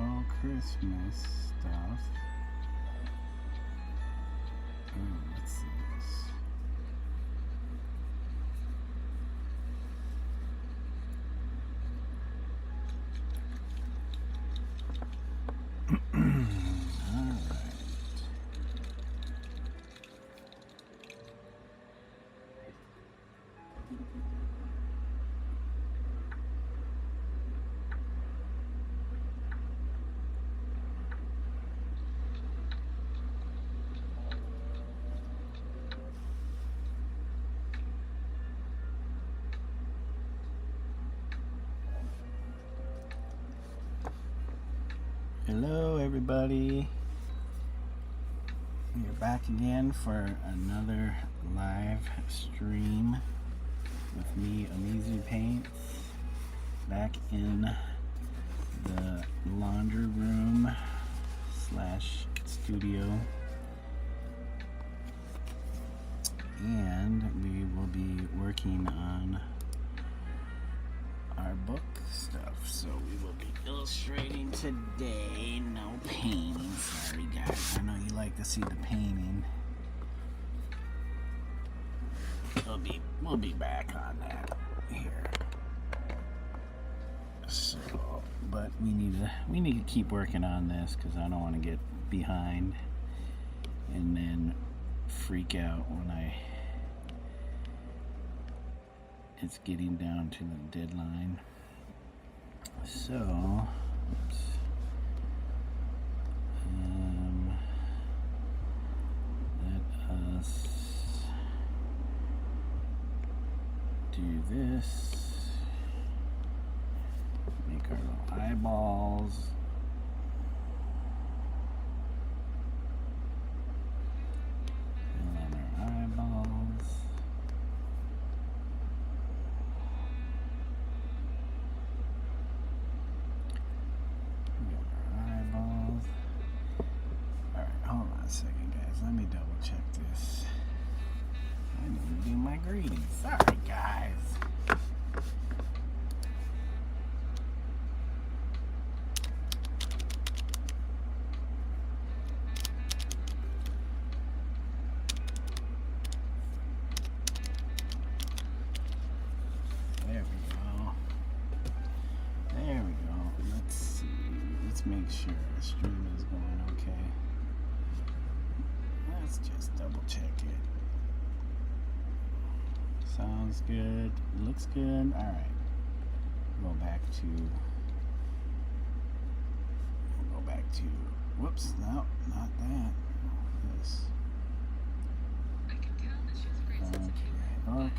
all Christmas stuff. Oh, let's see this. Hello everybody, we're back again for another live stream with me, Omizu Paintz, back in the laundry room / studio, and we will be working on our book stuff. So we will be illustrating today. No painting. Sorry guys, I know you like to see the painting. We'll be back on that here. So, but we need to keep working on this because I don't want to get behind and then freak out when it's getting down to the deadline. So, oops. Let us do this. Make our little eyeballs. Fill in our eyeballs. Hold on a second, guys. Let me double check this. I need to do my greetings. Sorry, guys. There we go. There we go. Let's see. Let's make sure the stream is going okay. Let's just double check it. Sounds good. Looks good. Alright. Go back to whoops, no, not that. This. Okay.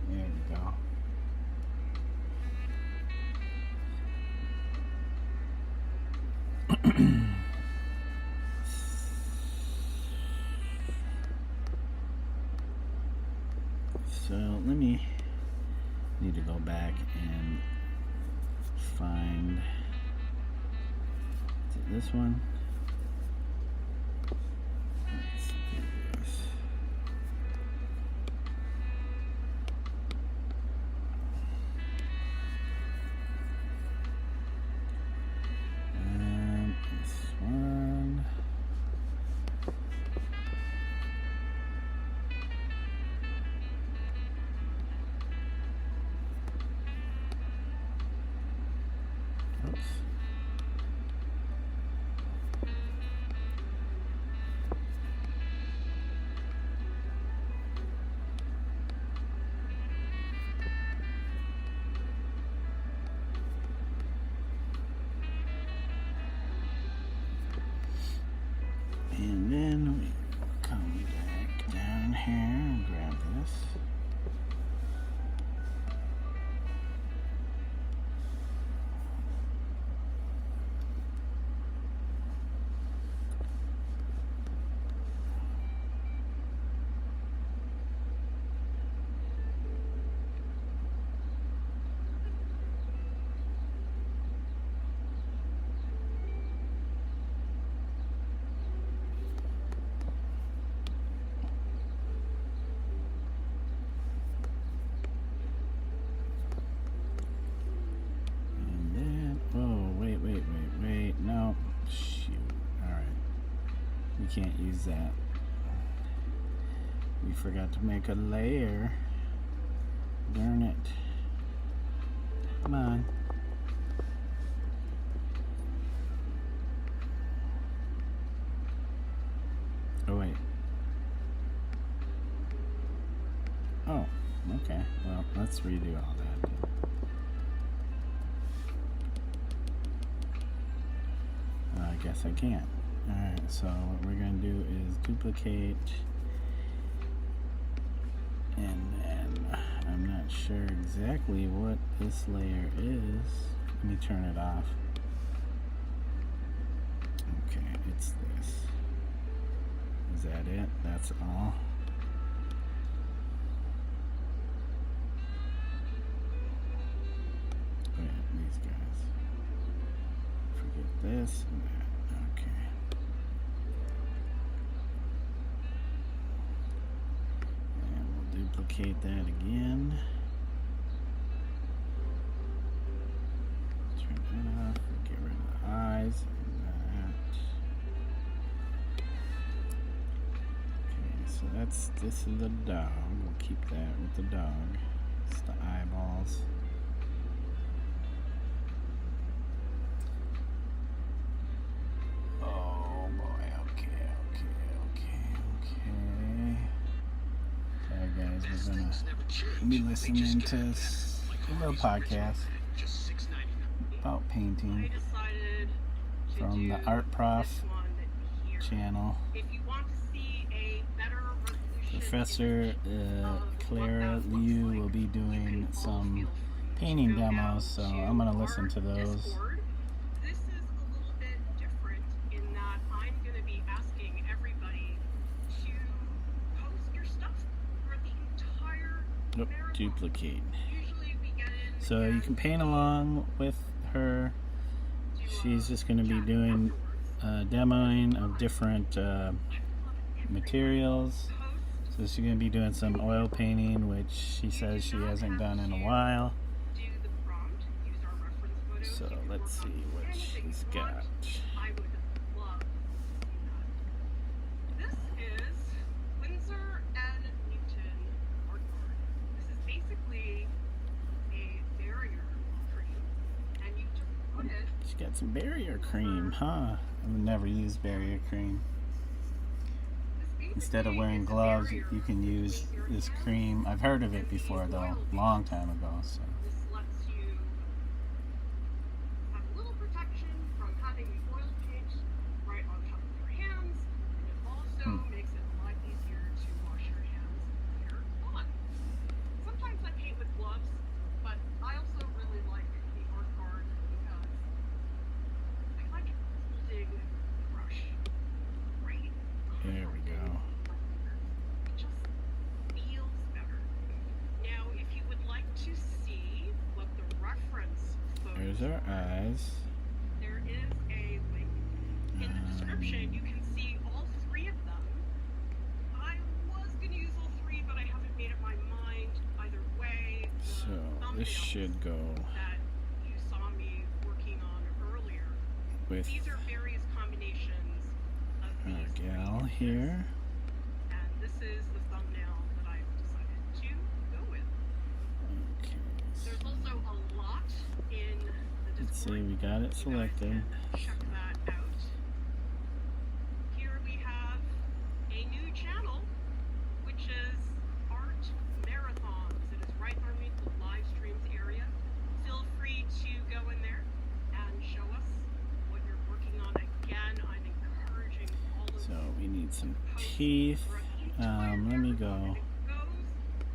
There we go. So need to go back and find, is it this one? Let's do this. And this one. Oops. And then we come back down here and grab this. can't use that. We forgot to make a layer. Darn it. Come on. Oh, wait. Oh, okay. Well, let's redo all that. I guess I can't. Alright, so what we're going to do is duplicate, and then I'm not sure exactly what this layer is. Let me turn it off. Okay, it's this. Is that it? That's all? Oh yeah, these guys. Forget this and that. Okay. And we'll duplicate that again. Turn that off. We'll get rid of the eyes and that. Okay, so this is the dog. We'll keep that with the dog. It's the eyeballs. We'll be listening to a little podcast about painting from the Art Prof channel. Professor Clara Liu will be doing some painting demos, so I'm going to listen to those. Nope, duplicate. So you can paint along with her. She's just going to be doing demoing of different materials. So she's going to be doing some oil painting, which she says she hasn't done in a while. So let's see what she's got. She got some barrier cream, huh? I've never used barrier cream. Instead of wearing gloves, you can use this cream. I've heard of it before, though, a long time ago. So. There we go. It just feels better. Now, if you would like to see what the reference photos There's our eyes. there is a link in the description. You can see all three of them. I was going to use all three, but I haven't made up my mind either way. So this should go that you saw me working on earlier. with These are various combinations of our these gal three here. and this is the thumbnail that I've decided to go with. Okay. There's also a lot in the Let's see, Discord. we got it You guys selected. can check that out. Here we have a new channel, which is Art Marathons. It is right underneath the live streams area. Feel free to go in there and show us what you're working on. Again, I'm encouraging all of So you we need some to post teeth. throughout the entire Let me marathon, go and it goes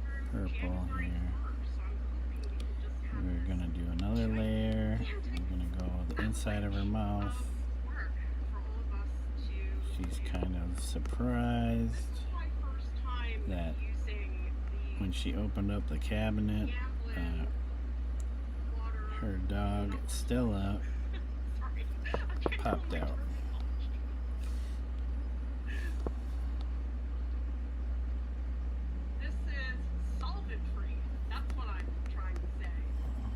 through purple January here. 1st. So I'm hoping we can just have We're this gonna do another layer. We're gonna go the inside of her mouth. work for all of us to She's do. kind of This surprised is my first time that using the when she opened up the cabinet, gambling water. her dog Stella Sorry, I'm trying to popped hold my out. turkey. This is solvent free. That's what I'm trying to say.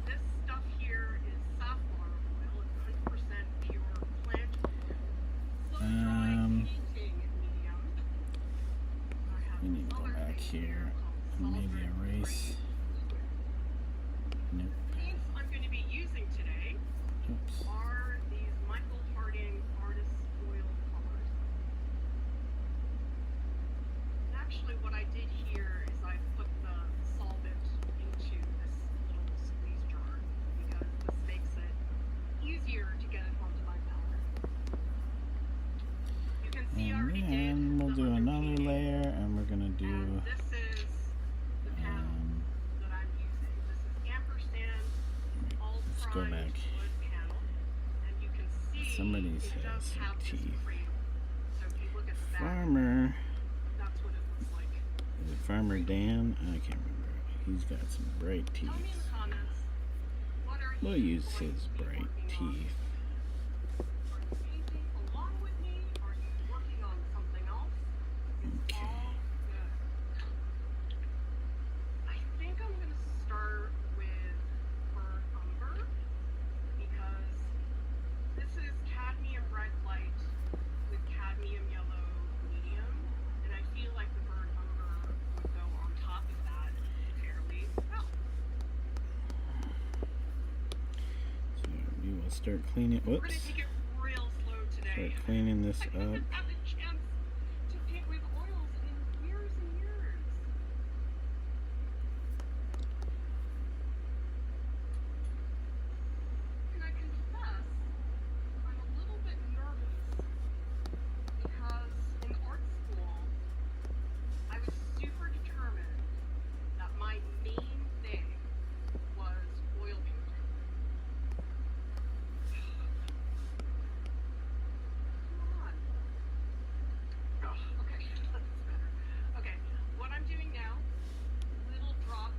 This stuff here is safflower oil. It's 100% pure plant oil. Slow dry painting maybe erase. Nope. The paints I'm going to be using today Oops. are these Michael Harding Artist Oil colors. And actually what I did here is I put the solvent into this little squeeze jar because this makes it easier to get it onto my palette. You can see I already did. And we'll do another layer, and we're gonna do. And this is the panel that I'm using. This is ampersand all Let's go primed back. wood panel, and you can see Somebody's it has does some have this teeth. cradle. So if you look at the back, Farmer. that's what it looks like. Is it Farmer Dan? I can't remember. He's got some bright Tell me in teeth. the comments, what are We'll you use going his to be bright working on? teeth. Are you painting along with me? Are you working on something else? It's Okay. all good. I think I'm going to start with burnt umber because this is cadmium red light with cadmium yellow medium, and I feel like the burnt umber would go on top of that fairly well. So we will start cleaning. We're going Whoops. to take it real slow today. Start cleaning this I up. haven't had the chance to paint with oils in years and years. And I confess, I'm a little bit nervous because in art school, I was super determined that my main thing was oil painting. Come on. Oh, okay, that's better. Okay, what I'm doing now, little drop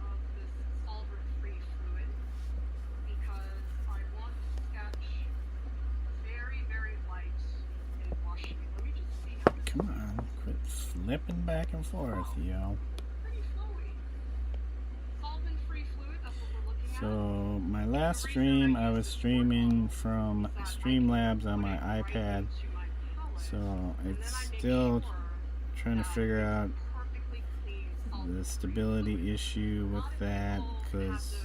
of this solvent-free fluid because I want to sketch very, very light and washy. Let me just see how this Come on, quit flipping back and forth, yo. pretty flowy. Solvent-free fluid, that's what we're looking at. So my last stream, I was streaming from Streamlabs on my iPad. So it's still trying to figure out the stability issue with that because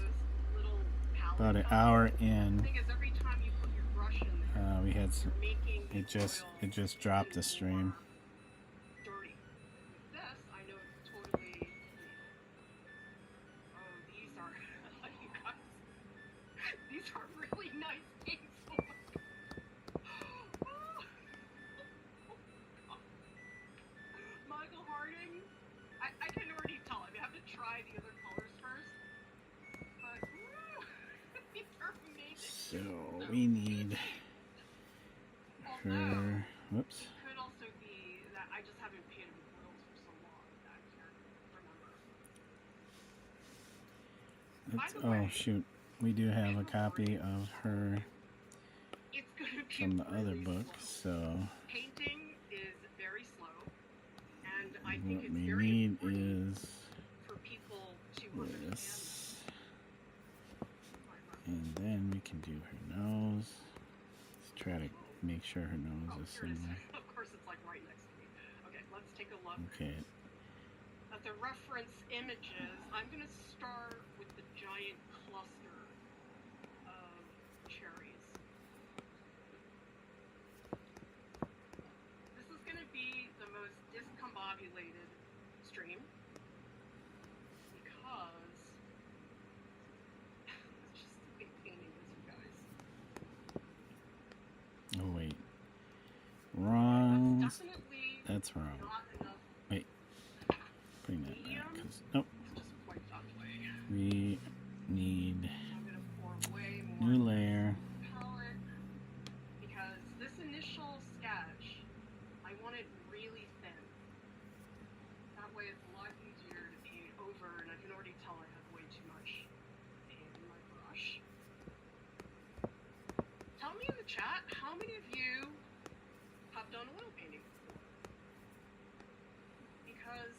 about an hour in, we had some, it just dropped the stream. Dirty. With this, I know it's totally clean. Oh, these are, you guys, these are really nice paints. Oh my God. Michael Harding, I can already tell. I have to try the other colors first. But, woo, these are amazing. So we need Although, her, whoops. it could also be that I just haven't painted with oils for so long that I can't remember. By the way, Oh shoot, we do have a copy of her it's gonna be from the other really book, slow. so Painting is very slow, and I think what it's we very need important is for people to understand. this, and then we can do her nose. Let's try to make sure her nose is Here it is. similar. Of course, it's like right next to me. Okay, let's take a look Okay, at the reference images. I'm going to start with the giant cluster of cherries. This is going to be the most discombobulated stream because it's just a big painting with you guys. oh wait, wrong, That's definitely that's wrong. not enough Wait, bring that medium. back, because, nope, It's just quite that way. we need I'm going to pour way more new layer. palette because this initial sketch, I want it really thin. That way it's a lot easier to paint over, and I can already tell I have way too much paint in my brush. Tell me in the chat, how many of you have done oil painting before? Because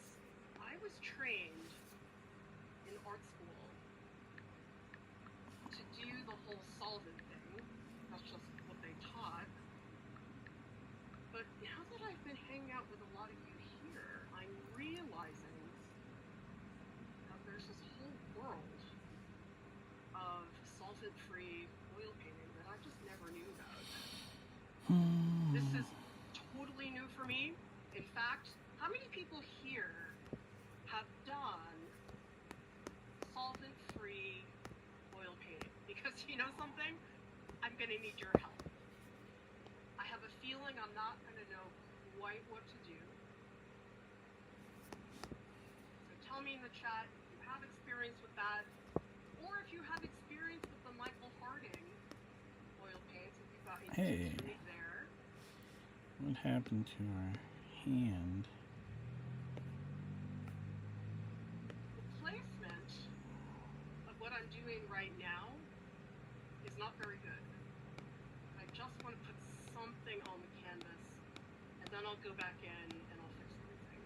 I was trained in art school to do the whole solvent thing. That's just what they taught. But now that I've been hanging out with a lot of you here, I'm realizing for me. In fact, how many people here have done solvent-free oil painting? Because you know something? I'm gonna need your help. I have a feeling I'm not gonna know quite what to do. So tell me in the chat if you have experience with that, or if you have experience with the Michael Harding oil paints, if you've got any tips for me there. What happened to our hand? The placement of what I'm doing right now is not very good. I just want to put something on the canvas, and then I'll go back in and I'll fix everything.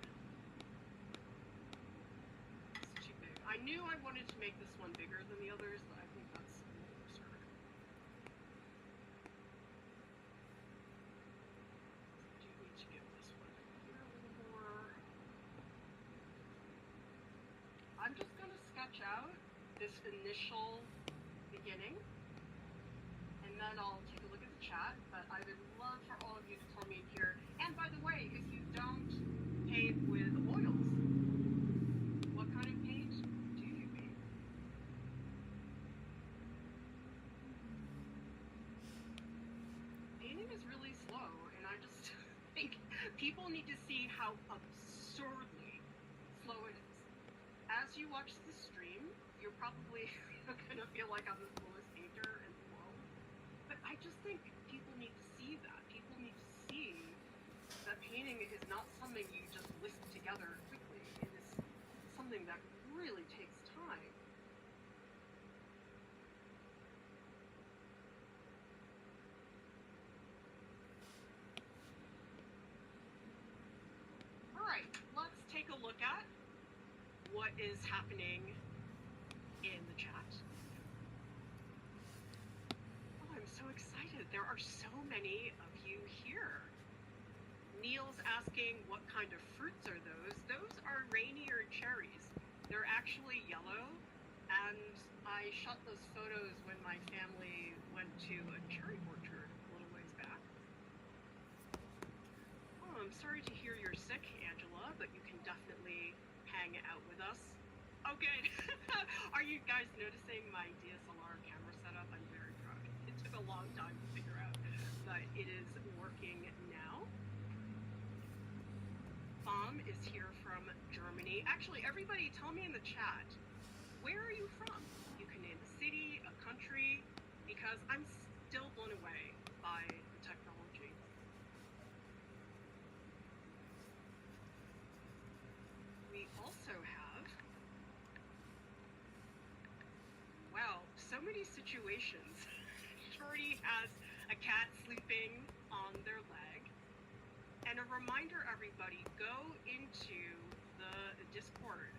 It's too big. I knew I wanted to make this one bigger than the others, but I think that's a little absurd. I do need to give this one here a little more. I'm just going to sketch out this initial beginning, and then I'll take a look at the chat, but I would love for all of you to tell me here. And by the way, if you don't paint with oils, what kind of paint do you paint? Painting is really slow, and I just think people need to see how absurdly slow it is. As you watch the stream, you're probably going to feel like I'm the slowest painter in the world. But I just think people need to see that. People need to see that painting is not something you just whisk together quickly. It is something that really takes time. All right, let's take a look at what is happening in the chat. Oh, I'm so excited. There are so many of you here. Neil's asking what kind of fruits are those? Those are rainier cherries. They're actually yellow, and I shot those photos when my family went to a cherry orchard a little ways back. Oh, I'm sorry to hear you're sick, Angela, but you can definitely hang out with us. Oh, good. Are you guys noticing my DSLR camera setup? I'm very proud. It took a long time to figure out, but it is working now. Mom is here from Germany. Actually, everybody tell me in the chat, where are you from? You can name a city, a country, because I'm still blown away by the technology. We also have, wow, so many situations. Shorty has a cat sleeping on their leg. And a reminder, everybody, go into the Discord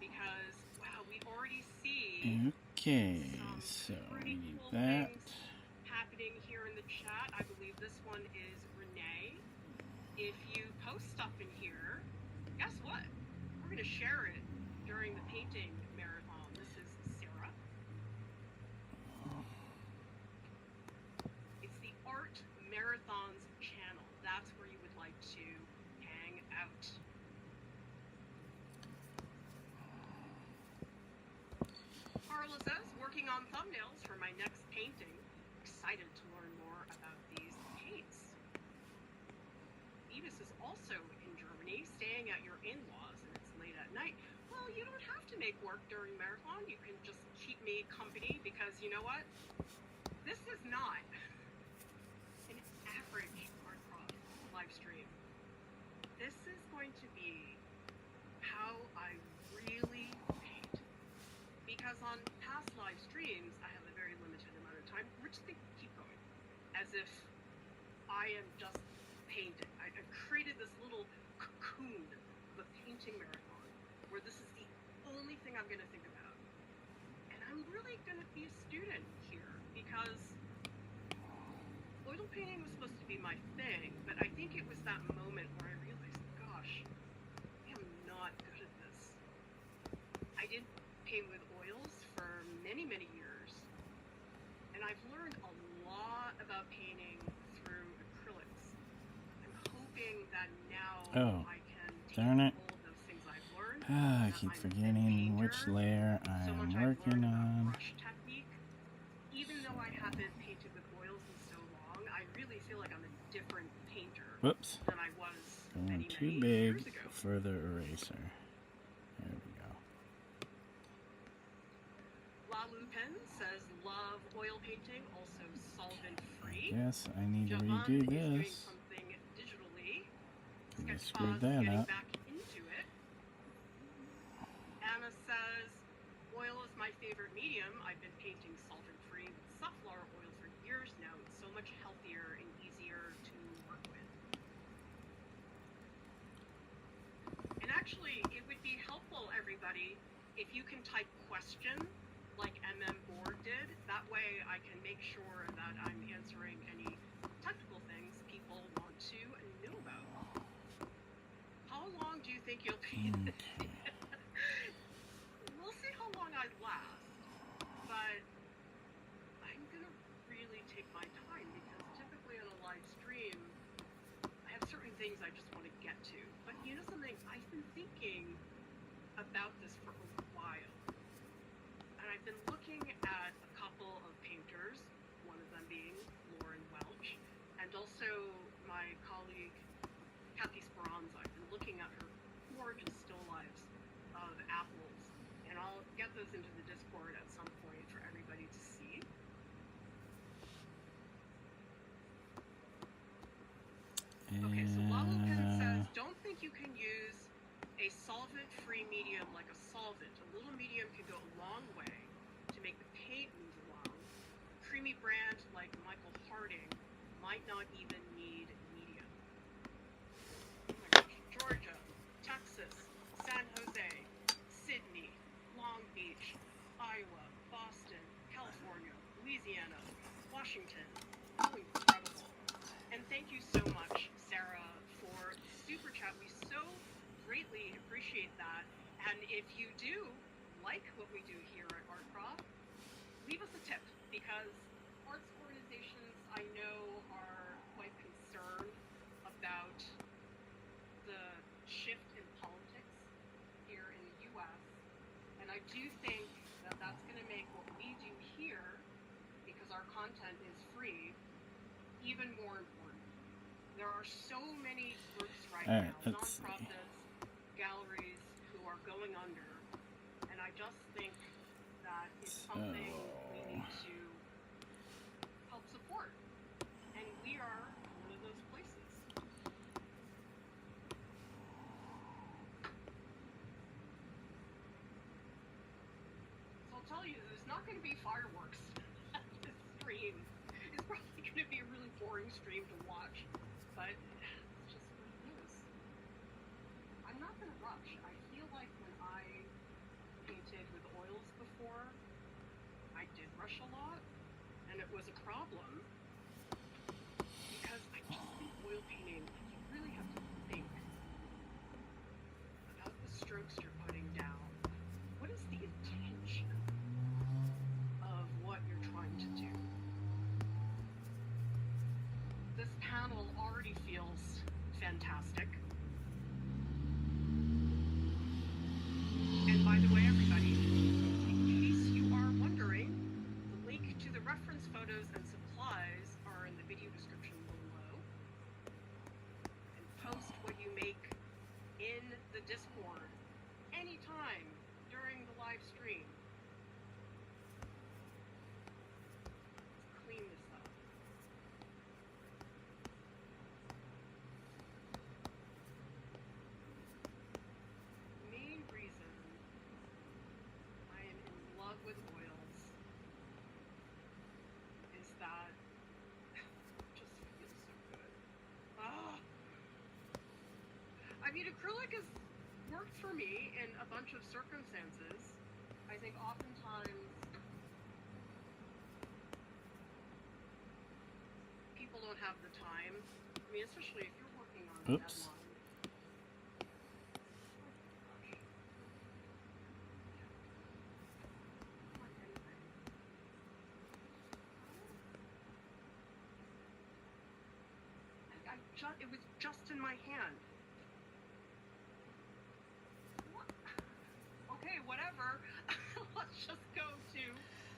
because, wow, we already see so pretty we need cool that. things happening here in the chat. I believe this one is Renee. If you post stuff in here, guess what? We're going to share it during the painting marathon. This is Sarah. It's the Art Marathons channel. That's where you would like to hang out. Carla says, working on thumbnails for my next painting. Excited to learn more about these paints. Edith is also in Germany, staying at your in-laws, and it's late at night. Well, you don't have to make work during marathon. You can just keep me company because you know what? This is not an average art craft live stream. This is going to be how I really paint. Because on past live streams, I have a very limited amount of time. We're just going to keep going. As if I am just painting. I've created this little cocoon of a painting marathon where this is the only thing I'm going to think about. And I'm really going to be a student here because oil painting was supposed to be my thing, but I think it was that moment where I realized, gosh, I am not good at this. I did paint with oils for many, many years, and I've learned a lot about painting through acrylics. I'm hoping thinking that now Oh, I can take darn it. all of those things I've learned. I that keep I'm a forgetting which painter, layer so much I'm I've working learned about on. brush technique. Even though I haven't painted with oils in so long, I really feel like I'm a different painter Whoops. than I was Going many too years big. ago. Further eraser. There we go. Lupin says, love oil painting, also solvent-free. Yes, I need to Javan redo is doing this. something digitally. I Sketchbaz screwed is that getting up. back into it. Anna says, oil is my favorite medium. I've been painting solvent-free with safflower oil for years now. It's so much healthier and easier to work with. And actually, it would be helpful, everybody, if you can type question like MM Board did. That way I can make sure that I'm answering any technical things people want to know about. How long do you think you'll be? Okay. We'll see how long I last. But I'm going to really take my time because typically on a live stream, I have certain things I just want to get to. But you know something? I've been thinking about this for a while. And I've been looking at a couple of painters, one of them being Lauren Welch, and also my colleague Kathy Speranza. I've been looking at her gorgeous still lifes of apples, and I'll get those into the Discord at some point for everybody to see. Okay, so Lalupin says, don't think you can use a solvent-free medium like a solvent. A little medium can go a long way to make the paint move along. A creamy brand like Michael Harding might not even need medium. Oh my gosh, Georgia, Texas, San Jose, Sydney, Long Beach, Iowa, Boston, California, Louisiana, Washington. How incredible. And thank you so much, Sarah, for the super chat. We so greatly appreciate that. And if you do like what we do here at ArtProf, leave us a tip, because arts organizations I know are quite concerned about the shift in politics here in the US. And I do think that that's going to make what we do here, because our content is free, even more important. There are so many groups right now, nonprofits, galleries who are going under, and I just think that it's something we need to help support, and we are one of those places. So I'll tell you, there's not going to be fireworks at this stream. It's probably going to be a really boring stream to watch, but it's just what it is. I'm not going to rush. I feel like when I painted with oils before, I did rush a lot, and it was a problem, because I just think oil painting, you really have to think about the strokes you're putting down. What is the intention of what you're trying to do? This panel already feels fantastic. And by the way, everybody, in case you are wondering, the link to the reference photos and supplies are in the video description below. And post what you make in the Discord anytime during the live stream. Let's clean this up. The main reason I am in love with oils is that it just feels so good. Ah! I mean, acrylic has worked for me in a bunch of circumstances. I think oftentimes people don't have the time. I mean, especially if you're working on a deadline. I it was just in my hand. What? Okay, whatever. Let's just go to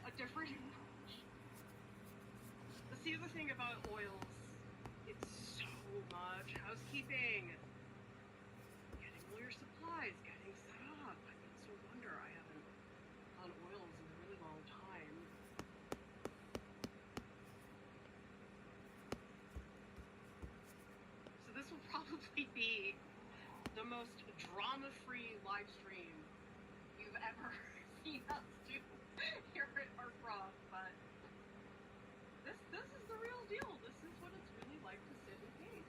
a different approach. See, the thing about oils, it's so much housekeeping. Getting all your supplies, getting set up. I mean, it's no wonder I haven't done oils in a really long time. So this will probably be the most drama-free live stream you've ever seen us do here at Art Rock, but this is the real deal. This is what it's really like to sit and paint.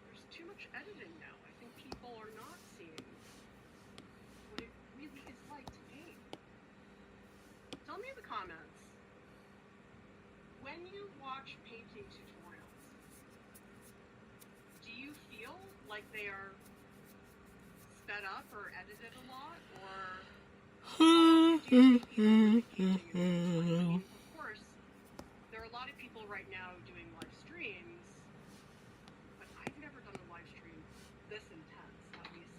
There's too much editing now. I think people are not seeing what it really is like to paint. Tell me in the comments, when you watch painting tutorials, do you feel like they are sped up or edited a lot, or do you think of course, there are a lot of people right now doing live streams, but I've never done a live stream this intense, at least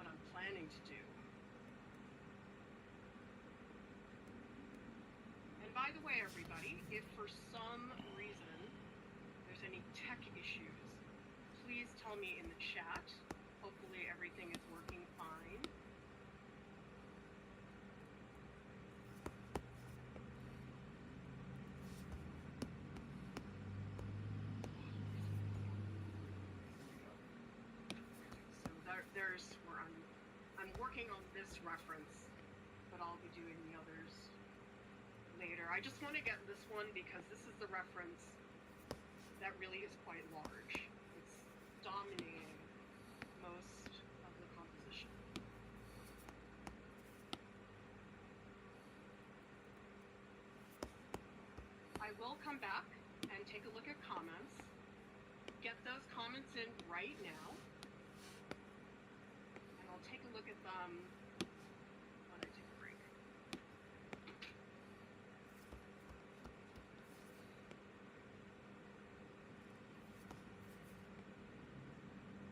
what I'm planning to do. And by the way, everybody, if for some reason there's any tech issues, please tell me in the chat. Hopefully everything is working fine. There's where I'm working on this reference, but I'll be doing the others later. I just want to get this one because this is the reference that really is quite large. It's dominating most of the composition. I will come back and take a look at comments. Get those comments in right now. Take a look at them when I take a break.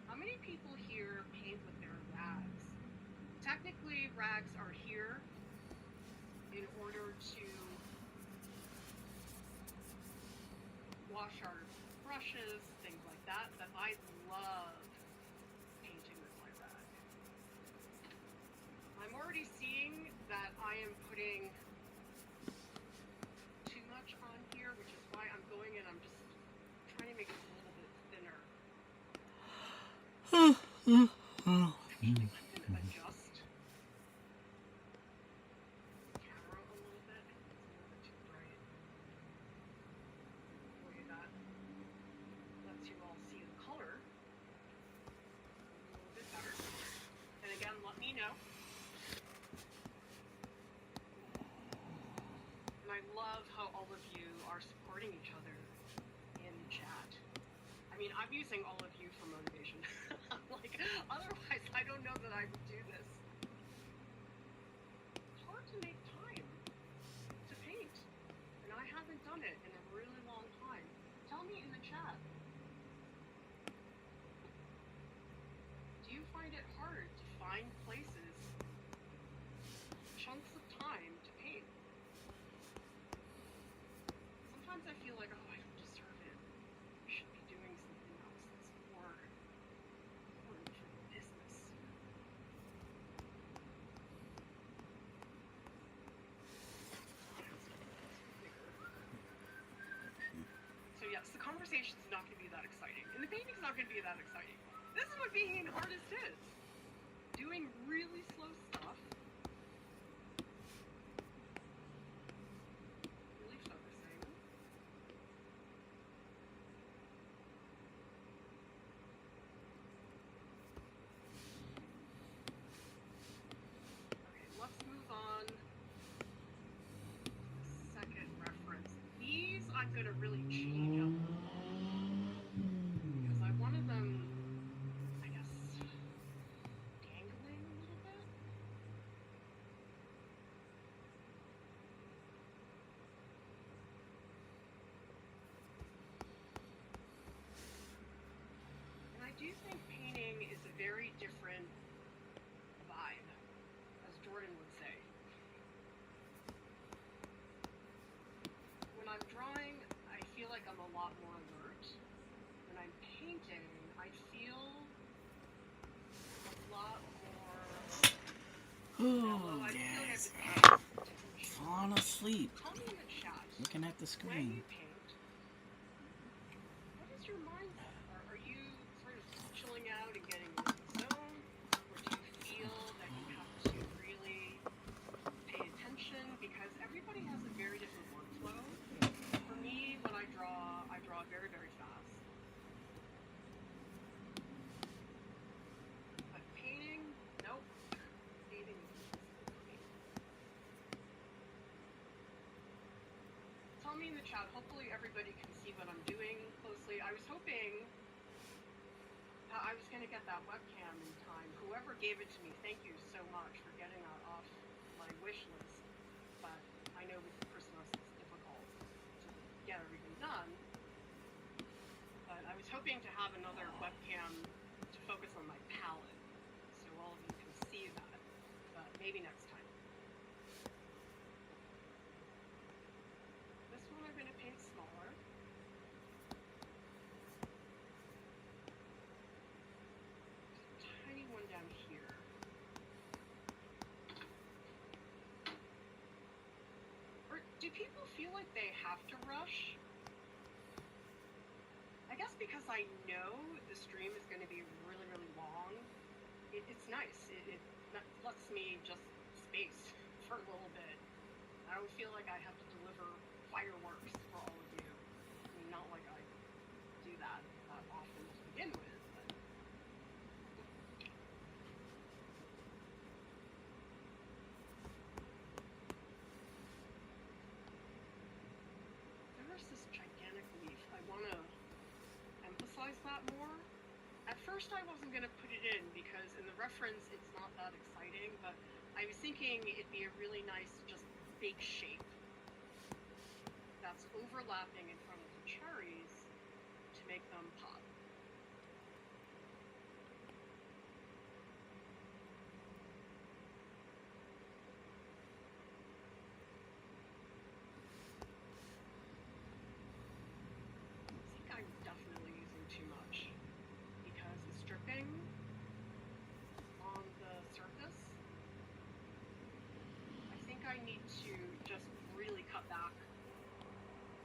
How many people here paint with their rags? Technically, rags are here in order to wash our brushes, things like that, but I love painting with my rag. I'm already seeing that I am putting too much on here, which is why I'm going in, I'm just trying to make it a little bit thinner. Actually, I'm going to adjust the camera a little bit. It's a little bit too bright. The way that lets you all see the color a little bit better. And again, let me know. And I love how all of you are supporting each other in chat. I mean, I'm using all of you for motivation. Like, otherwise, I don't know that I would do this. It's hard to make time to paint, and I haven't done it in a really long time. Tell me in the chat. Do you find it hard to find places, chunks of time to paint? Sometimes I feel like, oh, I don't deserve it. I should be doing something else that's more important for the business. So yes, the conversation's not going to be that exciting, and the painting's not going to be that exciting. This is what being an artist is. Doing really slow stuff. Really focusing. Okay, let's move on. Second reference. These I'm going to really change up because I wanted them, I guess, painting is a very different vibe, as Jordan would say. When I'm drawing, I feel like I'm a lot more alert. When I'm painting, I feel a lot more mellow. I feel like I have to pay attention. Falling asleep. Tell me in the chat, Looking at the when screen. you paint, what is your mindset? Are you sort of chilling out and getting into the zone? Or do you feel that you have to really pay attention? Because everybody has a very different workflow. For me, when I draw very, very fast. But painting, nope. Painting is difficult for me. Tell me in the chat. Hopefully everybody can see what I'm doing closely. I was hoping I was going to get that webcam in time. Whoever gave it to me, thank you so much for getting that off my wish list. But I know with Christmas it's difficult to get everything done. But I was hoping to have another webcam to focus on my palette, so all of you can see that. But maybe next time. This one I'm going to paint smaller. Tiny one down here. Or do people feel like they have to rush? I guess because I know the stream is going to be really, really long, it's nice. It lets me just space for a little bit. I don't feel like I have to deliver fireworks for all of you. I mean, not like I do that often to begin with. But there's this gigantic leaf. I want to emphasize that more. At first I wasn't going to put it in because in the reference it's not that exciting, but I was thinking it'd be a really nice just big shape that's overlapping in front of the cherries to make them pop. I think I'm definitely using too much because it's dripping on the surface. I think I need to just really cut back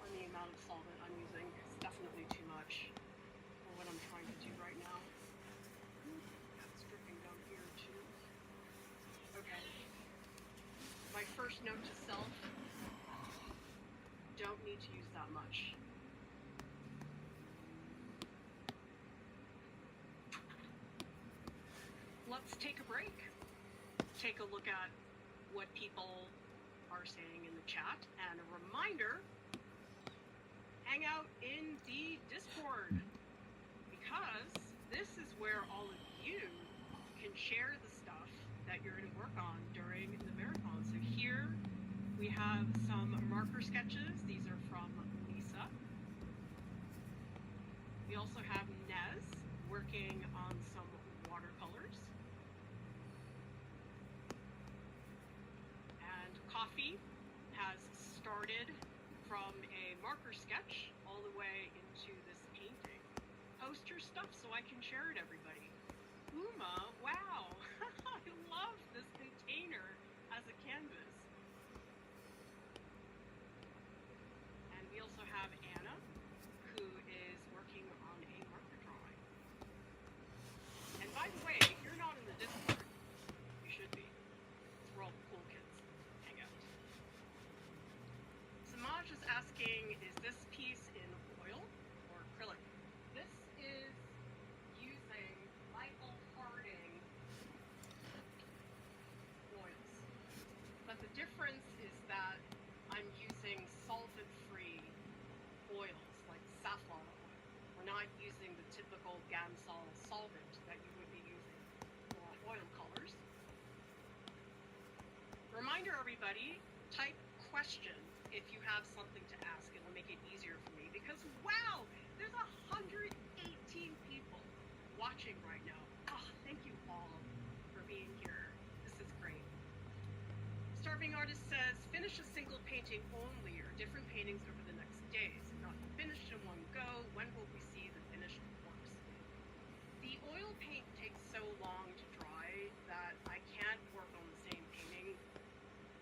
on the amount of solvent I'm using. It's definitely too much for what I'm trying to do right now. That's dripping down here too. Okay. My first note to self, don't need to use that much. Let's take a break. Take a look at what people are saying in the chat, and a reminder, hang out in the Discord, because this is where all of you can share the stuff that you're going to work on during the marathon. So here we have some marker sketches. These are from Lisa. We also have Nez working on some watercolors. And Coffee has started from a marker sketch all the way into this painting. Post your stuff so I can share it, everybody. Uma, wow, I love this container as a canvas. And we also have Anna, who is working on a marker drawing. And by the way, if you're not in the Discord, you should be. It's where all the cool kids hang out. Samaj is asking, is this piece in oil or acrylic? This is using Michael Harding oils. But the difference is that I'm using solvent-free oils like safflower oil. We're not using the typical Gansol solvent that you would be using for oil colors. Reminder, everybody, type question if you have something to ask. It will make it easier for me because, wow, there's 118 people watching right now. Thank you all for being here. This is great. Starving Artist says, finish a single painting only or different paintings over the next days. Not finished in one go. When will we see the finished works? The oil paint takes so long to dry that I can't work on the same painting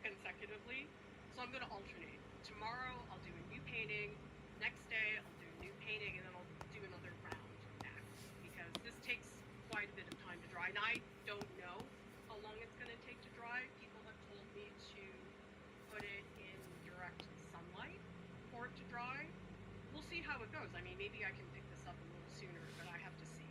consecutively. So I'm going to alternate. Tomorrow I'll do a new painting. Next day I'll do a new painting, and then I'll do another round next, because this takes quite a bit of time to dry, and I don't know how long it's going to take to dry. People have told me to put it in direct sunlight for it to dry. We'll see how it goes. I mean, maybe I can pick this up a little sooner, but I have to see.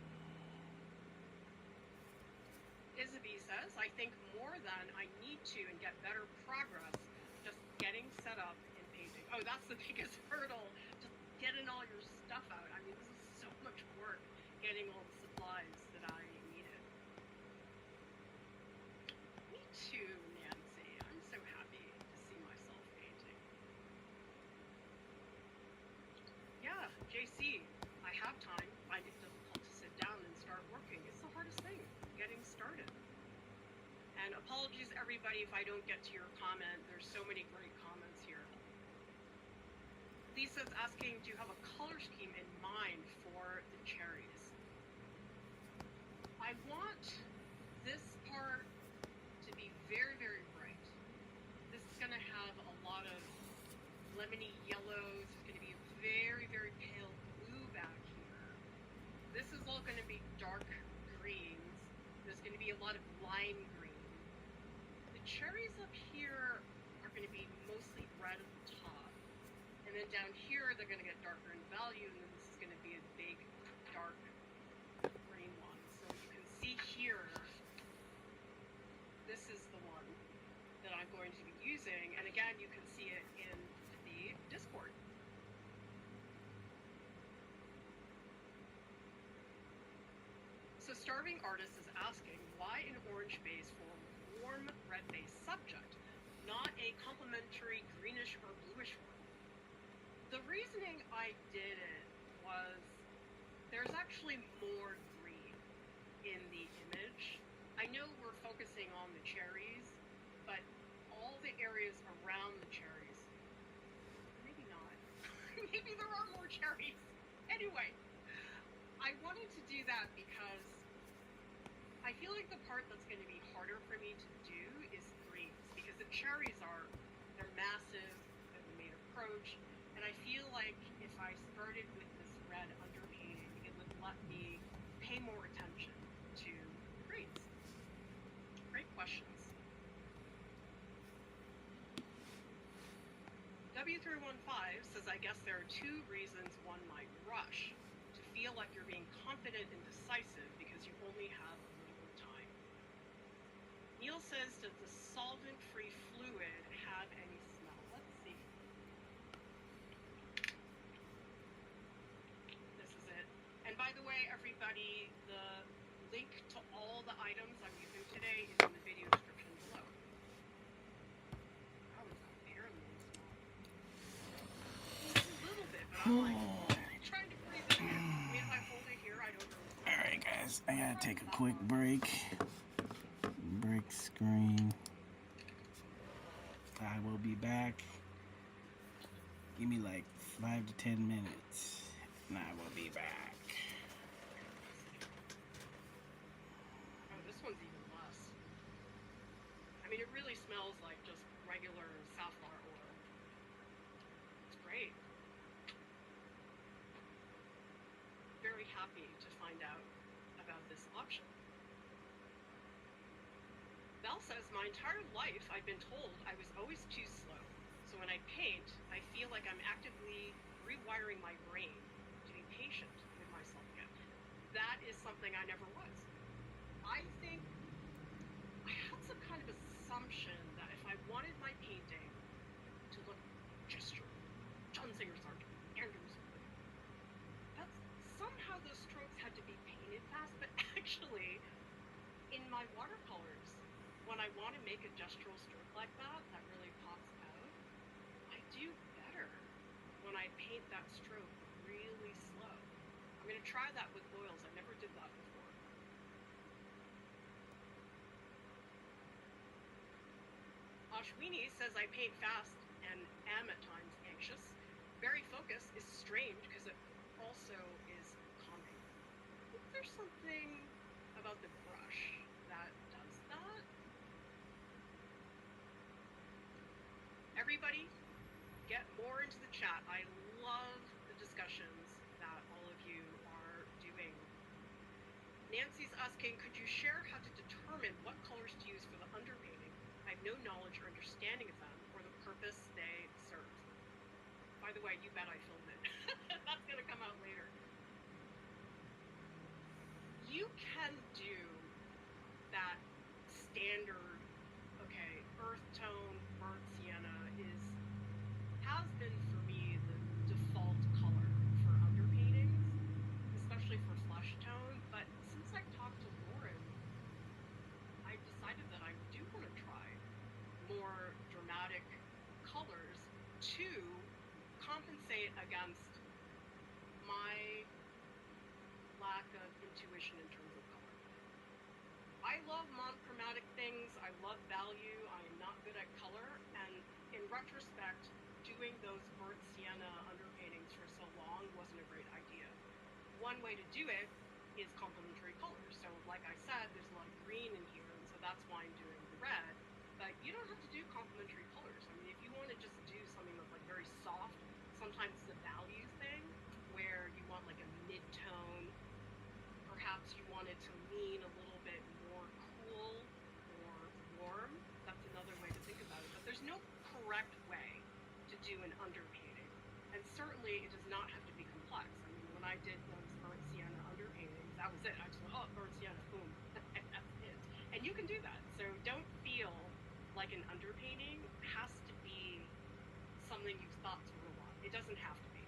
Isabie says, I think more than I need to and get better progress just getting set up in painting. Oh, that's the biggest hurdle, just getting all your stuff out. I mean, this is so much work, getting all the supplies that I needed. Me too, Nancy. I'm so happy to see myself painting. Yeah, JC, I have time. I find it difficult to sit down and start working. It's the hardest thing, getting started. And apologies, everybody, if I don't get to your comment. There's so many great comments here. Lisa's asking, do you have a color scheme in mind for the cherries? I want this part to be very, very bright. This is going to have a lot of lemony yellows. It's going to be very, very pale blue back here. This is all going to be dark greens. There's going to be a lot of lime green. The cherries up here are going to be mostly red at the top. And then down here, they're going to get darker in value, and then this is going to be a big, dark green one. So you can see here, this is the one that I'm going to be using. And again, you can see it in the Discord. So Starving Artist is asking, why an orange base for a warm red base subject, not a complementary greenish or bluish one? The reasoning I did it was there's actually more green in the image. I know we're focusing on the cherries, but all the areas around the cherries, maybe not. Maybe there are more cherries. Anyway, I wanted to do that because I feel like the part that's going to be harder for me to do is greens, because the cherries they're massive, they're made approach, and I feel like if I started with this red underpainting, it would let me pay more attention to greens. Great questions. W315 says, I guess there are two reasons one might rush. To feel like you're being confident and decisive because you only have a little time. Neil says, does the solvent-free fluid have any smell? Let's see. This is it. And by the way, everybody, the link to all the items I'm using today is in the video description below. That was apparently small. Just a little bit, but I'm like, trying to breathe it in. I mean, if I hold it here, I don't know. Alright guys, I gotta take a quick break. Break screen. I will be back. Give me like 5 to 10 minutes and I will be back. Oh, this one's even less. I mean, it really smells like just regular safflower oil. It's great. Very happy to find out about this option. Belle says, my entire life I've been told I was always too slow. So when I paint, I feel like I'm actively rewiring my brain to be patient with myself again. That is something I never was. I think I had some kind of assumption that if I wanted my painting to look gestural, John Singer Sargent, Andrews, that's somehow those strokes had to be painted fast, but actually in my watercolors, when I want to make a gestural stroke like that, that really pops out, I do better when I paint that stroke really slow. I'm going to try that with oils. I never did that before. Josh Weenie says, I paint fast and am at times anxious. Very focused is strange because it also is calming. I think there's something about the brush that does that. Everybody, get more into the chat. I love the discussions that all of you are doing. Nancy's asking, could you share how to determine what colors to use for the underpainting? I have no knowledge or understanding of them or the purpose they serve. By the way, you bet I filmed it. That's gonna come out later. You can do that standard, okay, earth tone, burnt sienna has been for me the default color for underpaintings, especially for flesh tone. But since I've talked to Lauren, I decided that I do want to try more dramatic colors to compensate against my lack of intuition in terms of color. I love monochromatic things. I love value. I am not good at color. And in retrospect, doing those burnt sienna underpaintings for so long wasn't a great idea. One way to do it is complementary colors. So like I said, there's a lot of green in here, and so that's why I'm doing the red. But you don't have to do complementary colors. I mean, if you want to just do something that's like very soft, sometimes it's a value thing where you want like a mid-tone. Perhaps you want it to lean a little bit more cool or warm. That's another way to think about it. But there's no correct way to do an underpainting. And certainly it does not have to be complex. I mean, when I did those burnt sienna underpaintings, that was it. I just went, oh, burnt sienna, boom. That's it. And you can do that. So don't feel like an underpainting has to be something you've thought through a lot. It doesn't have to be.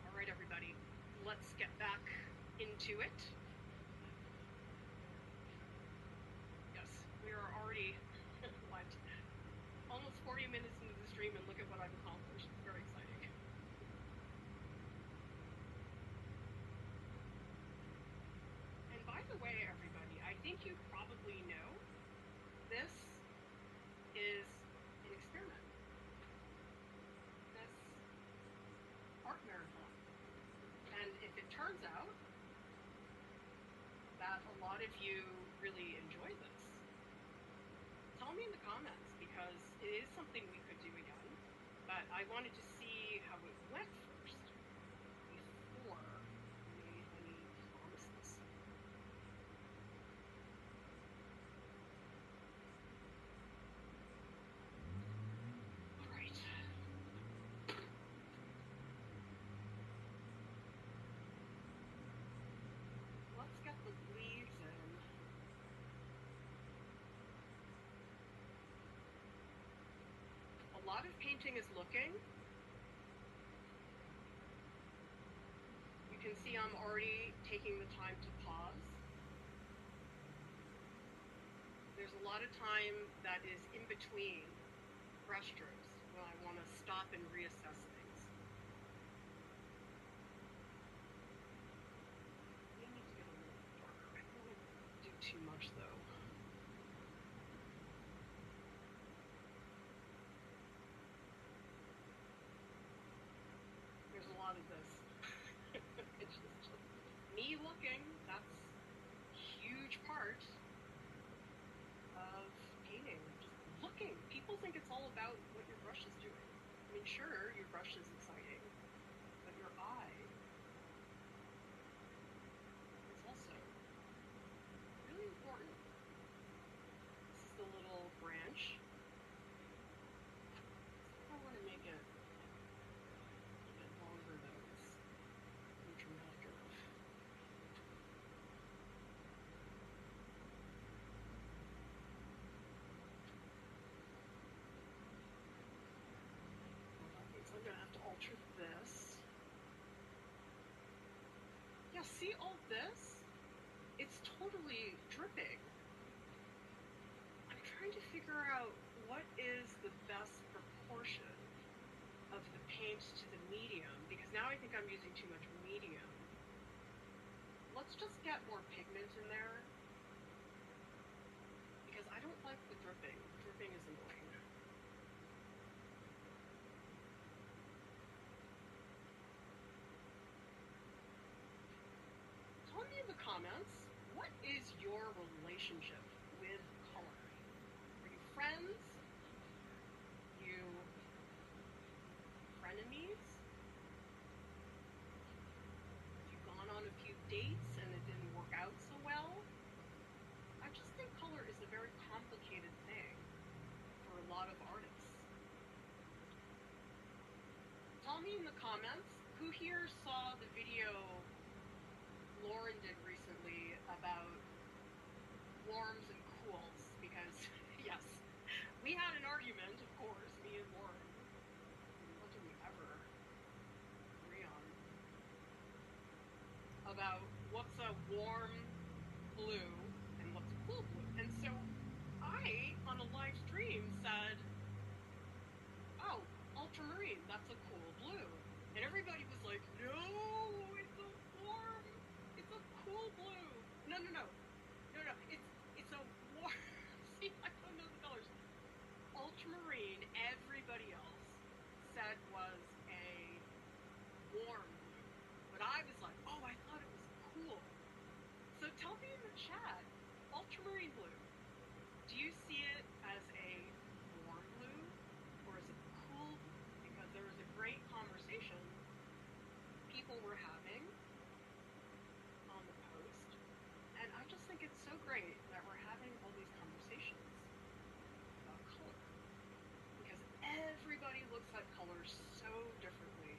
All right, everybody, let's get back into it. Yes, we are already, what, almost 40 minutes into the stream, and look at what I've accomplished. It's very exciting. And by the way, everybody, I think you probably know this is an experiment. This art marathon. And if it turns out that a lot of you really enjoy this, tell me in the comments, because it is something we could do again. But I wanted to see how it went first before we made any promises. All right. Let's get the leaves in. A lot of painting is looking. You can see I'm already taking the time to pause. There's a lot of time that is in between brush strokes when I want to stop and reassess things. I need to get a little darker. I don't want to do too much though. There's a lot of this. It's just me looking. That's a huge part of painting. Just looking. People think it's all about what your brush is doing. I mean, sure, your brush is exciting, but your eye is also really important. This is the little branch. I want to make it longer though. It's dramatic enough. So I'm gonna have to alter this. Yeah, see all this? It's totally dripping. I'm trying to figure out what is the best proportion of the paint to the medium, because Now I think I'm using too much medium. Let's just get more pigment in there, because I don't like the dripping. Dripping is annoying. Tell me in the comments, what is your relationship with color? Are you friends? You frenemies? Have you gone on a few dates and it didn't work out so well? I just think color is a very complicated thing for a lot of artists. Tell me in the comments, who here saw the video Lauren did recently about warms and cools? Because, yes, we had an argument, of course, me and Lauren. What did we ever agree on? About what's a warm blue and what's a cool blue. And so I, on a live stream, said, oh, ultramarine, that's a cool blue. And everybody was like, no, it's a warm, it's a cool blue. No, it's a warm, see, I don't know the colors. Ultramarine, everybody else said was a warm blue. But I was like, oh, I thought it was cool. So tell me in the chat, ultramarine blue, do you see it as a warm blue or as a cool blue? Because there was a great conversation people were having on the post, and I just think it's so great that we're having all these conversations about color, because everybody looks at color so differently.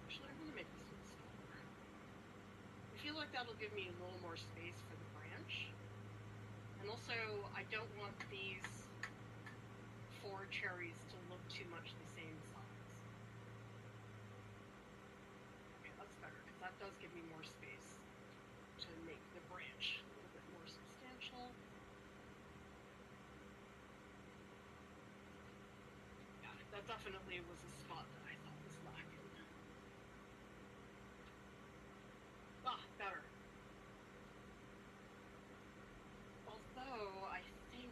Actually, I'm going to make this one smaller. I feel like that'll give me a little more space for the branch. And also, I don't want these 4 cherries to look too much the same size. Okay, that's better, because that does give me more space to make the branch a little bit more substantial. Yeah, that definitely was a spot that I thought was lacking. Ah, better. Although, I think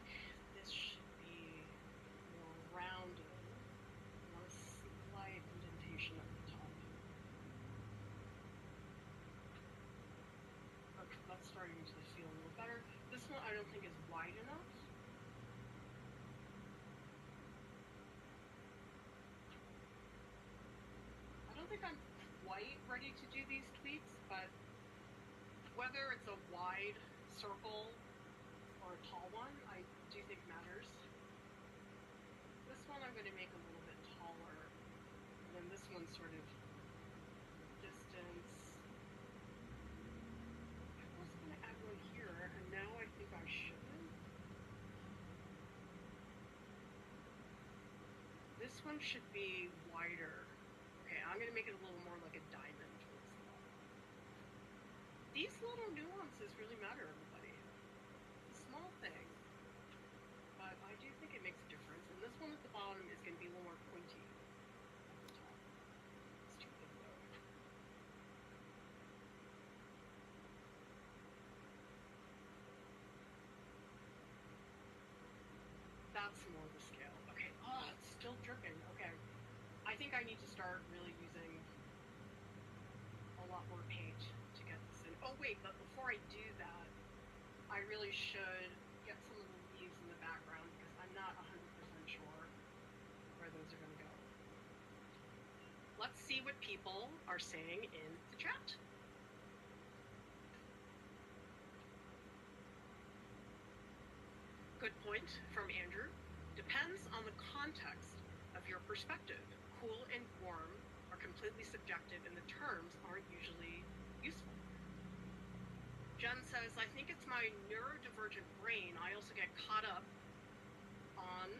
this should be more rounded, and a slight indentation at the top. Okay, that's starting to feel a little better. This one I don't think is wide enough. I don't think I'm quite ready to do these tweaks, but whether it's a wide circle or a tall one, I do think matters. This one I'm going to make a little bit taller, and then this one sort of distance. I was going to add one here, and now I think I shouldn't. This one should be wider. Okay, I'm going to make it a little more like a diamond. These little nuances really matter, everybody. It's a small thing, but I do think it makes a difference. And this one at the bottom is going to be a little more pointy at the top. It's too big though. That's more the scale. Okay, oh, it's still dripping. Okay, I think I need to start really using a lot more paint to get this in. Oh wait, but before I do that, I really should get some of the leaves in the background, because I'm not 100% sure where those are going to go. Let's see what people are saying in the chat. Good point from Andrew. Depends on the context of your perspective. Cool and warm are completely subjective, and the terms aren't usually useful. Jen says, I think it's my neurodivergent brain. I also get caught up on,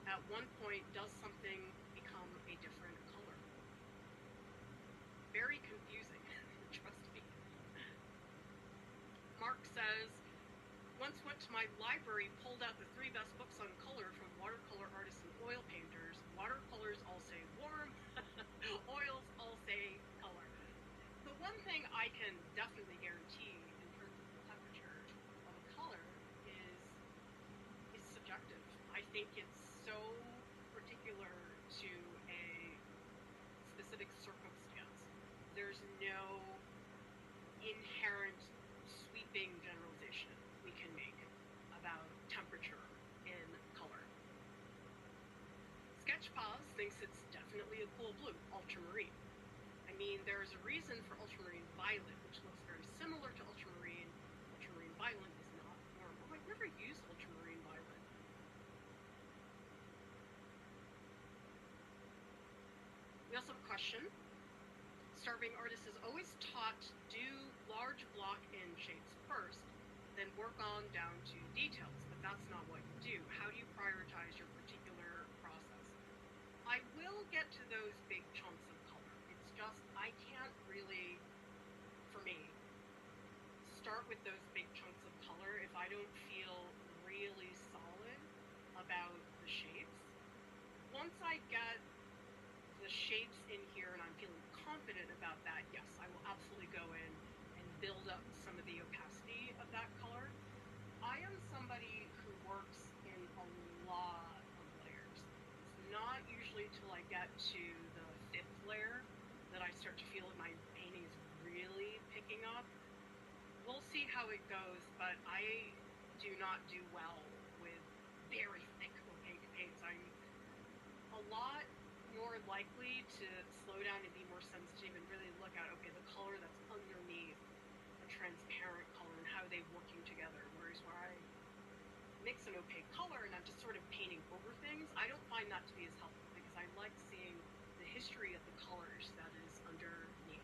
at one point, does something become a different color? Very confusing, trust me. Mark says, once went to my library, pulled out the 3 best books on color, can definitely guarantee in terms of the temperature of a color is subjective. I think it's so particular to a specific circumstance. There's no inherent sweeping generalization we can make about temperature in color. Sketchpause thinks it's definitely a cool blue, ultramarine. I mean, there's a reason for ultramarine violet, which looks very similar to ultramarine. Ultramarine violet is not normal. I've never used ultramarine violet. We also have a question. Starving artist is always taught to do large block in shapes first, then work on down to details, but that's not what you do. How do you prioritize your particular process? I will get to those big chunks of color. It's just, I can't really, for me, start with those big chunks of color if I don't feel really solid about the shapes. Once I get the shapes in here and I'm feeling confident about that, yes, I will absolutely go in and build up some of the opacity of that color. I am somebody who works in a lot of layers. It's not usually till I get to the 5th layer that I start to feel that my painting is really picking up. We'll see how it goes, but I do not do well with very thick opaque paints. I'm a lot more likely to slow down and be more sensitive and really look at, okay, the color that's underneath a transparent color and how are they working together. Whereas where I mix an opaque color and I'm just sort of painting over things, I don't find that to be as helpful because I like seeing the history of the colors that is underneath.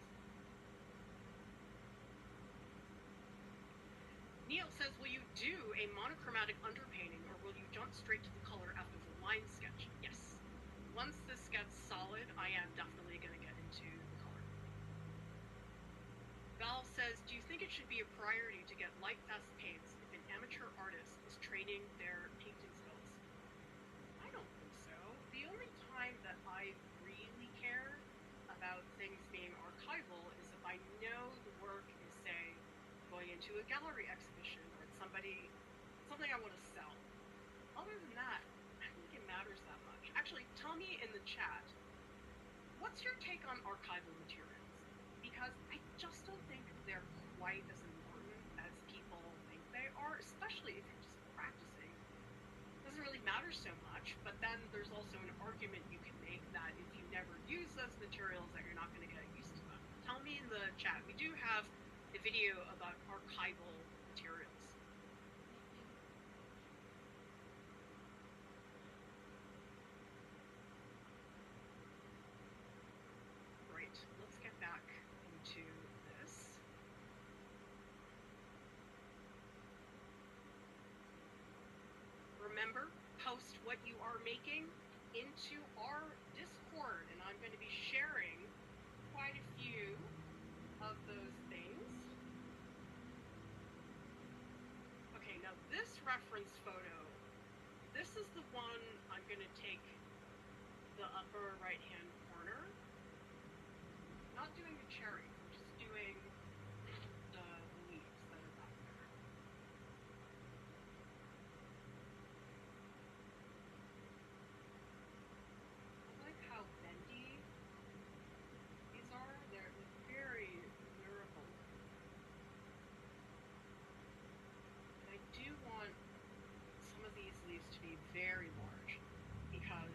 Neil says, will you do a monochromatic underpainting or will you jump straight to the color after the line sketch? Yes. Once this gets solid, I am definitely going to get into the color. Val says, do you think it should be a priority to get light fast paints if an amateur artist is training their painting skills? I don't think so. The only time that I really care about things being archival is if I know the work is, say, going into a gallery exhibition or it's something I want to sell. Other than that, I don't think it matters that much. Actually, tell me in the chat, what's your take on archival materials? Because I just don't think they're quite as important as people think they are, especially if you're just practicing. It doesn't really matter so much, but then there's also an argument you can make that if you never use those materials that you're not going to get used to them. Tell me in the chat. We do have a video about archival materials. Right, let's get back into this. Remember, post what you are making into our Discord, and I'm going to be sharing quite a few of those things. Okay, now this reference photo, this is the one I'm going to take the upper right-hand corner. Not doing the cherry, I'm just doing the leaves that are back there. I like how bendy these are. They're very durable. And I do want some of these leaves to be very large because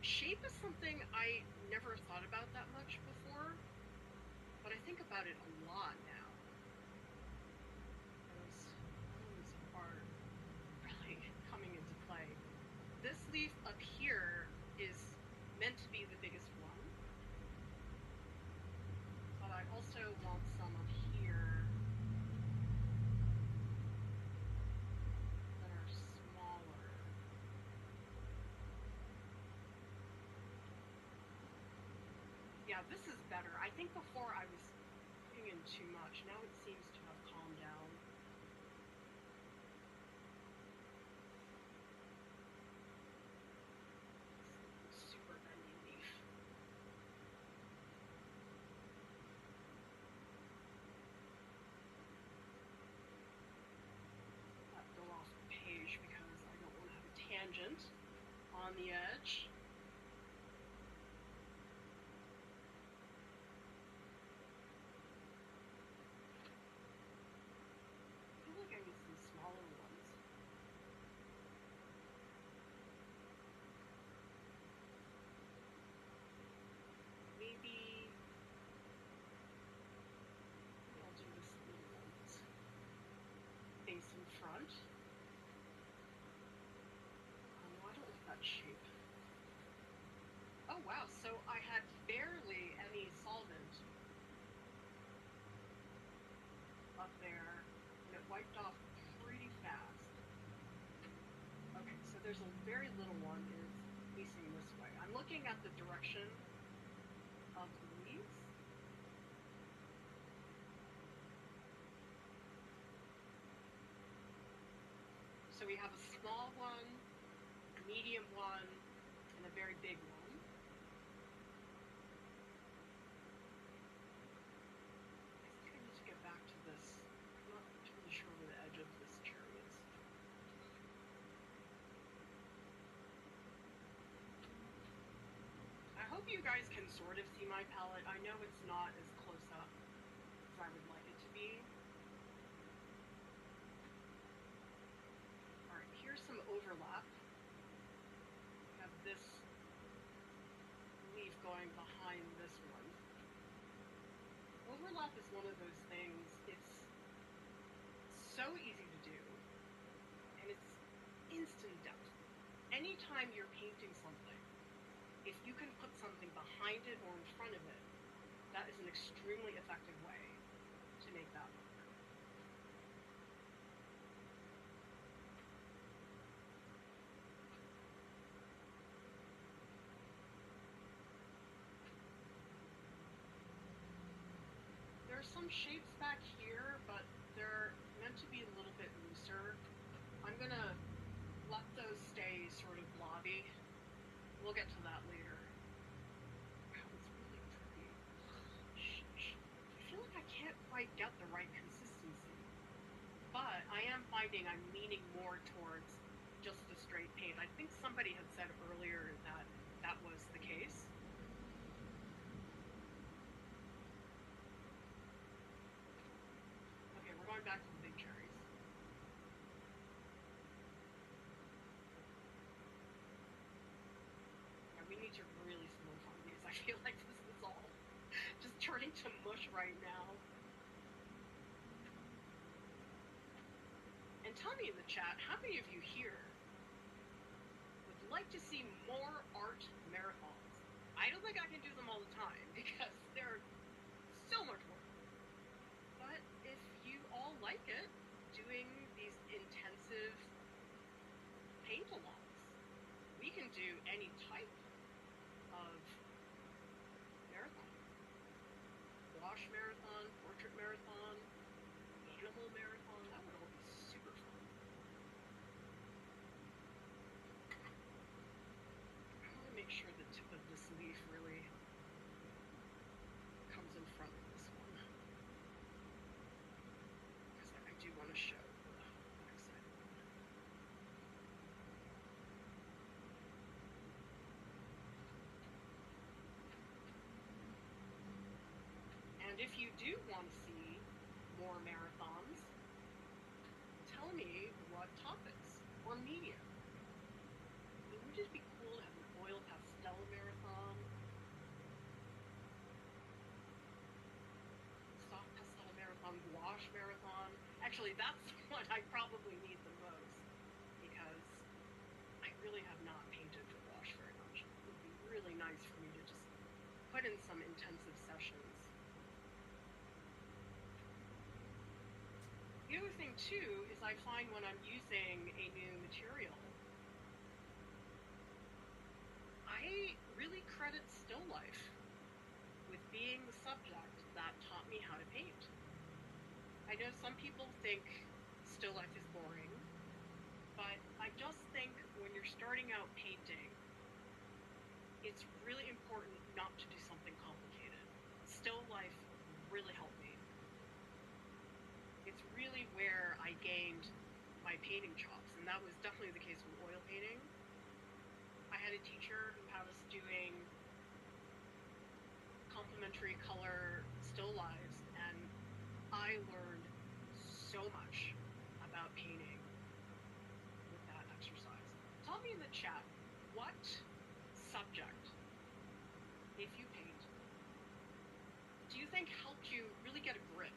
shape is something I never thought about that much before, but I think about it a lot now. Those ones are really coming into play. This leaf up here is meant to be the biggest one, but I also want some up here that are smaller. Yeah, this is better. I think before I was putting in too much. Now it seems to have calmed down. Super bendy leaf. tangent on the edge. I feel like I need some smaller ones. Maybe I'll do this little one that's facing front. Oh no, I don't like that shape. Oh wow, so I had barely any solvent up there, and it wiped off pretty fast. Okay, so there's a very little one is facing this way. I'm looking at the direction of the leaves. So we have a small one, a medium one, and a very big one. I think I need to get back to this. I'm not totally sure where the edge of this cherry is. I hope you guys can sort of see my palette. I know it's not as close up as I would like it to be. All right, here's some overlap. We have this leaf going behind this one. Overlap is one of those things, it's so easy to do, and it's instant depth. Anytime you're painting something, if you can put something behind it or in front of it, that is an extremely effective way to make that work. There are some shapes back here, but they're meant to be a little bit looser. I'm gonna let those stay sort of blobby. We'll get to that later. Wow, it's really pretty. Sheesh. I feel like I can't quite get the right consistency, but I am finding I'm leaning more towards just a straight paint. I think somebody had said earlier that that was the case. Okay, we're going back to the big cherries. Yeah, we need to really solidify these. I feel like this is all just turning to mush right now. And tell me in the chat, how many of you here would like to see more art marathons? I don't think I can do them all the time because they're so much work. But if you all like it, doing these intensive paint-alongs, we can do any type of marathon. Wash marathon, portrait marathon, animal marathon, that would all be super fun. I want to make sure the tip of this leaf really comes in front of this one, because I do want to show the backside of it. And if you do want to see more marathons, tell me what topics or media. It would just be cool to have an oil pastel marathon, soft pastel marathon, gouache marathon. Actually, that's what I probably need the most because I really have not painted with gouache very much. It would be really nice for me to just put in some intensive sessions. The other thing too is I find when I'm using a new material, I really credit still life with being the subject that taught me how to paint. I know some people think still life is boring, but I just think when you're starting out painting, it's really important not to do something complicated. Still life really helped me. It's really where I gained my painting chops, and that was definitely the case with oil painting. had a teacher who had us doing complementary color still lives, and I learned so much about painting with that exercise. Tell me in the chat, what subject, if you paint, do you think helped you really get a grip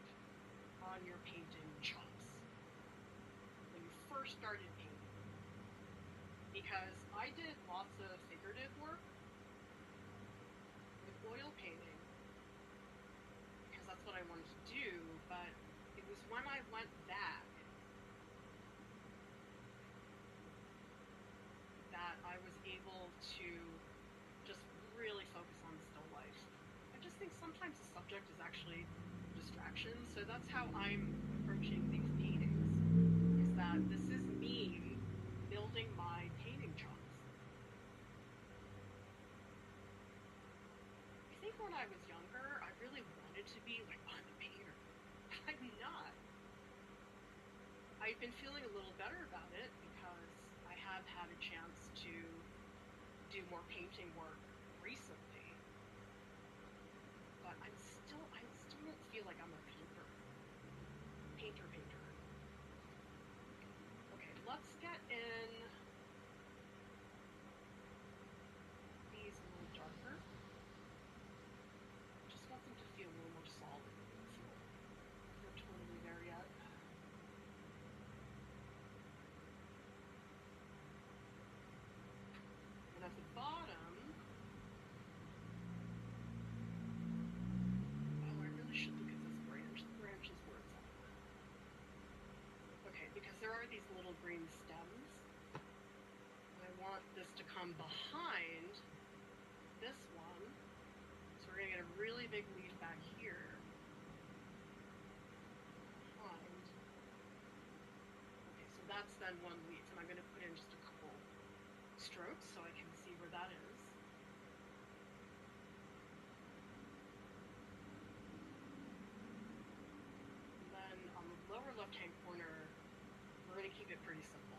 on your painting chops when you first started painting? Because I did lots of figurative work with oil painting because that's what I wanted to do, but it was when I went back that I was able to just really focus on still life. I just think sometimes the subject is actually a distraction, so that's how I'm approaching these paintings, is that this is me building my painting chops. I think when I was younger, I really wanted to be like, I'm a painter. I'm not. I've been feeling a little better about it because I have had a chance to do more painting work recently. But I still don't feel like I'm a painter. Painter. Okay, let's get in these a little darker. Just want them to feel a little more solid. Not totally there yet. And at the bottom, oh, I really should look at this branch. The branch is where it's at. Okay, because there are these little green stems. And I want this to come behind this one. So we're gonna get a really big leaf back here. Behind. Okay, so that's then one leaf, and I'm gonna put in just a couple strokes so I can see where that is. And then on the lower left-hand corner, we're going to keep it pretty simple.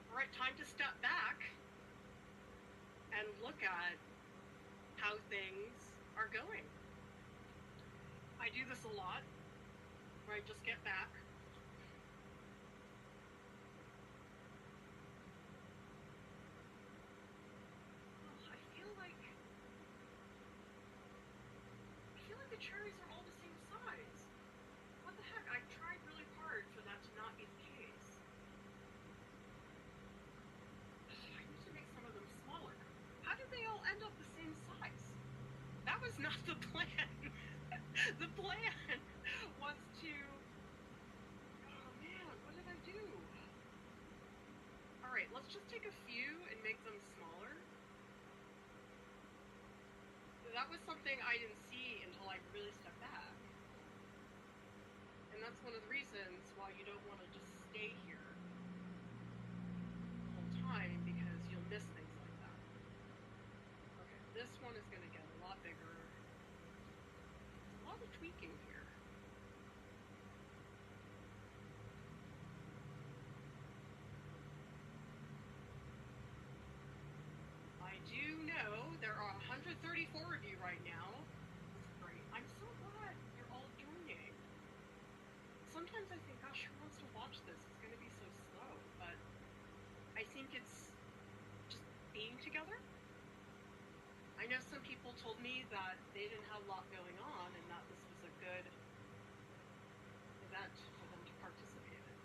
All right, time to step back and look at how things are going. I do this a lot, where I just get back. Oh, I feel like the cherries are all the same size. What the heck? I tried really hard for that to not be the case. I need to make some of them smaller. How did they all end up the same size? That was not the plan. The plan was to, oh man, what did I do? All right, let's just take a few and make them smaller. That was something I didn't see until I really stepped back. And that's one of the reasons why you don't want to just stay here the whole time, because you'll miss things like that. Okay, this one is going to get a lot bigger. There's a lot of tweaking here. I do know there are 134 of you right now. That's great. I'm so glad you're all joining. Sometimes I think, gosh, who wants to watch this? It's going to be so slow. But I think it's just being together. I know some people told me that they didn't have a lot going on and that this was a good event for them to participate in.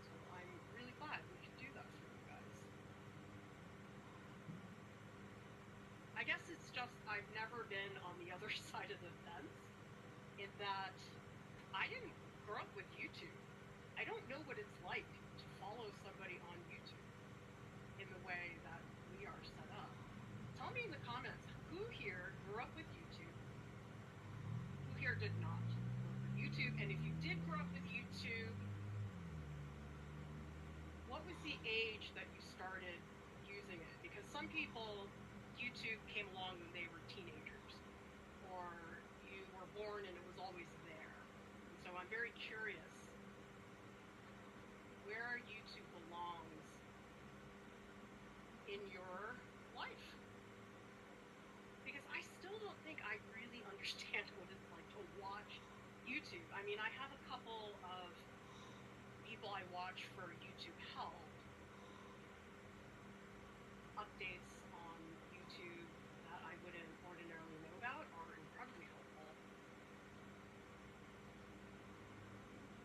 So I'm really glad we could do that for you guys. I guess it's just I've never been on the other side of the fence, in that I didn't grow up with YouTube. I don't know what it's like to follow somebody on YouTube in the way that we are set up. Tell me in the comments, who here grew up with YouTube? Who here did not grow up with YouTube? And if you did grow up with YouTube, what was the age that you started using it? Because some people, YouTube came along when they were teenagers, or you were born and it was I'm very curious where YouTube belongs in your life. Because I still don't think I really understand what it's like to watch YouTube. I mean, I have a couple of people I watch for YouTube help, updates on YouTube that I wouldn't ordinarily know about are incredibly helpful.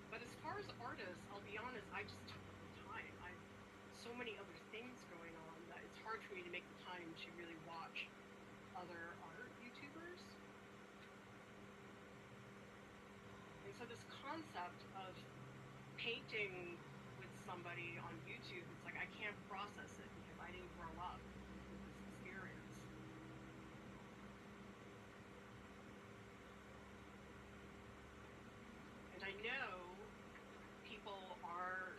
But as far as artists, I'll be honest, I just don't have the time. I have so many other things going on that it's hard for me to make the time to really watch other art YouTubers. And so this concept of painting with somebody on YouTube, it's like I can't process it because I didn't grow up with this experience. And I know people are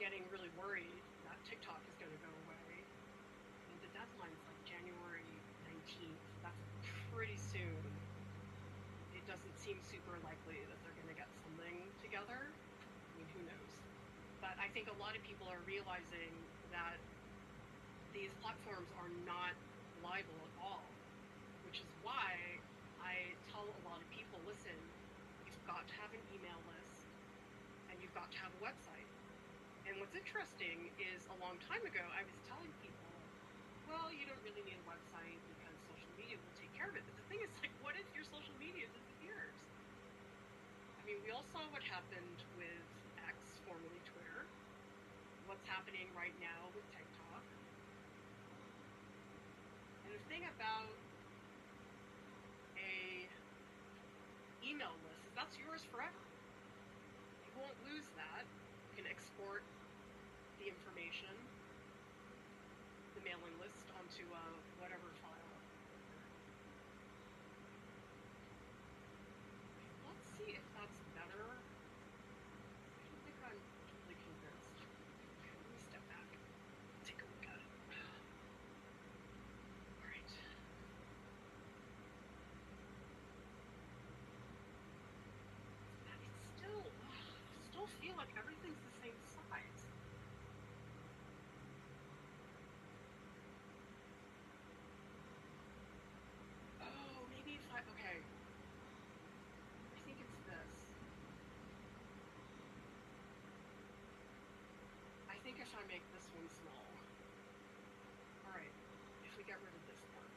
getting really worried that TikTok is going to go away. I mean, the deadline's like January 19th. That's pretty soon. It doesn't seem super likely that they're going to get something together. I mean, who knows? But I think a lot of people are realizing that these platforms are not reliable at all, which is why I tell a lot of people, listen, you've got to have an email list and you've got to have a website. And what's interesting is a long time ago, I was telling people, well, you don't really need a website because social media will take care of it. But the thing is, like, what if your social media disappears? I mean, we all saw what happened with X, formerly Twitter. What's happening right now with TikTok. And the thing about a email list is that's yours forever. You won't lose that. You can export the information, the mailing list, onto whatever file. Let's see if that's better. I don't think I'm totally convinced. Okay, let me step back. Take a look at it. All right. It's still feel like everything's the same size. Oh, maybe if okay. I think it's this. I think if I make this one small. All right, if we get rid of this part.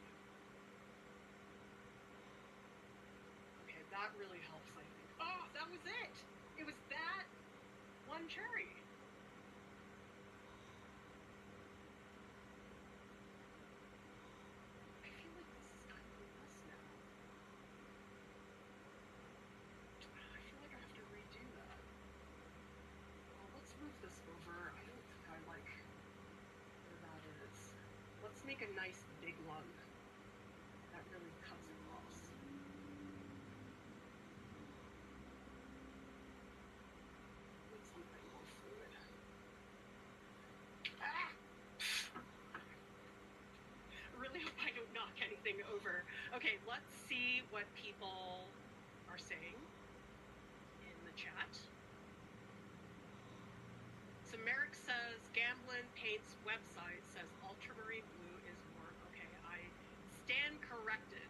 Okay, that really helps, I think. Oh, that was it! It was that one cherry. I feel like this is kind of a mess now. I feel like I have to redo that. Well, let's move this over. I don't think I like where that is. Let's make a nice big one that really cuts across. Need something more fluid. Ah! I really hope I don't knock anything over. Okay, let's see what people are saying in the chat. So Merrick says, Gamblin Paint's website says ultramarine blue is warm. Okay, I stand corrected.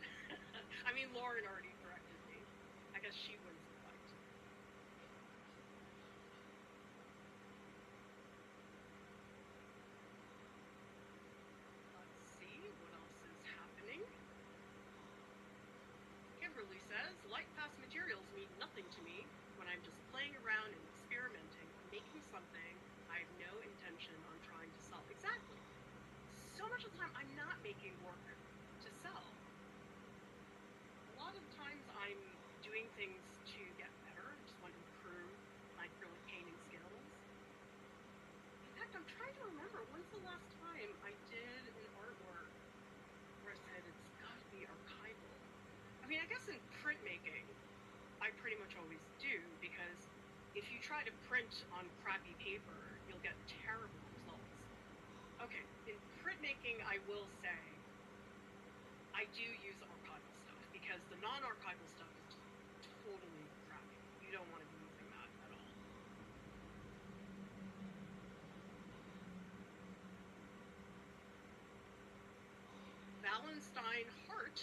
I mean, Lauren already corrected me. I guess she wins the fight. Let's see what else is happening. Kimberly says, light fast materials mean nothing to me when I'm just playing around and experimenting, making something I have no intention on trying to sell. Exactly. So much of the time, I'm not making work to sell. A lot of times, I'm doing things to get better. I just want to improve my acrylic painting skills. In fact, I'm trying to remember, when's the last time I did an artwork where I said it's got to be archival? I mean, I guess in printmaking, I pretty much always do, because if you try to print on crappy paper, you'll get terrible results. Okay, in printmaking, I will say I do use archival stuff, because the non-archival stuff is just totally crappy. You don't want to Frankenstein heart.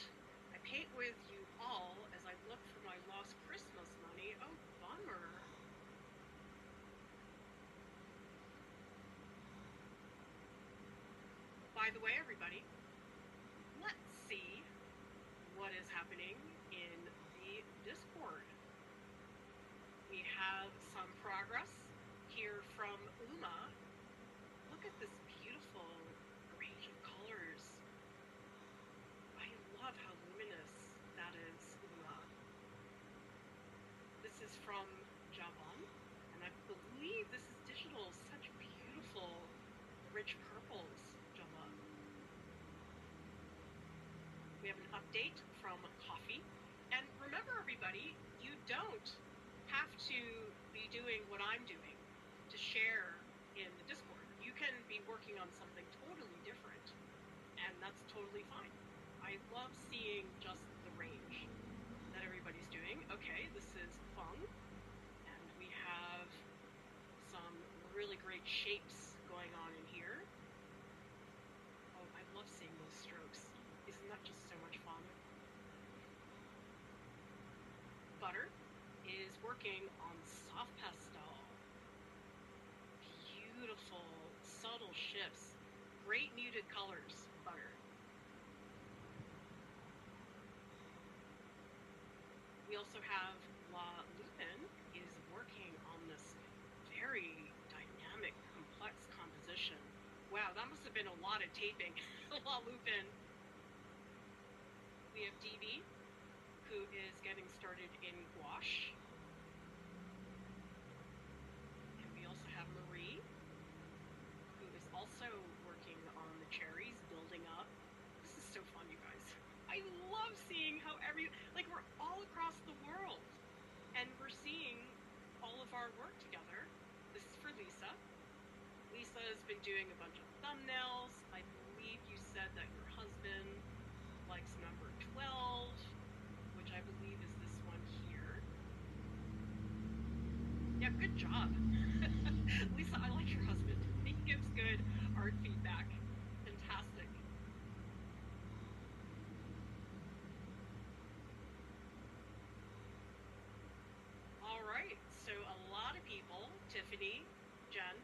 I paint with you all as I look for my lost Christmas money. Oh, bummer. By the way, everybody, let's see what is happening in the Discord. We have some progress here from Uma. Look at this beautiful range of colors. I love how luminous that is, Uma. This is from Javan, and I believe this is digital. Such beautiful, rich purples, Javan. We have an update from Coffee. And remember, everybody, you don't have to be doing what I'm doing to share in the Discord. You can be working on something totally different, and that's totally fine. I love seeing just the range that everybody's doing. Okay, this is Feng, and we have some really great shapes going on in here. Oh, I love seeing those strokes. Isn't that just so much fun? Butter is working on soft pastel. Beautiful, subtle shifts. Great muted colors, Butter. We also have La Lupin is working on this very dynamic, complex composition. Wow, that must have been a lot of taping. La Lupin. We have DB, who is getting started in gouache. And we also have Marie, who is also working on the cherries, building up. This is so fun, you guys. I love seeing how we're all across the world, and we're seeing all of our work together. This is for Lisa. Lisa has been doing a bunch of thumbnails. I believe you said that your husband likes number 12, which I believe is this one here. Yeah, good job. Lisa, I like your husband. He gives good art feedback. Fantastic. All right, so a lot of people, Tiffany, Jen,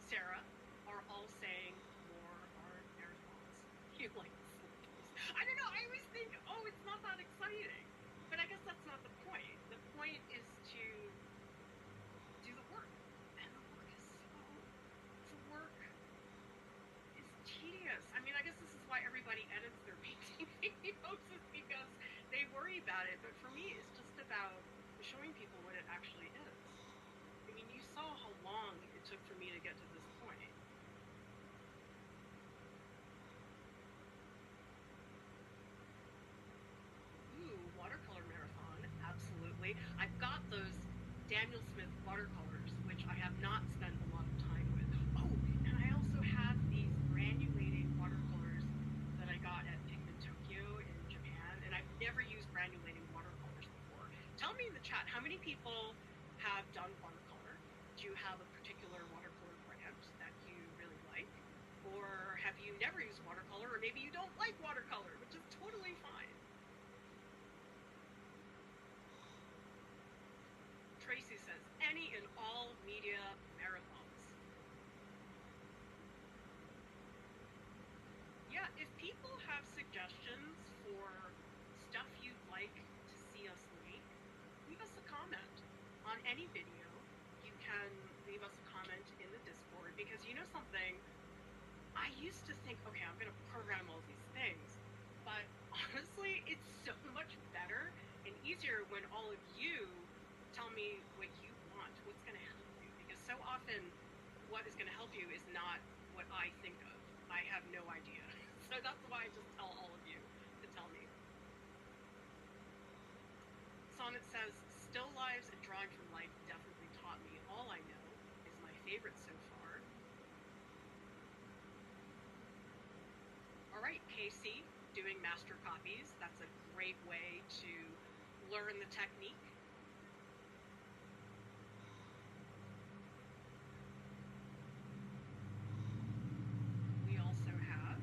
Sarah, are all saying more art marathons. You like I don't know, I always think, oh, it's not that exciting. But I guess that's not the point. The point is to do the work. And the work is tedious. I mean, I guess this is why everybody edits their painting videos, is because they worry about it. But for me, it's just about showing people what it actually is. I mean, you saw how long it took for me to get to this point. Watercolor marathon, absolutely. I've got those Daniel Smith watercolors, which I have not spent a lot of time with. Oh, and I also have these granulating watercolors that I got at Pigment Tokyo in Japan, and I've never used granulating watercolors before. Tell me in the chat, how many people have done watercolor? Do you have a particular watercolor brand that you really like? Or have you never used watercolor, or maybe you don't like watercolor, which is totally fine. Tracy says, any and all media marathons. Yeah, if people have suggestions for stuff you'd like to see us make, leave us a comment on any video. You can leave us a comment in the Discord, because you know something, I used to think, okay, I'm going to program all these things, but honestly, it's so much better and easier when all of you tell me what you want, what's going to help you, because so often what is going to help you is not what I think of. I have no idea. So that's why I just tell all of you to tell me. Sonnet says, still lives and drawing from life definitely taught me. All I know is my favorite so far. All right, Casey, doing master copies. That's a great way to learn the technique. We also have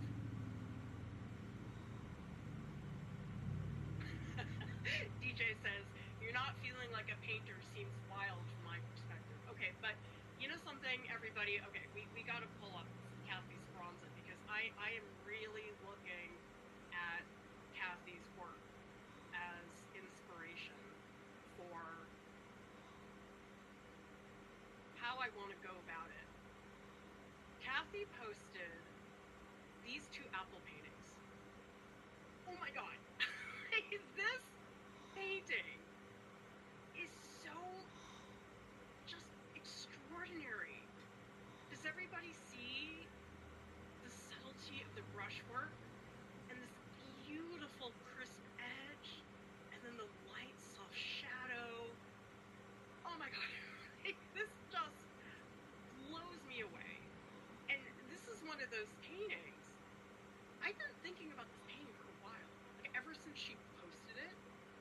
not feeling like a painter seems wild from my perspective. Okay, but you know something, everybody? Okay, we got to pull up Kathy's bronzer because I am really looking at Kathy's work as inspiration for how I want to go about it. Kathy posted these two apple paintings. Oh my god. This painting is so just extraordinary. Does everybody see the subtlety of the brushwork and this beautiful crisp edge and then the light soft shadow? Oh my god. This just blows me away. And this is one of those paintings. I've been thinking about this painting for a while. Like ever since she posted it,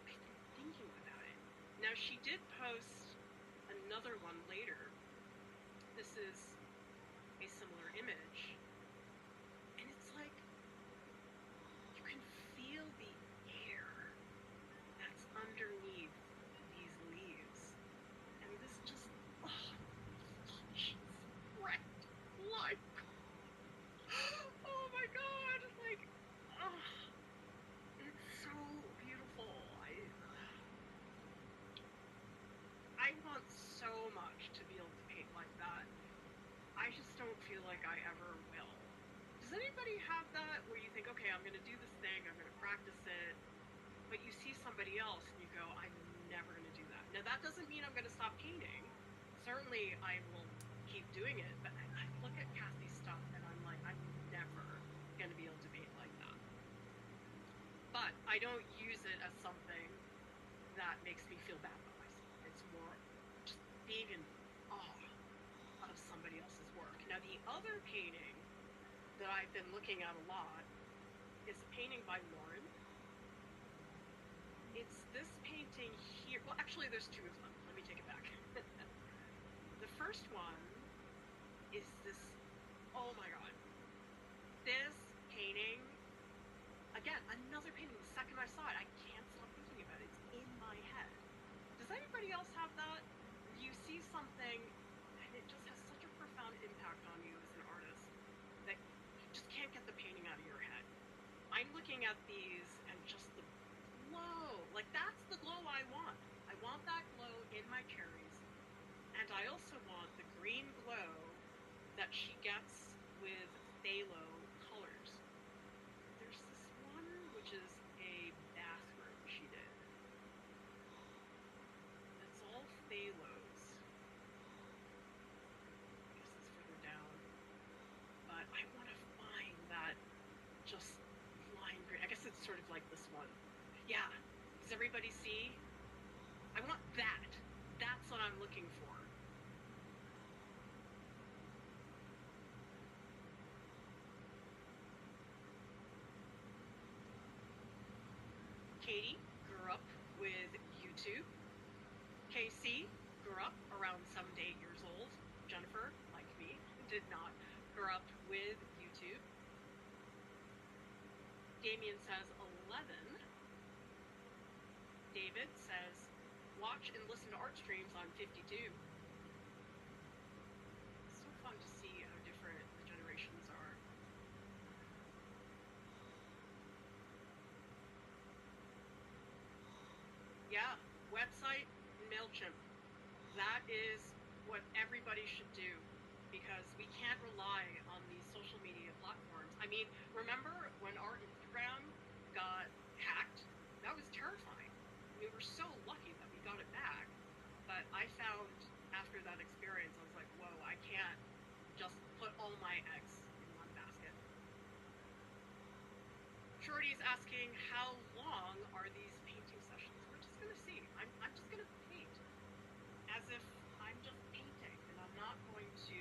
I've been thinking about it. Now she did post another one later. This is a similar image. And it's like, you can feel the air that's underneath these leaves. And this just, oh, she's right. Like, oh my god, like, oh, it's so beautiful. I want so much to be able to paint like that. I just don't feel like I ever will. Does anybody have that where you think, okay, I'm gonna do this thing, I'm gonna practice it, but you see somebody else and you go, I'm never gonna do that. Now that doesn't mean I'm gonna stop painting. Certainly I will keep doing it, but I look at Kathy's stuff and I'm like, I'm never gonna be able to paint like that. But I don't use it as something that makes me feel bad about myself. It's more just being in awe of somebody else's work. Now the other painting that I've been looking at a lot is a painting by Lauren. It's this painting here. Well, actually there's two of them. Let me take it back. The first one is this, oh my god. This painting, again, another painting, the second I saw it, I can't stop thinking about it. It's in my head. Does anybody else have that? You see something and it just has such a profound impact on you as an artist that you just can't get the painting out of your head. I'm looking at these and just the glow, like that's the glow I want. I want that glow in my cherries. And I also want the green glow that she gets with phthalo colors. There's this one which is a bathroom she did. It's all phthalos. I guess it's further down. But I want to find that just lime green. I guess it's sort of like this one. Yeah. Does everybody see? I want that. That's what I'm looking for. Katie grew up with YouTube. Casey grew up around 7 to 8 years old. Jennifer, like me, did not grow up with YouTube. Damien says 11. David says watch and listen to art streams on 52. It's so fun to see how different the generations are. Yeah, website, MailChimp. That is what everybody should do because we can't rely on these social media platforms. I mean, remember when our Instagram got hacked? That was terrifying. We were so lucky that we got it back. But I found after that experience, I was like, whoa, I can't just put all my eggs in one basket. Shorty's asking, how long are these painting sessions? We're just gonna see. I'm just gonna paint as if I'm just painting and I'm not going to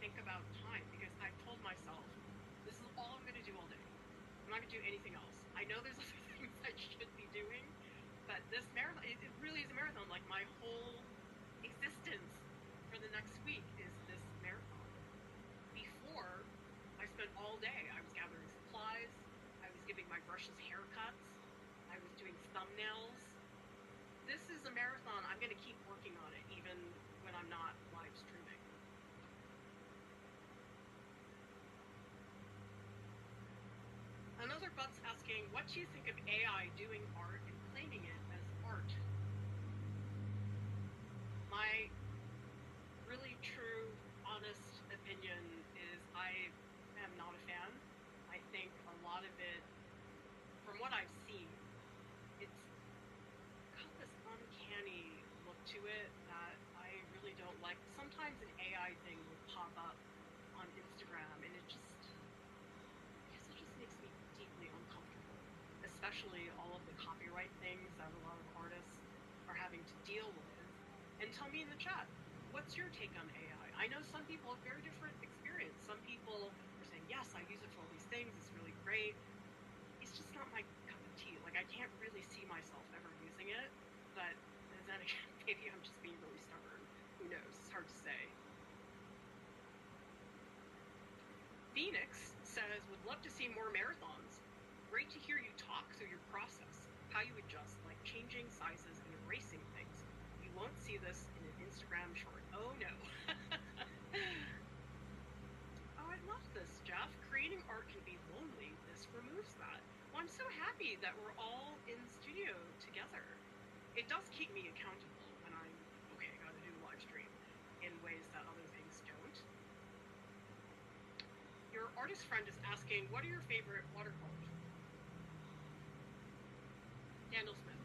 think about time because I've told myself this is all I'm gonna do all day. I'm not gonna do anything else. I know there's other things I should be doing, but this marathon, it really is a marathon. Like my whole existence for the next week is this marathon. Before, I spent all day. I was gathering supplies. I was giving my brushes haircuts. I was doing thumbnails. this is a marathon. I'm going to keep working on it even when I'm not live streaming. Another but's asking, what do you think of AI doing art and claiming it as art? My really true, honest opinion is I am not a fan. I think a lot of it, from what I've seen, it's got this uncanny look to it that I really don't like. Sometimes an AI thing will pop up on Instagram and it just makes me deeply uncomfortable, especially all of the copyright things that a lot of artists are having to deal with. And tell me in the chat, what's your take on AI? I know some people have very different experience. Some people are saying, yes, I use it for all these things, it's really great. It's just not my cup of tea. Like, I can't really see myself ever using it, but then again, maybe I'm just being really stubborn. Who knows? It's hard to say. Phoenix says, would love to see more marathons. Great to hear you talk through your process, how you adjust, like changing sizes and erasing things. You won't see this in an Instagram short. Oh no. Oh, I love this, Jeff. Creating art can be lonely. This removes that. Well, I'm so happy that we're all in the studio together. It does keep me accountable when I'm, okay, I gotta do a live stream in ways that other things don't. Your artist friend is asking, what are your favorite watercolors? Daniel Smith.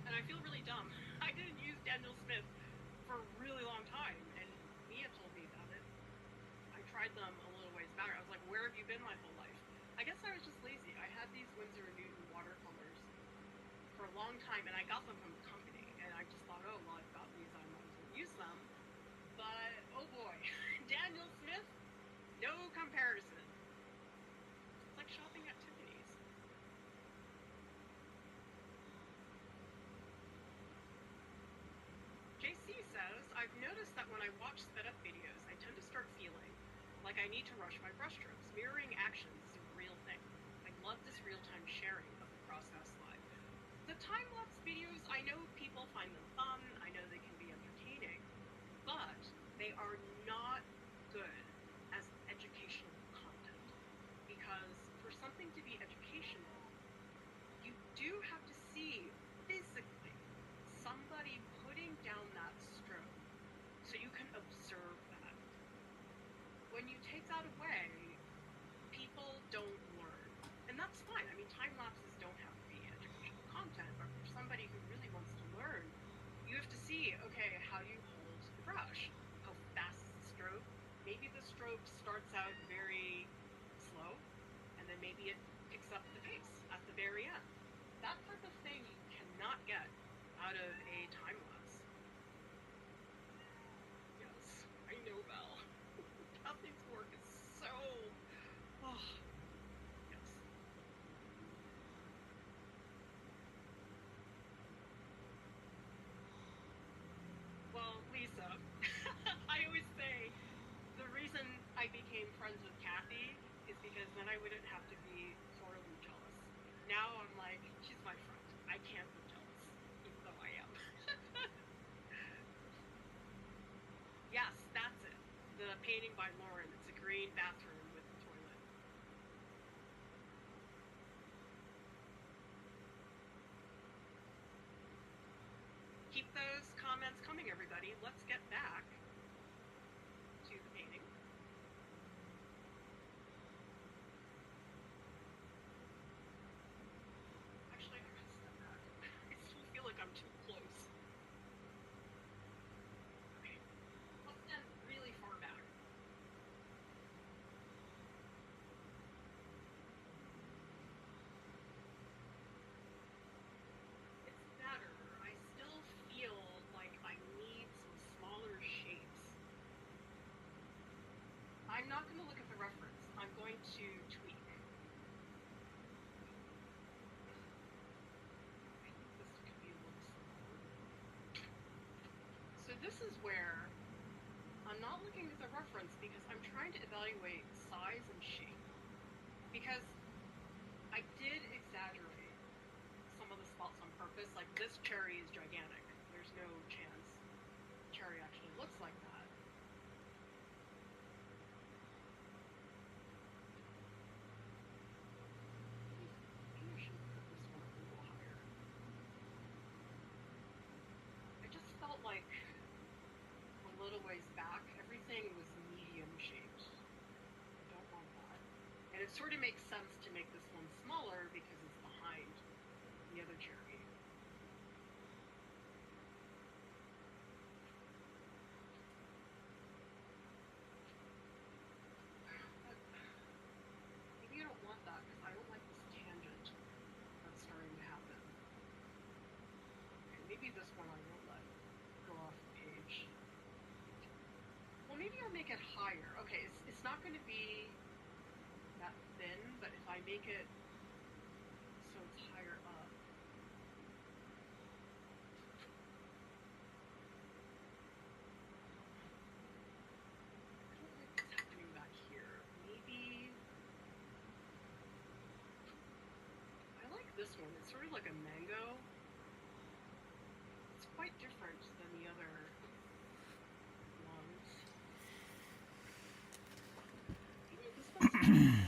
And I feel really dumb. I didn't use Daniel Smith for a really long time, and Mia told me about it. I tried them a little ways back. I was like, where have you been my whole life? I guess I was just lazy. I had these Winsor & Newton watercolors for a long time, and I got them from the company, and I just thought, oh, well, I've got these, I might as well use them. But, oh boy, Daniel Smith, no comparison. It's like shopping at Tiffany's. JC says, I've noticed that when I watch sped up videos, I tend to start feeling like I need to rush my brushstrokes. Mirroring actions is a real thing. I love this real-time sharing of the process live. The time-lapse videos, I know people find them fun, I know they can be entertaining, but they are not good as educational content. Because for something to be educational, you do have to see physically somebody putting down that stroke so you can observe that. When you take that away, people don't learn. And that's fine. I mean, time lapses don't have to be educational content, but for somebody who really wants to learn, you have to see, okay, how do you hold the brush? How fast is the stroke? Maybe the stroke starts out very slow, and then maybe it picks up the pace at the very end. That type of thing you cannot get out of a time lapse. Yes, I know, Val. Kathleen's work is so... Oh, yes. Well, Lisa, I always say the reason I became friends with Kathy is because then I wouldn't have to be horribly jealous. Now I'm like, she's my friend. I can't be jealous, even though I am. Yes, that's it. The painting by Lauren. It's a green bathroom with a toilet. Keep those comments coming, everybody. Let's get back to the painting. Actually, I gotta step back. I still feel like I'm too close. Okay, let's stand really far back. It's better. I still feel like I need some smaller shapes. I'm not going to look at the reference. I'm going to tweak. I think this could be a little smaller. So this is where I'm not looking at the reference because I'm trying to evaluate size and shape. Because I did exaggerate some of the spots on purpose. surface, like this cherry is gigantic. There's no chance cherry actually looks like that. Maybe I should put this one a little higher. I just felt like a little ways back, everything was medium shaped. I don't want that. And it sort of makes sense to make this one smaller because it's behind the other cherry. But maybe I don't want that because I don't like this tangent that's starting to happen. Okay, maybe this one I won't let go off the page. Well, maybe I'll make it higher. Okay, it's not going to be that thin, but if I make it so it's higher up. I don't like what's happening back here. Maybe I like this one. It's sort of like a mango. It's quite different than the other ones. Maybe this one's right?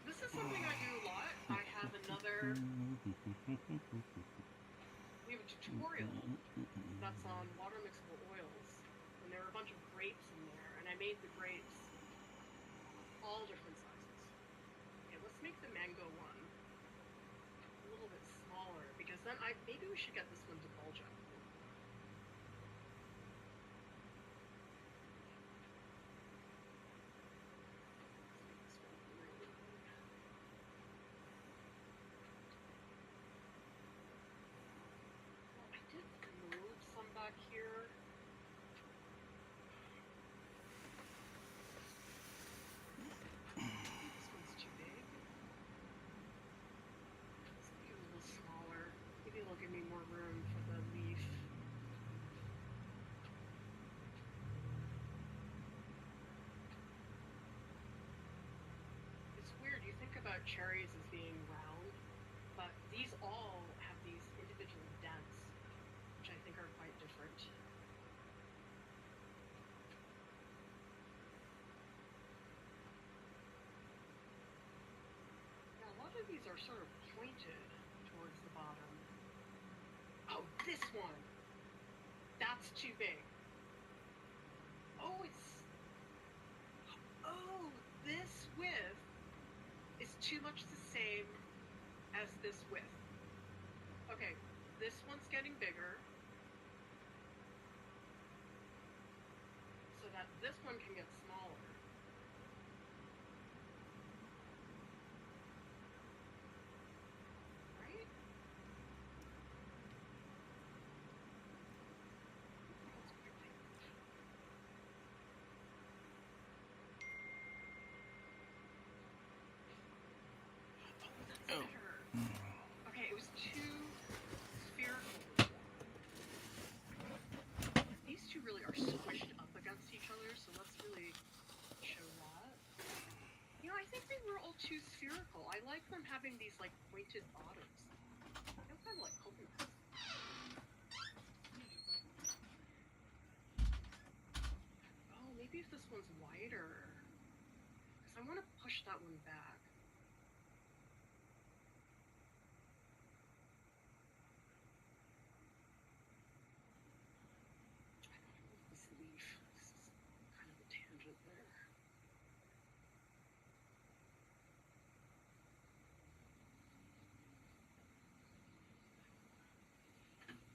This is something I do a lot. I have another, we have a tutorial that's on water mixable oils, and there are a bunch of grapes in there, and I made the grapes all different sizes. Okay, let's make the mango one a little bit smaller, because then maybe we should get this one to bulge up. Back here. This one's too big. This will be a little smaller. Maybe it'll give me more room for the leaf. It's weird, you think about cherries as being round, but these all have these individual dents, which I think are quite different. Yeah, a lot of these are sort of pointed towards the bottom. Oh, this one! That's too big. Oh, this width is too much the same as this width. Okay, this one's getting bigger, so that this one can get smaller. Right? Oh. Okay, it was too spherical. These two really are squished up against each other, so let's really show that. You know, I think they were all too spherical. I like them having these like pointed bottoms. They look kind of like coconuts. Oh, maybe if this one's wider, because I want to push that one back. This leaf, this is kind of a tangent there.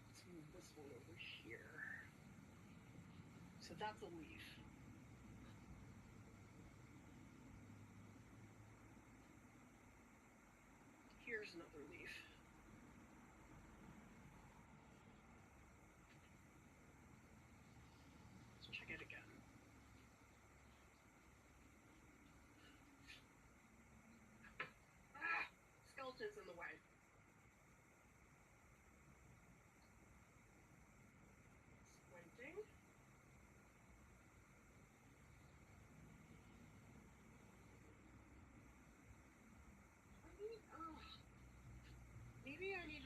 Let's move this one over here. So that's a leaf. Here's another leaf. Let's check it again. Ah! Skeleton's in the way. Squinting.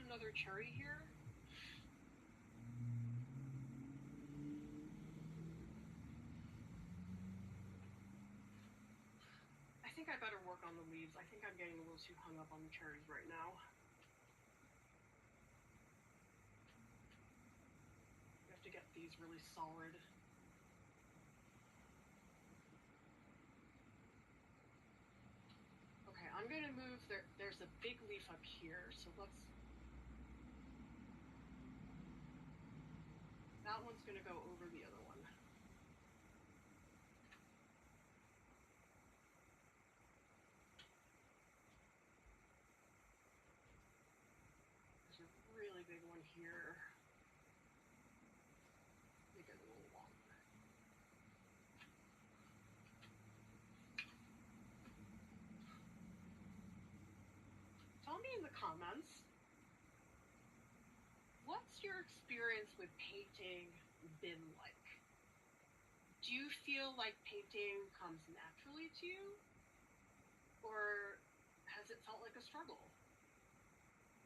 another cherry here. I think I better work on the leaves. I think I'm getting a little too hung up on the cherries right now. We have to get these really solid. Okay, I'm gonna move, there's a big leaf up here, so that one's gonna go over the other one. There's a really big one here. Make it a little longer. Tell me in the comments, what's your experience with painting been like? Do you feel like painting comes naturally to you? Or has it felt like a struggle?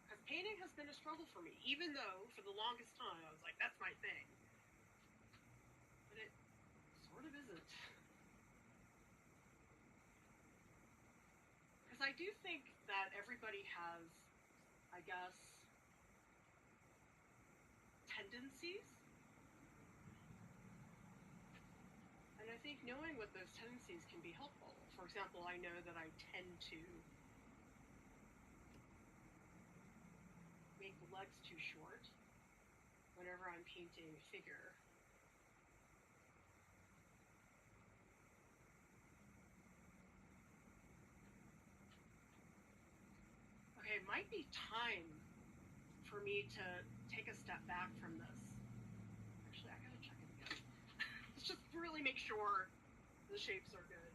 Because painting has been a struggle for me, even though for the longest time I was like, that's my thing. But it sort of isn't. Because I do think that everybody has, I guess, tendencies. And I think knowing what those tendencies can be helpful. For example, I know that I tend to make the legs too short whenever I'm painting a figure. Okay, it might be time for me to take a step back from this. Actually, I gotta check it again. Let's just really make sure the shapes are good.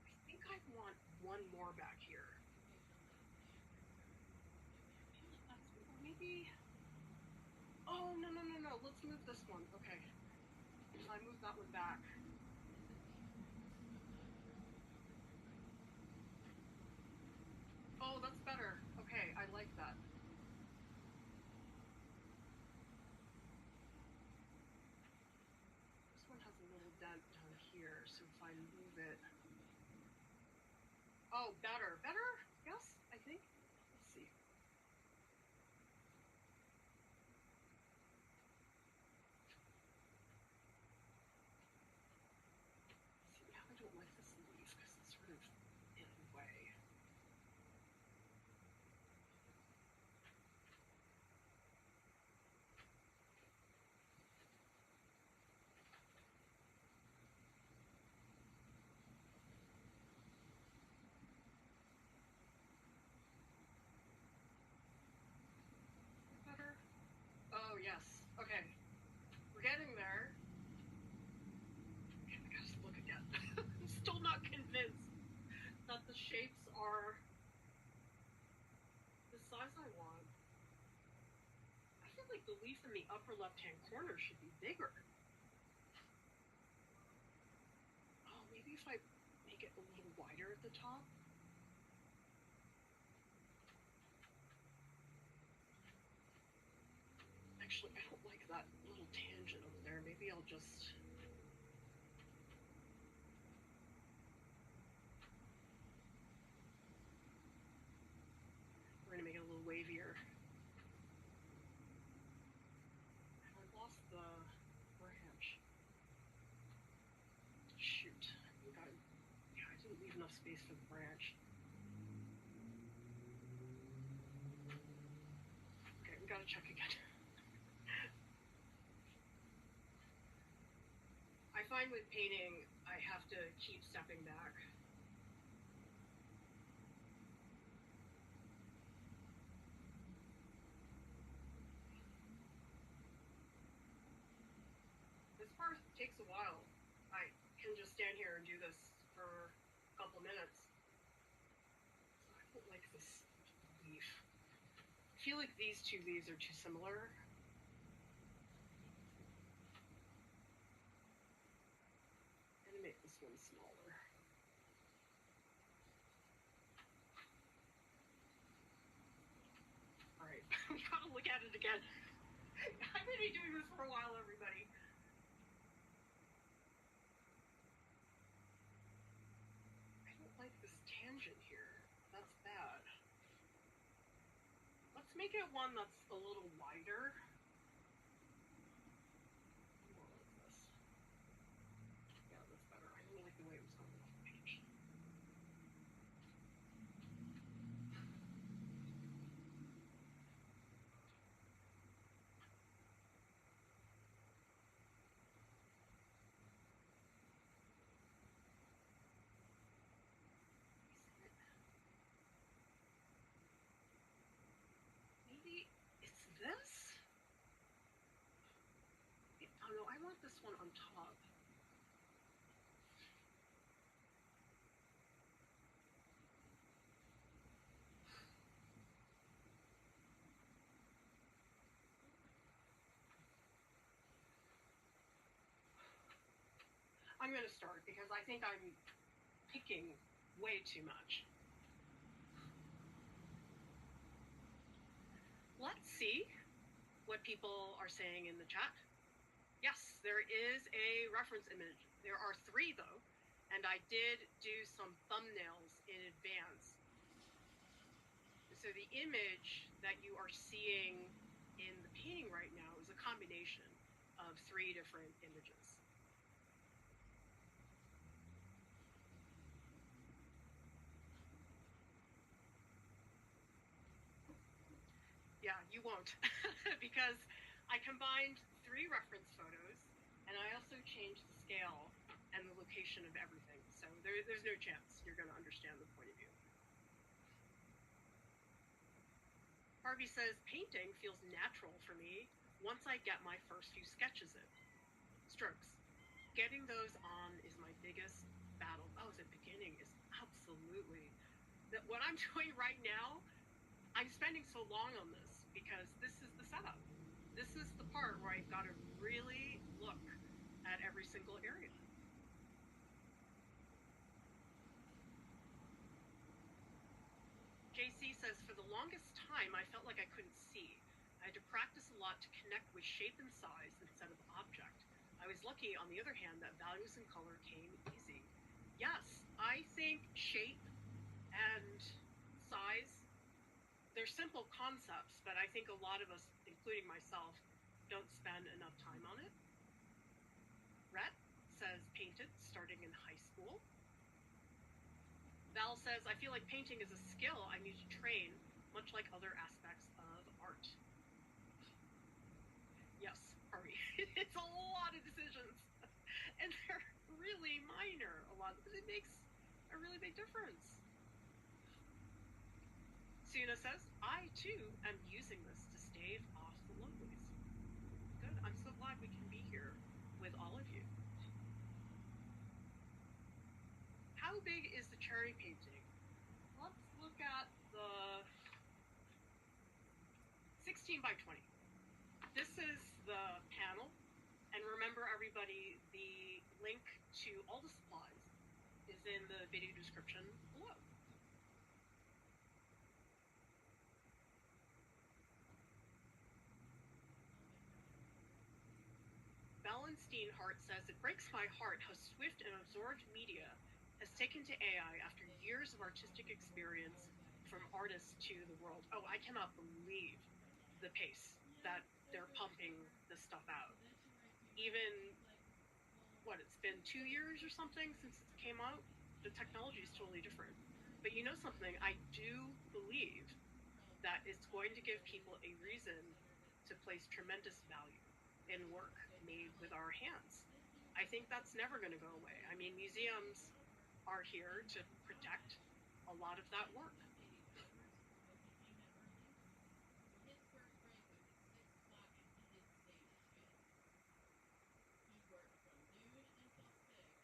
I think I want one more back here. Or maybe, oh, no, let's move this one. Okay, so I moved that one back. Oh, that's better. Okay, I like that. This one has a little dent down here, so if I move it, oh, better, yes, I think. Let's see. See, now I don't like this leaf because it's sort of in the way. Better? Oh, yes. Okay. We're getting there. Okay, I gotta look again. I'm still not convinced that the shapes are the size I want. I feel like the leaf in the upper left-hand corner should be bigger. Oh, maybe if I make it a little wider at the top. Actually, I don't like that little tangent over there. Maybe I'll just... We're gonna make it a little wavier. And I lost the branch. Shoot. I didn't leave enough space for the branch. Okay, we gotta check again. I find with painting, I have to keep stepping back. This part takes a while. I can just stand here and do this for a couple minutes. So I don't like this leaf. I feel like these two leaves are too similar. one smaller. All right, we gotta look at it again. I'm gonna be doing this for a while, everybody. I don't like this tangent here. That's bad. Let's make it one that's a little wider. More like this. Yeah, that's better. I don't like the way it was going off the page. Maybe it's this? Oh no, I want this one on top. I'm gonna start because I think I'm picking way too much. Let's see what people are saying in the chat. Yes, there is a reference image. There are 3 though, and I did do some thumbnails in advance. So the image that you are seeing in the painting right now is a combination of 3 different images. Yeah, you won't, because I combined 3 reference photos, and I also changed the scale and the location of everything. So there's no chance you're going to understand the point of view. Harvey says, painting feels natural for me once I get my first few sketches in. Strokes. Getting those on is my biggest battle. Oh, the beginning is absolutely. What I'm doing right now, I'm spending so long on this because this is the setup. This is the part where I've got to really look at every single area. JC says, for the longest time, I felt like I couldn't see. I had to practice a lot to connect with shape and size instead of object. I was lucky, on the other hand, that values and color came easy. Yes, I think shape and size, they're simple concepts, but I think a lot of us, including myself, don't spend enough time on it. Rhett says, painted starting in high school. Val says, I feel like painting is a skill I need to train, much like other aspects of art. Yes, Harvey, it's a lot of decisions, and they're really minor, a lot, but it makes a really big difference. Suna says, I too am using this to stave off the lonelies. Good, I'm so glad we can be here with all of you. How big is the cherry painting? Let's look at the 16 by 20. This is the panel, and remember everybody, the link to all the supplies is in the video description below. Valenstein Hart says, it breaks my heart how swift and absorbed media has taken to AI after years of artistic experience from artists to the world. Oh, I cannot believe the pace that they're pumping this stuff out. Even, what, it's been 2 years or something since it came out? The technology is totally different. But you know something, I do believe that it's going to give people a reason to place tremendous value in work made with our hands. I think that's never going to go away. I mean, museums are here to protect a lot of that work.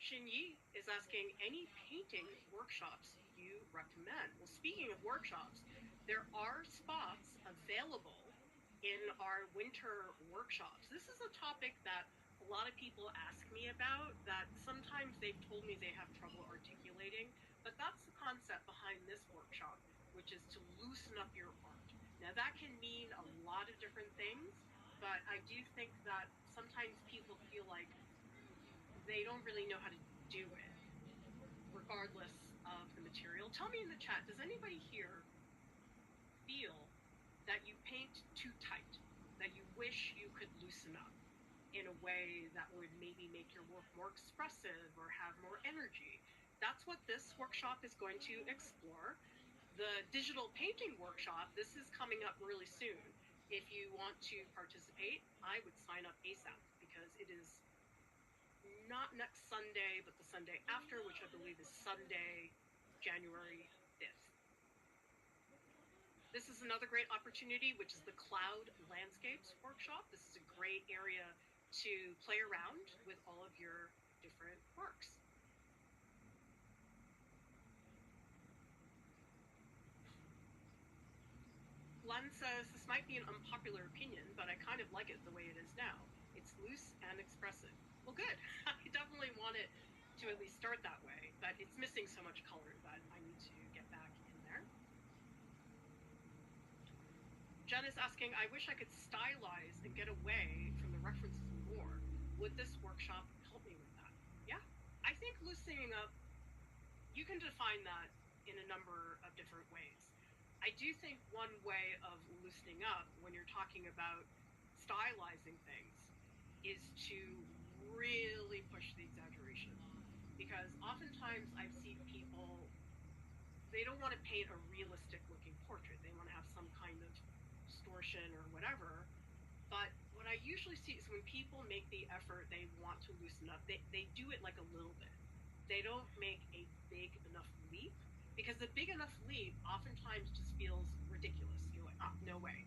Xin Yi is asking, any painting workshops you recommend? Well, speaking of workshops, there are spots available in our winter workshops. This is a topic that a lot of people ask me about that sometimes they've told me they have trouble articulating, but that's the concept behind this workshop, which is to loosen up your art. Now that can mean a lot of different things, but I do think that sometimes people feel like they don't really know how to do it, regardless of the material. Tell me in the chat, does anybody here feel that you paint too tight, that you wish you could loosen up in a way that would maybe make your work more expressive or have more energy? That's what this workshop is going to explore. The digital painting workshop, this is coming up really soon. If you want to participate, I would sign up ASAP, because it is not next Sunday, but the Sunday after, which I believe is Sunday, January 5th. This is another great opportunity, which is the Cloud Landscapes workshop. This is a great area to play around with all of your different works. Glenn says, this might be an unpopular opinion, but I kind of like it the way it is now. It's loose and expressive. Well, good. I definitely want it to at least start that way, but it's missing so much color that I need to get back in there. Jen is asking, I wish I could stylize and get away from the references more. Would this workshop help me with that? Yeah, I think loosening up, you can define that in a number of different ways. I do think one way of loosening up when you're talking about stylizing things is to really push the exaggeration. Because oftentimes I've seen people, they don't want to paint a realistic looking portrait. They want to have some kind of distortion or whatever. But what I usually see is when people make the effort, they want to loosen up, they do it like a little bit. They don't make a big enough leap, because the big enough leap oftentimes just feels ridiculous. You're like, oh, no way.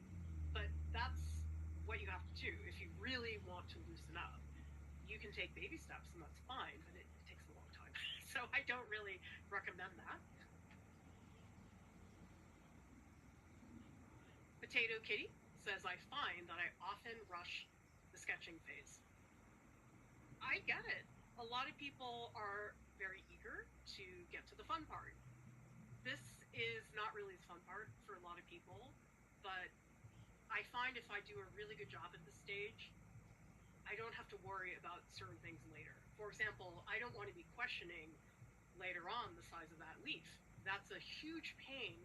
But that's what you have to do. If you really want to loosen up, you can take baby steps, and that's fine, but it takes a long time. So I don't really recommend that. Potato Kitty says, I find that I often rush the sketching phase. I get it. A lot of people are very eager to get to the fun part. This is not really the fun part for a lot of people, but I find if I do a really good job at this stage, I don't have to worry about certain things later. For example, I don't want to be questioning later on the size of that leaf. That's a huge pain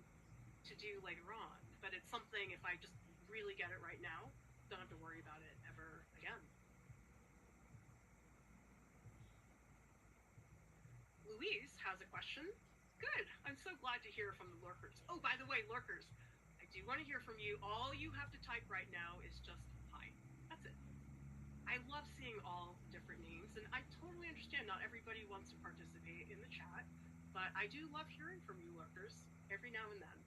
to do later on, but it's something, if I just really get it right now, don't have to worry about it ever again. Louise has a question. Good. I'm so glad to hear from the lurkers. Oh, by the way, lurkers, I do want to hear from you. All you have to type right now is just hi. That's it. I love seeing all the different names, and I totally understand not everybody wants to participate in the chat, but I do love hearing from you lurkers every now and then.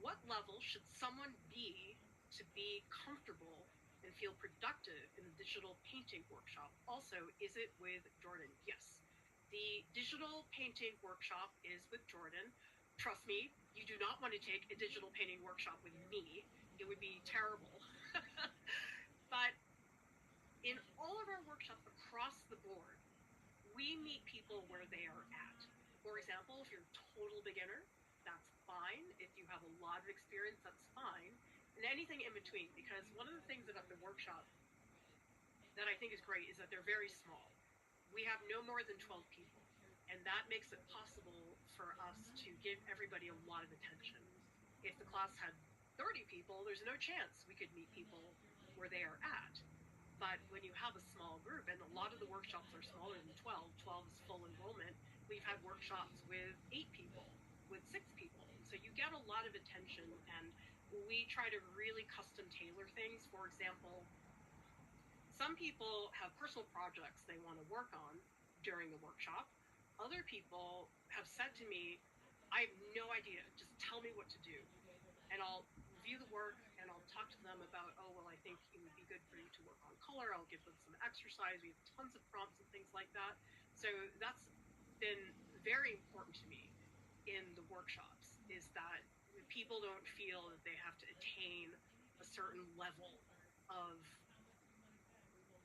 What level should someone be to be comfortable and feel productive in the digital painting workshop? Also, is it with Jordan? Yes. The digital painting workshop is with Jordan. Trust me, you do not want to take a digital painting workshop with me. It would be terrible. But in all of our workshops across the board, we meet people where they are at. For example, if you're a total beginner, that's fine. If you have a lot of experience, that's fine. And anything in between, because one of the things about the workshop that I think is great is that they're very small. We have no more than 12 people, and that makes it possible for us to give everybody a lot of attention. If the class had 30 people, there's no chance we could meet people where they are at. But when you have a small group, and a lot of the workshops are smaller than 12, 12 is full enrollment. We've had workshops with 8 people, with 6 people. So you get a lot of attention, and we try to really custom tailor things. For example, some people have personal projects they want to work on during the workshop. Other people have said to me, I have no idea, just tell me what to do. And I'll review the work, and I'll talk to them about, oh, well, I think it would be good for you to work on color. I'll give them some exercise. We have tons of prompts and things like that. So that's been very important to me in the workshops, is that people don't feel that they have to attain a certain level of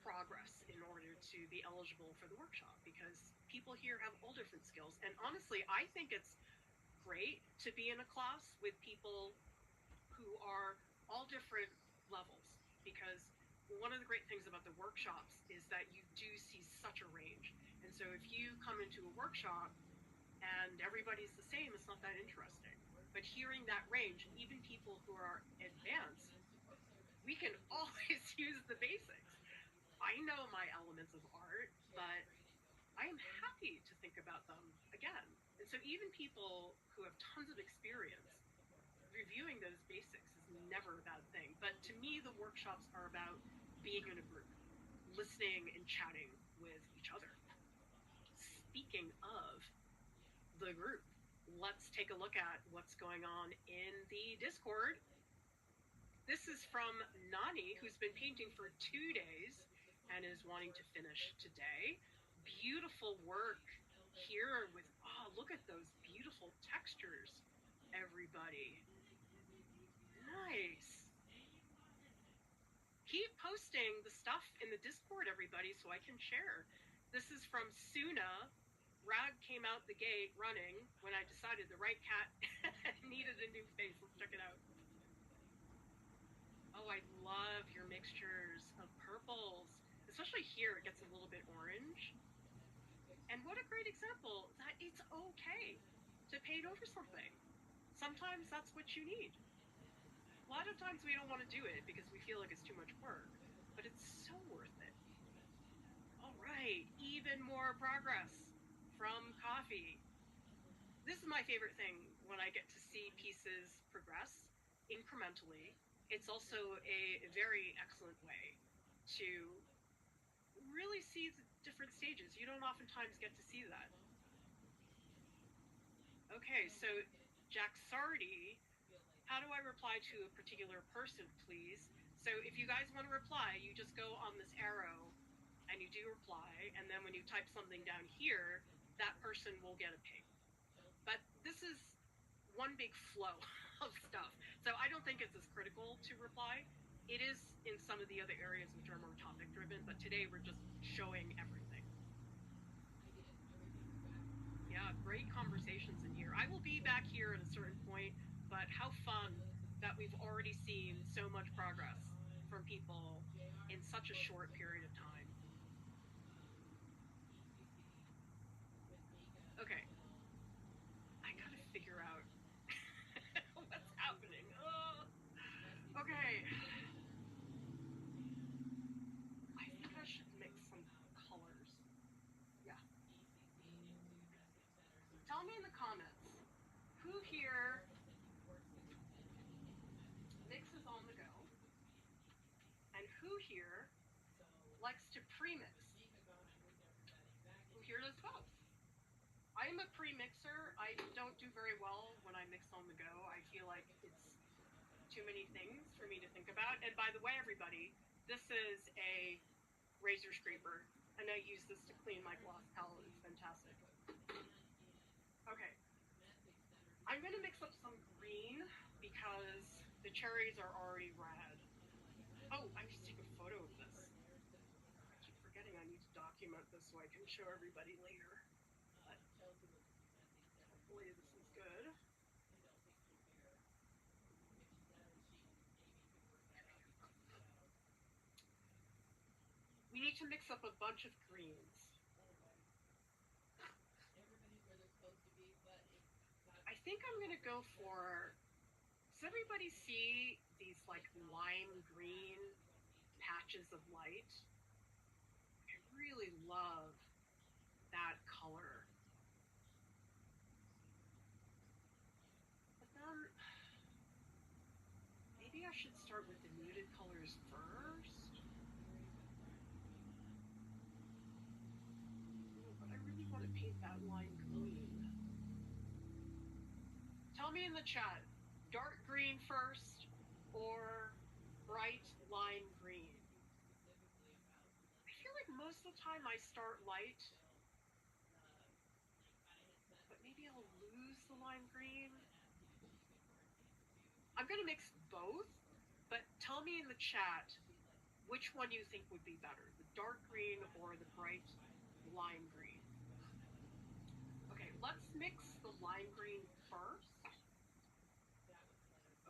progress in order to be eligible for the workshop, because people here have all different skills. And honestly, I think it's great to be in a class with people who are all different levels, because one of the great things about the workshops is that you do see such a range. And so if you come into a workshop and everybody's the same, it's not that interesting. But hearing that range, even people who are advanced, we can always use the basics. I know my elements of art, but I am happy to think about them again. And so even people who have tons of experience, reviewing those basics is never a bad thing. But to me, the workshops are about being in a group, listening and chatting with each other. Speaking of the group, let's take a look at what's going on in the Discord. This is from Nani, who's been painting for 2 days and is wanting to finish today. Beautiful work here with, oh, look at those beautiful textures, everybody. Nice. Keep posting the stuff in the Discord, everybody, so I can share. This is from Suna. Rag came out the gate running when I decided the right cat needed a new face. Let's check it out. Oh, I love your mixtures of purples. Especially here, it gets a little bit orange. And what a great example that it's okay to paint over something. Sometimes that's what you need. A lot of times we don't want to do it because we feel like it's too much work, but it's so worth it. All right, even more progress from Coffee. This is my favorite thing when I get to see pieces progress incrementally. It's also a very excellent way to really see the different stages. You don't oftentimes get to see that. Okay, so Jack Sardi, how do I reply to a particular person, please? So if you guys want to reply, you just go on this arrow and you do reply, and then when you type something down here, that person will get a ping. But this is one big flow of stuff. So I don't think it's as critical to reply. It is in some of the other areas which are more topic driven, but today we're just showing everything. Yeah, great conversations in here. I will be back here at a certain point, but how fun that we've already seen so much progress from people in such a short period of time. Okay, I gotta figure out what's happening. Okay. I think I should mix some colors. Yeah. Tell me in the comments, who here mixes on the go, and who here likes to pre-mix? Who here does both? I'm a pre-mixer. I don't do very well when I mix on the go. I feel like it's too many things for me to think about. And by the way, everybody, this is a razor scraper, and I use this to clean my gloss palette. It's fantastic. Okay. I'm going to mix up some green because the cherries are already red. Oh, I need to take a photo of this. I keep forgetting I need to document this so I can show everybody later. But hopefully this is good. We need to mix up a bunch of greens. I think I'm going to go for, does everybody see these like lime green patches of light? I really love that color. But then maybe I should start with the muted colors first. But I really want to paint that lime green. Tell me in the chat, dark green first or bright lime green? I feel like most of the time I start light, but maybe I'll lose the lime green. I'm going to mix both, but tell me in the chat which one you think would be better, the dark green or the bright lime green? Okay, let's mix the lime green first.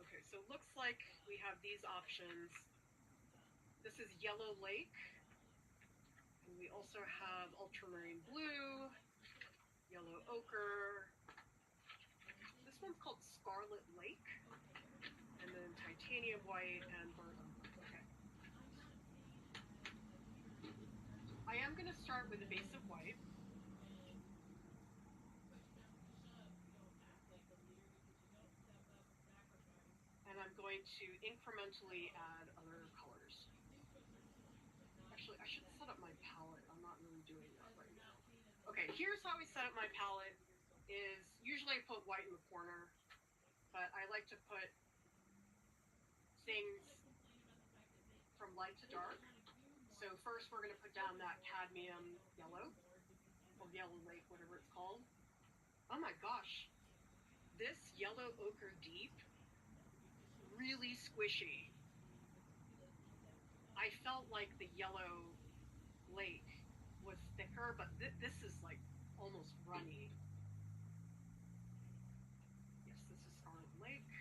Okay, so it looks like we have these options. This is Yellow Lake, and we also have ultramarine blue, yellow ochre. This one's called Scarlet Lake, and then titanium white and burnt umber. Okay. I am going to start with a base of white. And I'm going to incrementally add other colors. Actually, I should set up my palette. I'm not really doing that right now. Okay, here's how I set up my palette. Is usually I put white in the corner, but I like to put things from light to dark. So first we're going to put down that cadmium yellow, or Yellow Lake, whatever it's called. Oh my gosh, this yellow ochre deep, really squishy. I felt like the Yellow Lake was thicker, but this is like almost runny. Yes, this is Scarlet Lake.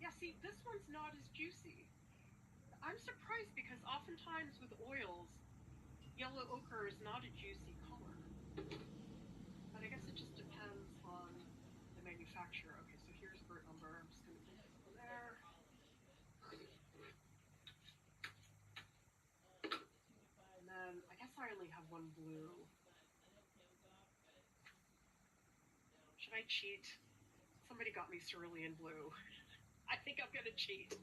Yeah, see, this one's not as juicy. I'm surprised because oftentimes with oils, yellow ochre is not a juicy color. But I guess it just depends on the manufacturer. Okay, so here's burnt umber. I'm just going to put this on there. And then I guess I only have one blue. Should I cheat? Somebody got me cerulean blue. I think I'm going to cheat.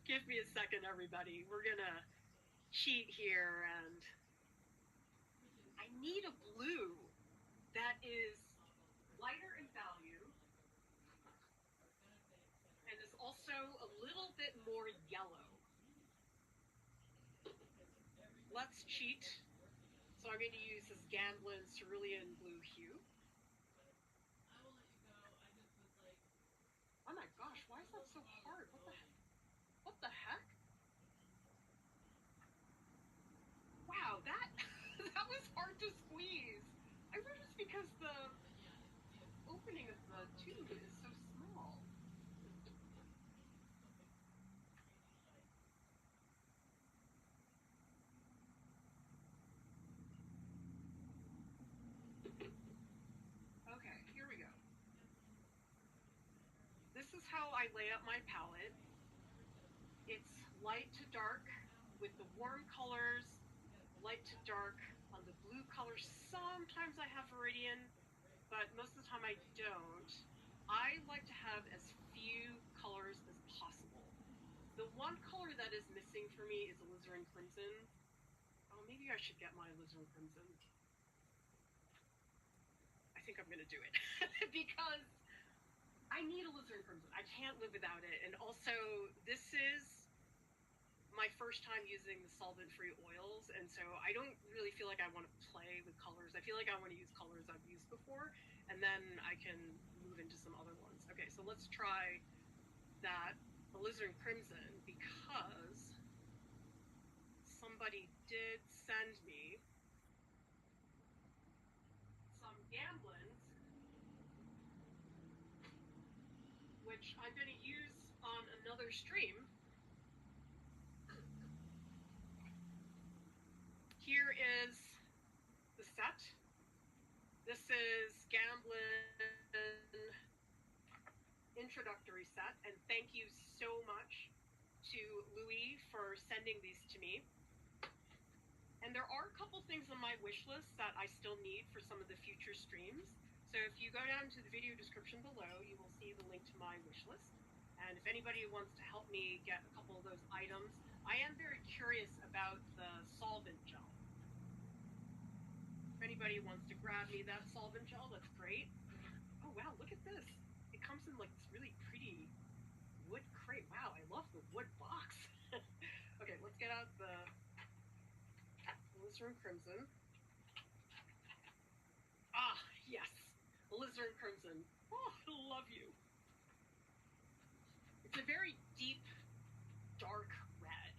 Give me a second, everybody. We're going to cheat here, and I need a blue that is lighter in value and is also a little bit more yellow. Let's cheat. So I'm going to use this Gamblin Cerulean Blue hue. Oh my gosh, why is that so hard? What the heck? What the heck? Wow, that that was hard to squeeze. I wonder if it's because the opening of the tube is so small. Okay, here we go. This is how I lay out my palette. It's light to dark with the warm colors, light to dark on the blue colors. Sometimes I have Viridian, but most of the time I don't. I like to have as few colors as possible. The one color that is missing for me is alizarin crimson. Oh, maybe I should get my alizarin crimson. I think I'm gonna do it because I need alizarin crimson. I can't live without it. And also, this is my first time using the solvent-free oils, and so I don't really feel like I want to play with colors. I feel like I want to use colors I've used before, and then I can move into some other ones. Okay, so let's try that alizarin crimson because somebody did send me some Gamblins, which I'm going to use on another stream. Here is the set. This is Gamblin introductory set, and thank you so much to Louis for sending these to me. And there are a couple things on my wish list that I still need for some of the future streams. So if you go down to the video description below, you will see the link to my wish list. And if anybody wants to help me get a couple of those items, I am very curious about the solvent gel. If anybody wants to grab me that solvent gel, that's great. Oh wow, look at this. It comes in like this really pretty wood crate. Wow, I love the wood box. Okay, let's get out the alizarin crimson. Ah, yes, alizarin crimson. Oh, I love you. It's a very deep, dark red.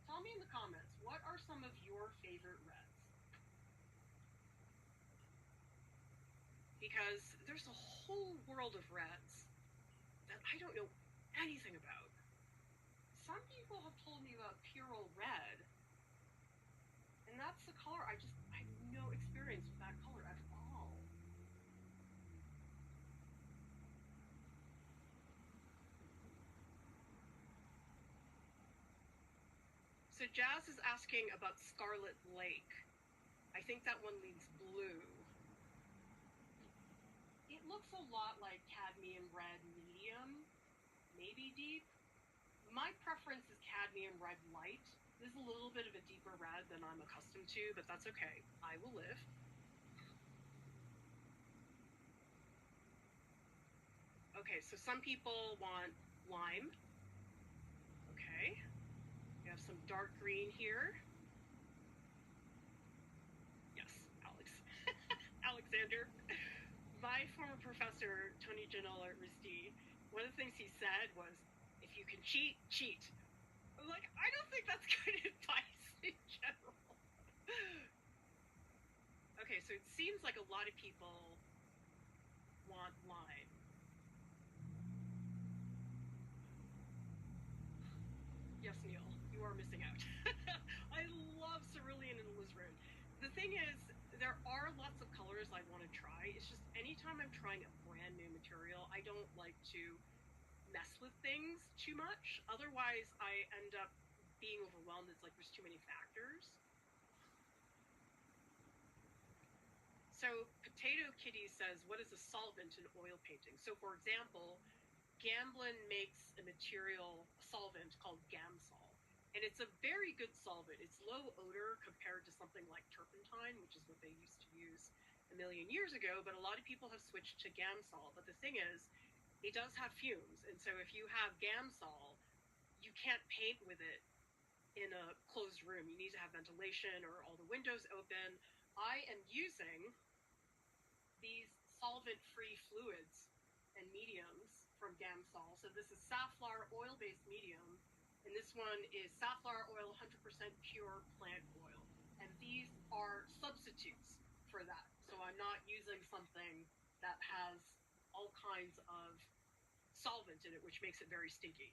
Tell me in the comments, what are some of your favorite reds? Because there's a whole world of reds that I don't know anything about. Some people have told me about Pyrrole red, and that's the color I have no experience with that color at all. So Jazz is asking about Scarlet Lake. I think that one leans blue. It looks a lot like cadmium red medium, maybe deep. My preference is cadmium red light. This is a little bit of a deeper red than I'm accustomed to, but that's okay. I will live. Okay, so some people want lime. Okay. We have some dark green here. Yes, Alex. Alexander. My former professor, Tony Janelle at RISD, one of the things he said was, if you can cheat, cheat. I'm like, I don't think that's good advice in general. Okay, so it seems like a lot of people want lime. Yes, Neil, you are missing out. I love cerulean and alizarin. The thing is, there are lots of colors I want to try. It's just anytime I'm trying a brand new material, I don't like to mess with things too much. Otherwise, I end up being overwhelmed. It's like there's too many factors. So Potato Kitty says, what is a solvent in oil painting? So for example, Gamblin makes a material, a solvent called Gamsol. And it's a very good solvent. It's low odor compared to something like turpentine, which is what they used to use a million years ago. But a lot of people have switched to Gamsol. But the thing is, it does have fumes. And so if you have Gamsol, you can't paint with it in a closed room. You need to have ventilation or all the windows open. I am using these solvent-free fluids and mediums from Gamsol. So this is safflower oil-based medium, and this one is safflower oil, 100% pure plant oil. And these are substitutes for that. So I'm not using something that has all kinds of solvent in it, which makes it very stinky.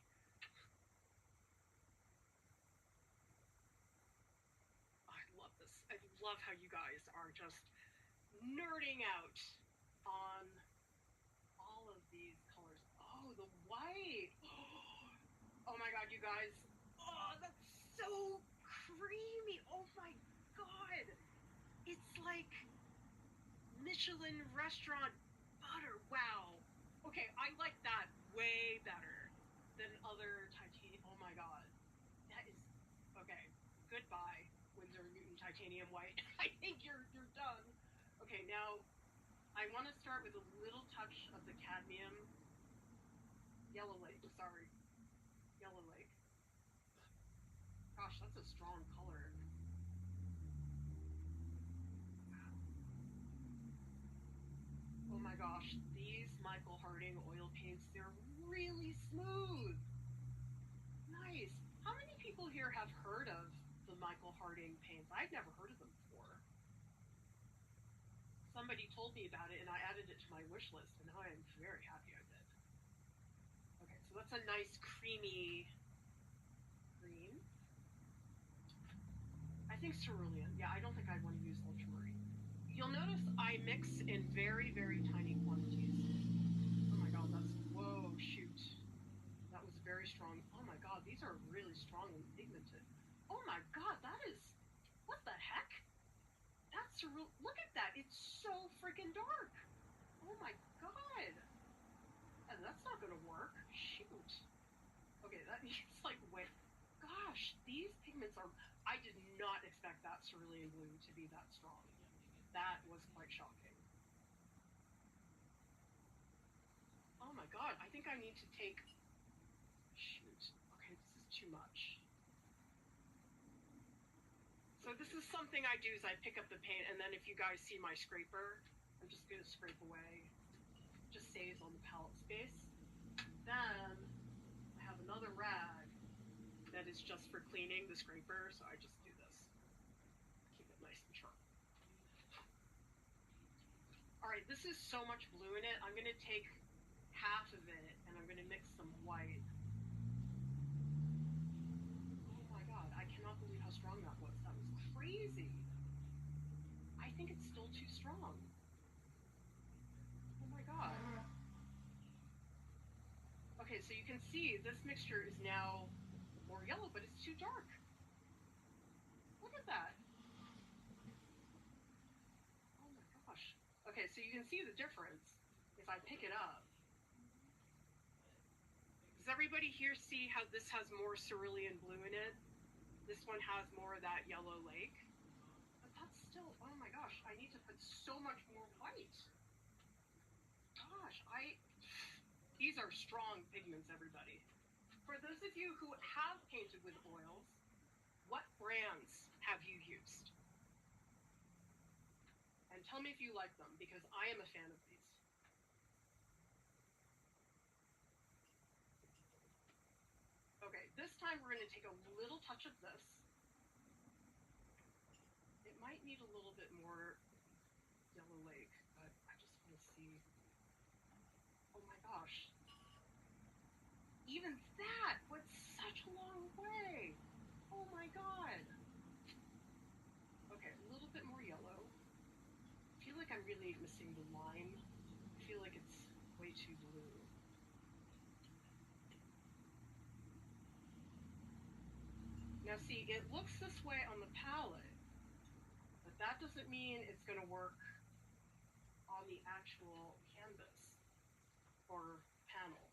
I love this. I love how you guys are just nerding out on all of these colors. Oh, the white. Oh my God, you guys. Oh, that's so creamy. Oh my God. It's like Michelin restaurant butter. Wow. Okay, I like that way better than other titanium. Oh my God. That is, okay. Goodbye, Winsor & Newton titanium white. I think you're done. Okay, now I want to start with a little touch of the cadmium. Yellow Lake, sorry. Yellow Lake. Gosh, that's a strong color. Oh my gosh, these Michael Harding oil paints, they're really smooth. Nice. How many people here have heard of the Michael Harding paints? I've never heard of them before. Somebody told me about it and I added it to my wish list, and now I am very happy I did. Okay, so that's a nice creamy green. I think cerulean. Yeah, I don't think I'd want to use ultramarine. You'll notice I mix in very, very tiny quantities. Oh my God, that's, whoa, shoot. That was very strong. Oh my God, these are really strongly pigmented. Oh my God, that is, what the heck? That's cerulean. Look at that. It's so freaking dark. Oh my God. And that's not going to work. Shoot. Okay, that needs like, wait. Gosh, these pigments are, I did not expect that cerulean blue to be that strong. That was quite shocking. Oh my God, I think I need to take, shoot, okay, this is too much. So this is something I do is I pick up the paint, and then if you guys see my scraper, I'm just gonna scrape away. Just saves on the palette space. then I have another rag that is just for cleaning the scraper, so I just do this. Keep it nice and sharp. All right, this is so much blue in it. I'm gonna take half of it and I'm gonna mix some white. Oh my God, I cannot believe how strong that was. That was crazy. I think it's still too strong. Oh my God. Okay, so you can see this mixture is now more yellow, but it's too dark. Look at that. Oh my gosh. Okay, so you can see the difference if I pick it up. Does everybody here see how this has more cerulean blue in it? This one has more of that yellow lake. But that's still, oh my gosh, I need to put so much more white. Gosh, these are strong pigments, everybody. For those of you who have painted with oils, what brands have you used? And tell me if you like them, because I am a fan of these. Okay, this time we're going to take a little touch of this. It might need a little bit more yellow lake, but I just want to see. Oh my gosh. Even that went such a long way. Oh my God. Okay, a little bit more yellow. I feel like I'm really missing the line. I feel like it's way too blue. Now see, it looks this way on the palette, but that doesn't mean it's going to work on the actual canvas or panel.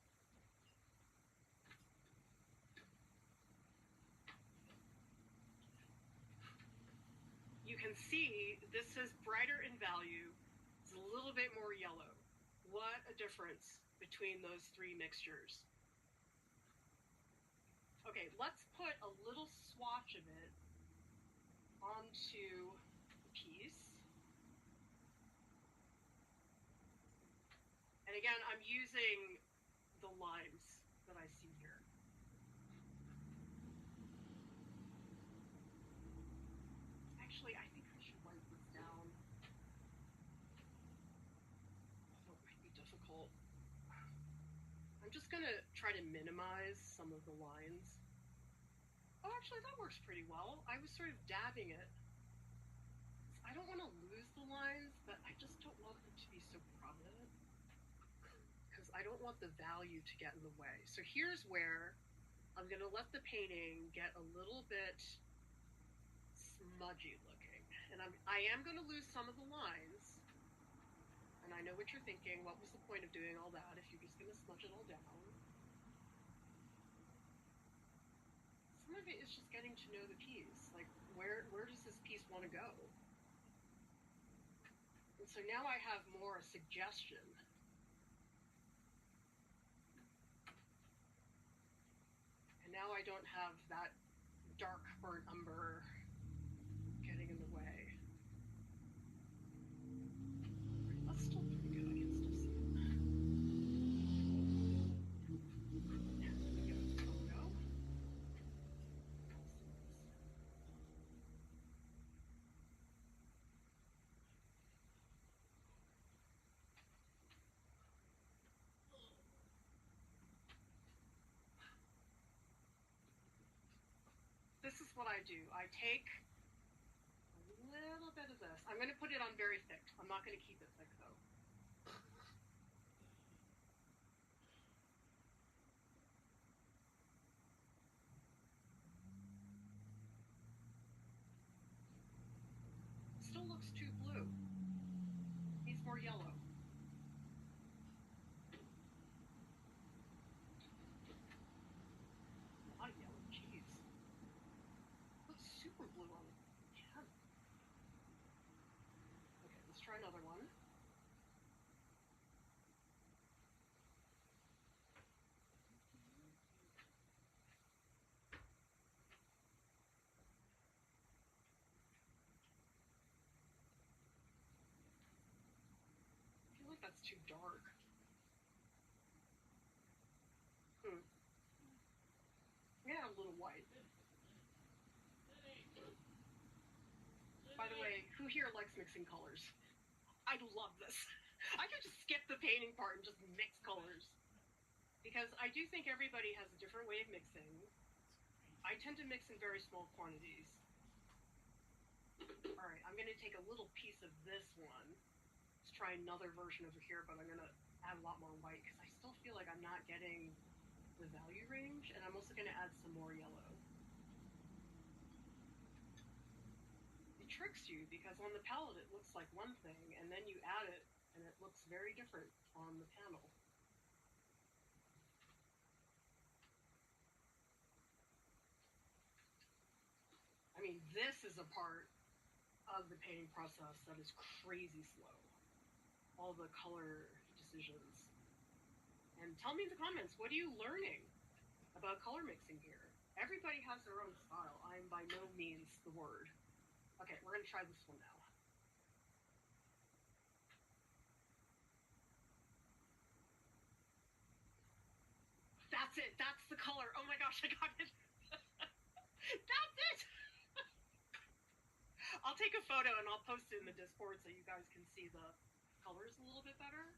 You can see this is brighter in value. It's a little bit more yellow. What a difference between those three mixtures. Okay, let's put a little swatch of it onto the piece. And again, I'm using the lines that I see here. Actually, I think I should wipe this down. Although it might be difficult. I'm just gonna try to minimize some of the lines. Oh, actually, that works pretty well. I was sort of dabbing it. I don't want to lose the lines, but I just don't want them to be so prominent because I don't want the value to get in the way. So here's where I'm going to let the painting get a little bit smudgy looking. And I am going to lose some of the lines. And I know what you're thinking. What was the point of doing all that if you're just going to smudge it all down? Some of it is just getting to know the piece. Like, where does this piece want to go? And so now I have more a suggestion. And now I don't have that dark burnt umber getting in the way. That's still pretty good. I can still see it. And let me give it a photo. This is what I do. I take a little bit of this. I'm going to put it on very thick. I'm not going to keep it thick though. Still looks too blue. Needs more yellow. A lot of yellow. Jeez. Looks super blue on the can. Okay, let's try another one. I feel like that's too dark. Who here likes mixing colors? I love this. I could just skip the painting part and just mix colors. Because I do think everybody has a different way of mixing. I tend to mix in very small quantities. All right, I'm going to take a little piece of this one. Let's try another version over here, but I'm going to add a lot more white because I still feel like I'm not getting the value range, and I'm also going to add some more yellow. It tricks you because on the palette it looks like one thing, and then you add it and it looks very different on the panel. I mean, this is a part of the painting process that is crazy slow. All the color decisions. And tell me in the comments, what are you learning about color mixing here? Everybody has their own style. I'm by no means the word. Okay, we're gonna try this one now. That's it, that's the color. Oh my gosh, I got it. That's it. I'll take a photo and I'll post it in the Discord so you guys can see the colors a little bit better.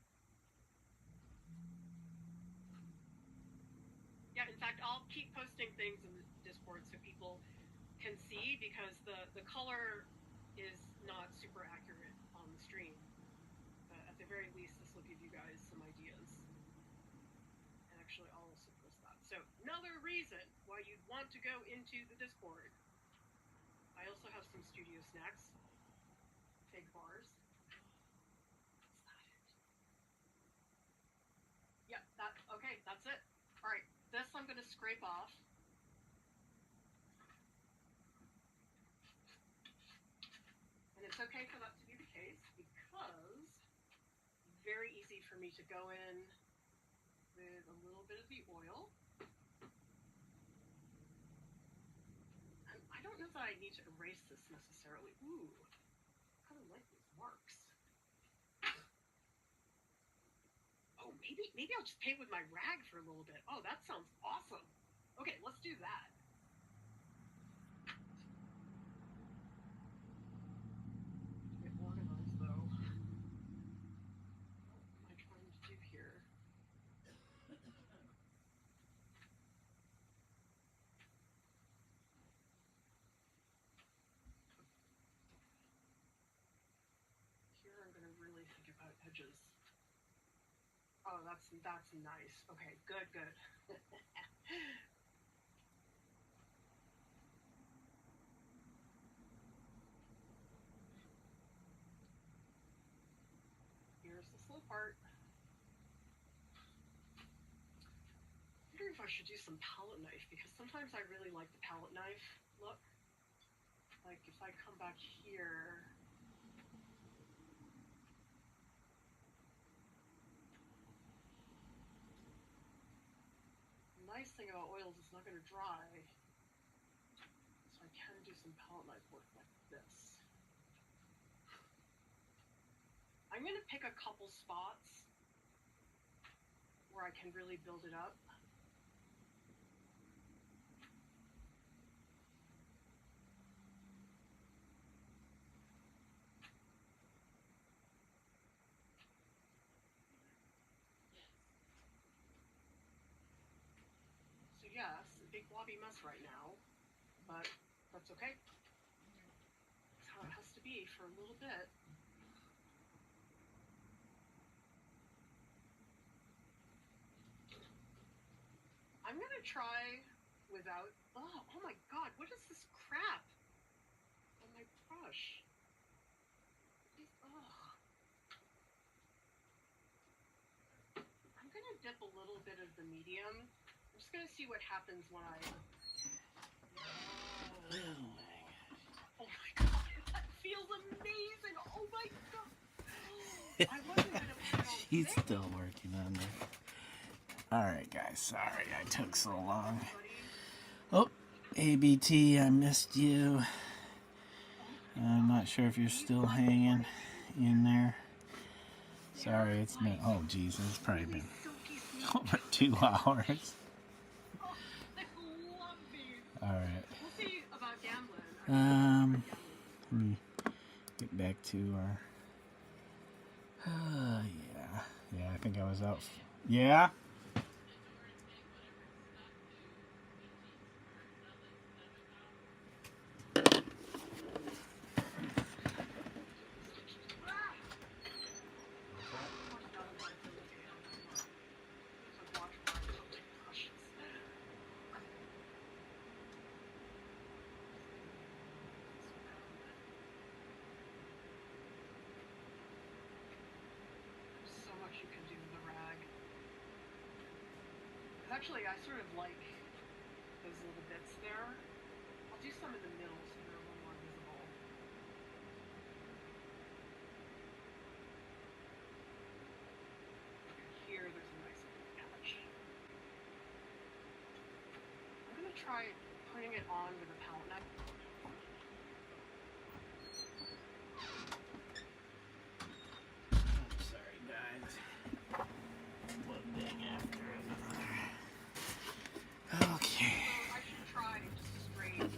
Yeah, in fact, I'll keep posting things in the Discord so people can see, because the color is not super accurate on the stream. But at the very least, this will give you guys some ideas. And actually, I'll also post that. So another reason why you'd want to go into the Discord. I also have some studio snacks. Fig bars. What's that? Yeah, okay, that's it. All right, this I'm gonna scrape off. And it's okay for that to be the case because it's very easy for me to go in with a little bit of the oil. And I don't know that I need to erase this necessarily. Ooh, I kind of like these marks. Oh, maybe I'll just paint with my rag for a little bit. Oh, that sounds awesome. Okay, let's do that. Get organized though. What am I trying to do here? Here I'm gonna really think about edges. Oh, that's nice. Okay, good. Here's the slow part. I wonder if I should do some palette knife, because sometimes I really like the palette knife look. Like if I come back here. The nice thing about oils is it's not going to dry. So I can do some palette knife work like this. I'm going to pick a couple spots where I can really build it up. So yes, a big blobby mess right now, but that's okay. That's how it has to be for a little bit. I'm gonna try without, oh my god, what is this crap on my brush? I'm gonna dip a little bit of the medium. I'm just gonna see what happens when I, oh my god, that feels amazing, oh my god. I wasn't gonna put it on She's still working on it. Alright guys, sorry I took so long. Oh, ABT, I missed you. I'm not sure if you're still hanging in there. Sorry, it's been, oh geez, it's probably been over 2 hours. Alright. We'll see about gambling. Let me Get back to our... yeah, I think I was out. Yeah? You can do with the rag. Actually, I sort of like those little bits there. I'll do some in the middle so they're a little more visible. Here, there's a nice little patch. I'm going to try putting it on with a palette knife. Sorry, guys. One thing after another. Okay. So I should try just a straight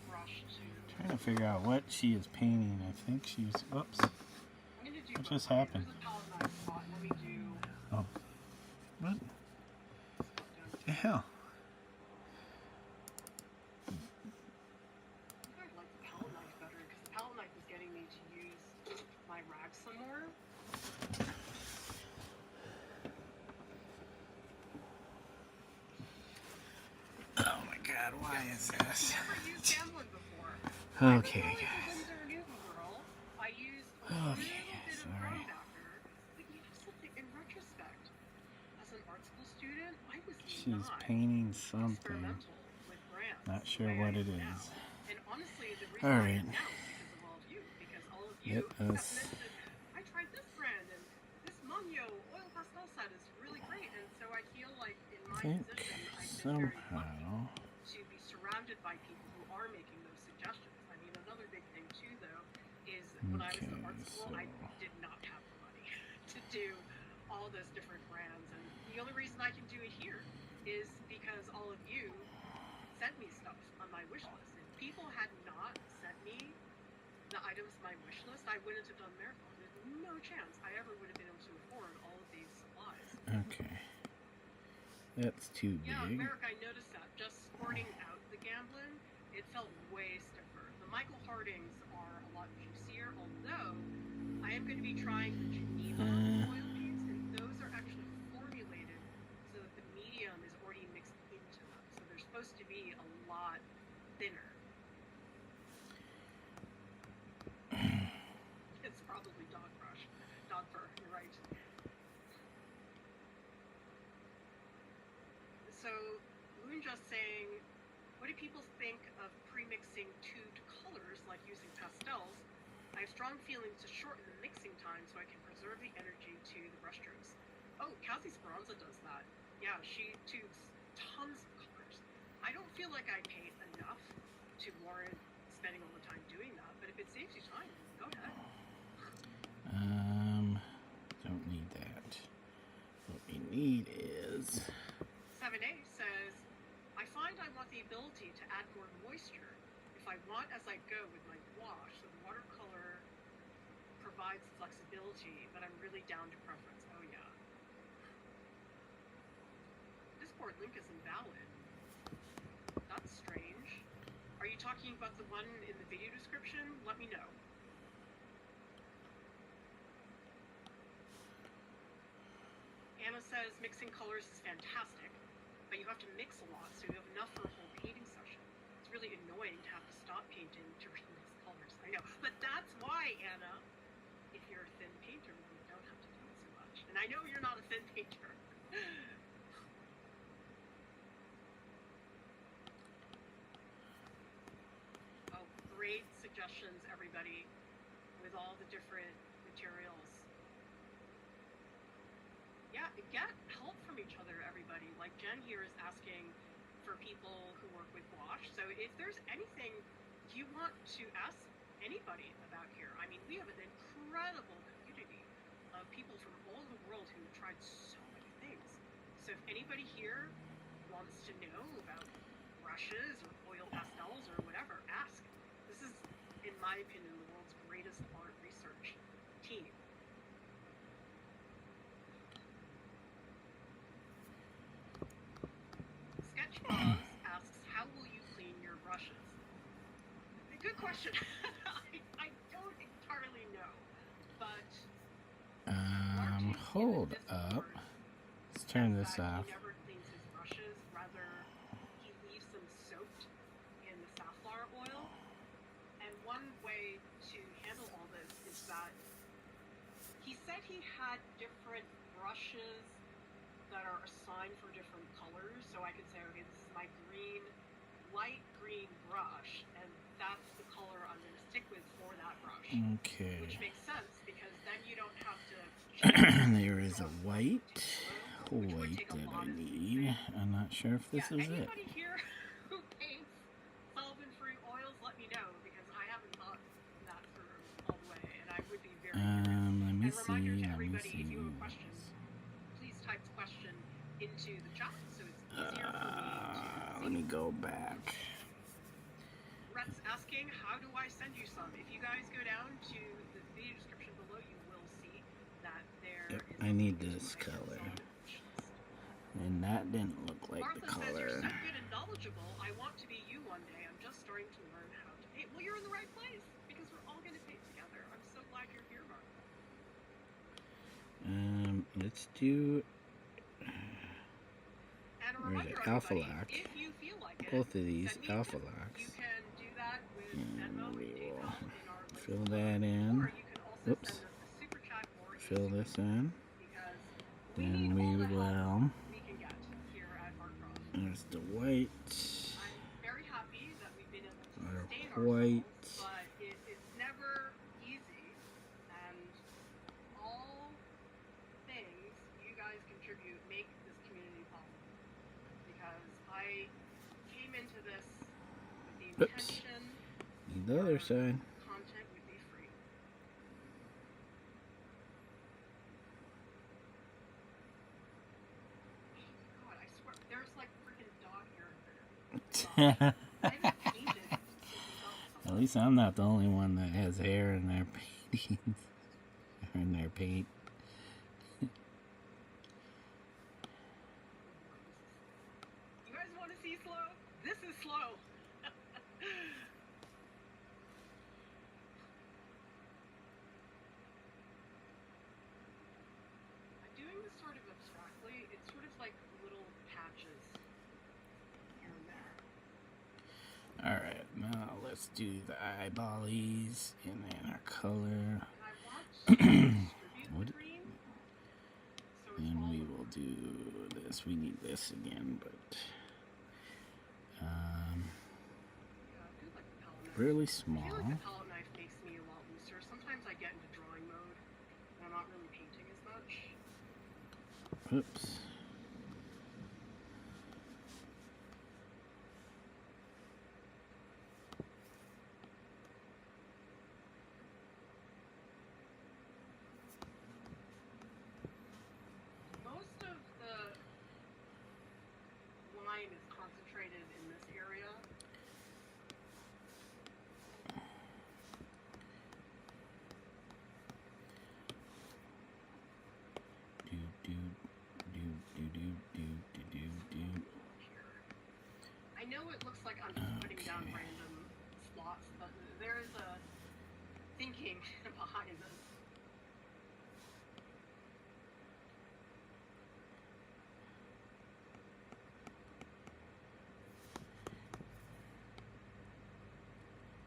brush to... Trying to figure out what she is painting. I think she's... Whoops. What just happened? Let me do... Oh. What the hell? I like the palette knife better because the palette knife is getting me to use my rag some more. Oh my god, why is this? Never used Gamblin before. Okay, guys. I used a Okay, little bit of sorry. brown backer, but you know something, in retrospect, as an art school student, I was She's not painting something. experimental with brands. Not the sure way what I it am now. is. And honestly, the reason All I right. am now is because all of you Let have us... mentioned, I tried this brand, and this Monyo oil pastel set is really great, and so I feel like in my think position, I've been very lucky somehow... to be surrounded by people who are making those suggestions. I mean, another big thing too, though, is when I was in art school, I did not have the money to do all those different brands, and the only reason I can do it here is because all of you sent me stuff on my wish list. If people had not sent me the items on my wish list, I wouldn't have done Marathon. There's no chance I ever would have been able to afford all of these supplies. Okay. That's too big. Yeah, Merrick, I noticed that. Just sorting out the Gamblin, it felt way stiffer. The Michael Hardings are a lot juicier, although I am going to be trying the Geneva oil paints, and those are actually formulated so that the medium is already mixed into them. So they're supposed to be a lot thinner. It's probably dog fur, you're right. So, Moon just saying, what do people think of pre-mixing tubed colors like using pastels? I have strong feelings to shorten the mixing time so I can preserve the energy to the brushstrokes. Oh, Cassie Speranza does that. Yeah, she tubes tons of colors. I don't feel like I paid enough to warrant spending all the time doing that, but if it saves you time, go ahead. Don't need that. What we need is... 7A says, I find I want the ability to add more moisture if I want as I go with my wash, so the watercolor provides flexibility, but I'm really down to preference. Oh yeah. Discord link is invalid. That's strange. Are you talking about the one in the video description? Let me know. Anna says mixing colors is fantastic, but you have to mix a lot so you have enough for a whole painting session. It's really annoying to have to stop painting to remix colors. I know, but that's why, Anna, if you're a thin painter, you don't have to do it so much. And I know you're not a thin painter. Oh, great suggestions, everybody, with all the different materials. Yeah, get help from each other, everybody. Like Jen here is asking for people who work with gouache. So if there's anything you want to ask anybody about here, I mean, we have an incredible community of people from all over the world who have tried so many things. So if anybody here wants to know about brushes or oil pastels or whatever, ask. This is, in my opinion, the world's greatest art research team. Sketchbox asks, how will you clean your brushes? Good question. I don't entirely know, but hold up. Let's turn this off. He never cleans his brushes. Rather, he leaves them soaked in the safflower oil. And one way to handle all this is that he said he had different brushes that are assigned for different colors. So I could say, okay, this is my light green brush, and that's the color I'm going to stick with for that brush. Okay. Which makes sense, because then you don't have to there is a white that I need. I'm not sure if this is it. Anybody here who paints solvent-free oils, let me know, because I haven't thought that through all the way, and I would be very curious. Let me see. If you have a question, please type the question into the chat, so it's easier for me to let me go back. Rhett's asking, how do I send you some? If you guys go down to the video description below, you will see that there is I need this color. And that didn't look like Martha the color. Says, you're so good and knowledgeable. I want to be you one day. I'm just starting to learn how to paint. Well, you're in the right place, because we're all going to paint together. I'm so glad you're here, Martha. Let's do... And a where's reminder, it? Alpha everybody, lock. if you feel like it, Both of these send me alpha tips. locks. You can do that with Venmo And we and will PayPal in our link fill below. that in. Or you can also Oops. send us a super chat or a Fill super this in. because Then we we need all the will... help we can get here at Artcroft. There's the white. I'm very happy that we've been able to Our sustain white. ourselves, but it's never easy, and all things you guys contribute make this community possible. Because I came into this with the intention The other side. content would be free. Oh God, I swear, there's like freaking dog hair in there. I haven't painted since we got At least I'm not the only one that has hair in their paintings. Or in their paint. You guys want to see slow? This is slow. I'm doing this sort of abstractly. It's sort of like little patches here and there. Alright, now let's do the eyeballies and then our color. And I want to distribute What? the green. So it's And all we over. will do this. We need this again, but Yeah, I feel like the palette knife. really I feel small. like the palette knife makes me a lot looser. Sometimes I get into drawing mode and I'm not really painting as much. Oops. Most of the line is concentrated in this area. Do do do do do do do do. Here. I know it looks like I'm just putting down Okay. random slots, but there is a thinking behind this.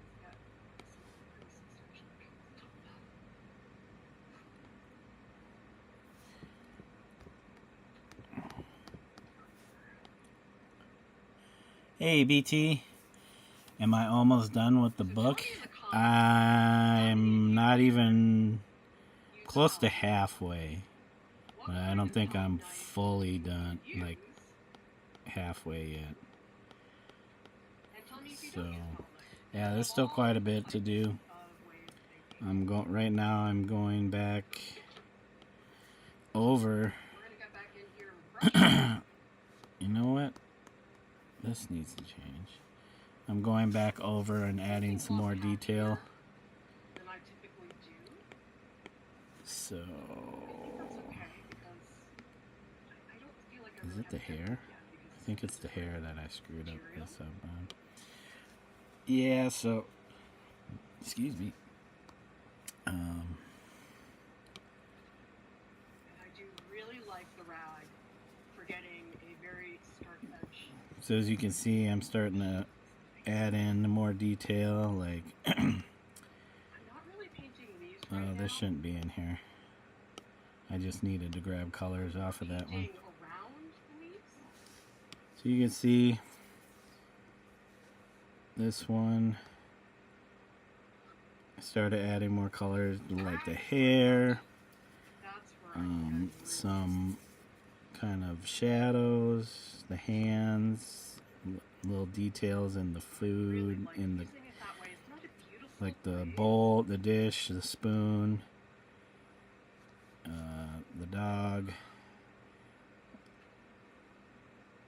It's got some pretty substantial pieces on top. Hey BT, am I almost done with the So book? tell me in the comments, I'm not even use close to colors. halfway. What But I kind don't of think palette I'm knife fully done, do you like use? halfway yet. And tell me if you So, don't use palette knife. yeah, there's still quite a bit to do. Of ways of thinking. I'm going right now. I'm going back over. We're gonna get back in here with brushes. You know what? This needs to change. I'm going back over and adding some more detail. So, okay, because I don't feel like I is really it the have hair? because I think it's the hair that I screwed up material. this up on. Yeah, so, excuse me. And I do really like the rag for getting a very stark edge. So as you can see, I'm starting to add in more detail, like, I'm not really painting leaves right now. this shouldn't be in here. I just needed to grab colors off of that one. Painting around the leaves. So you can see this one, I started adding more colors, like the hair, That's where I some kind of shadows, the hands, little details in the food, in the, like the bowl, the dish, the spoon, the dog.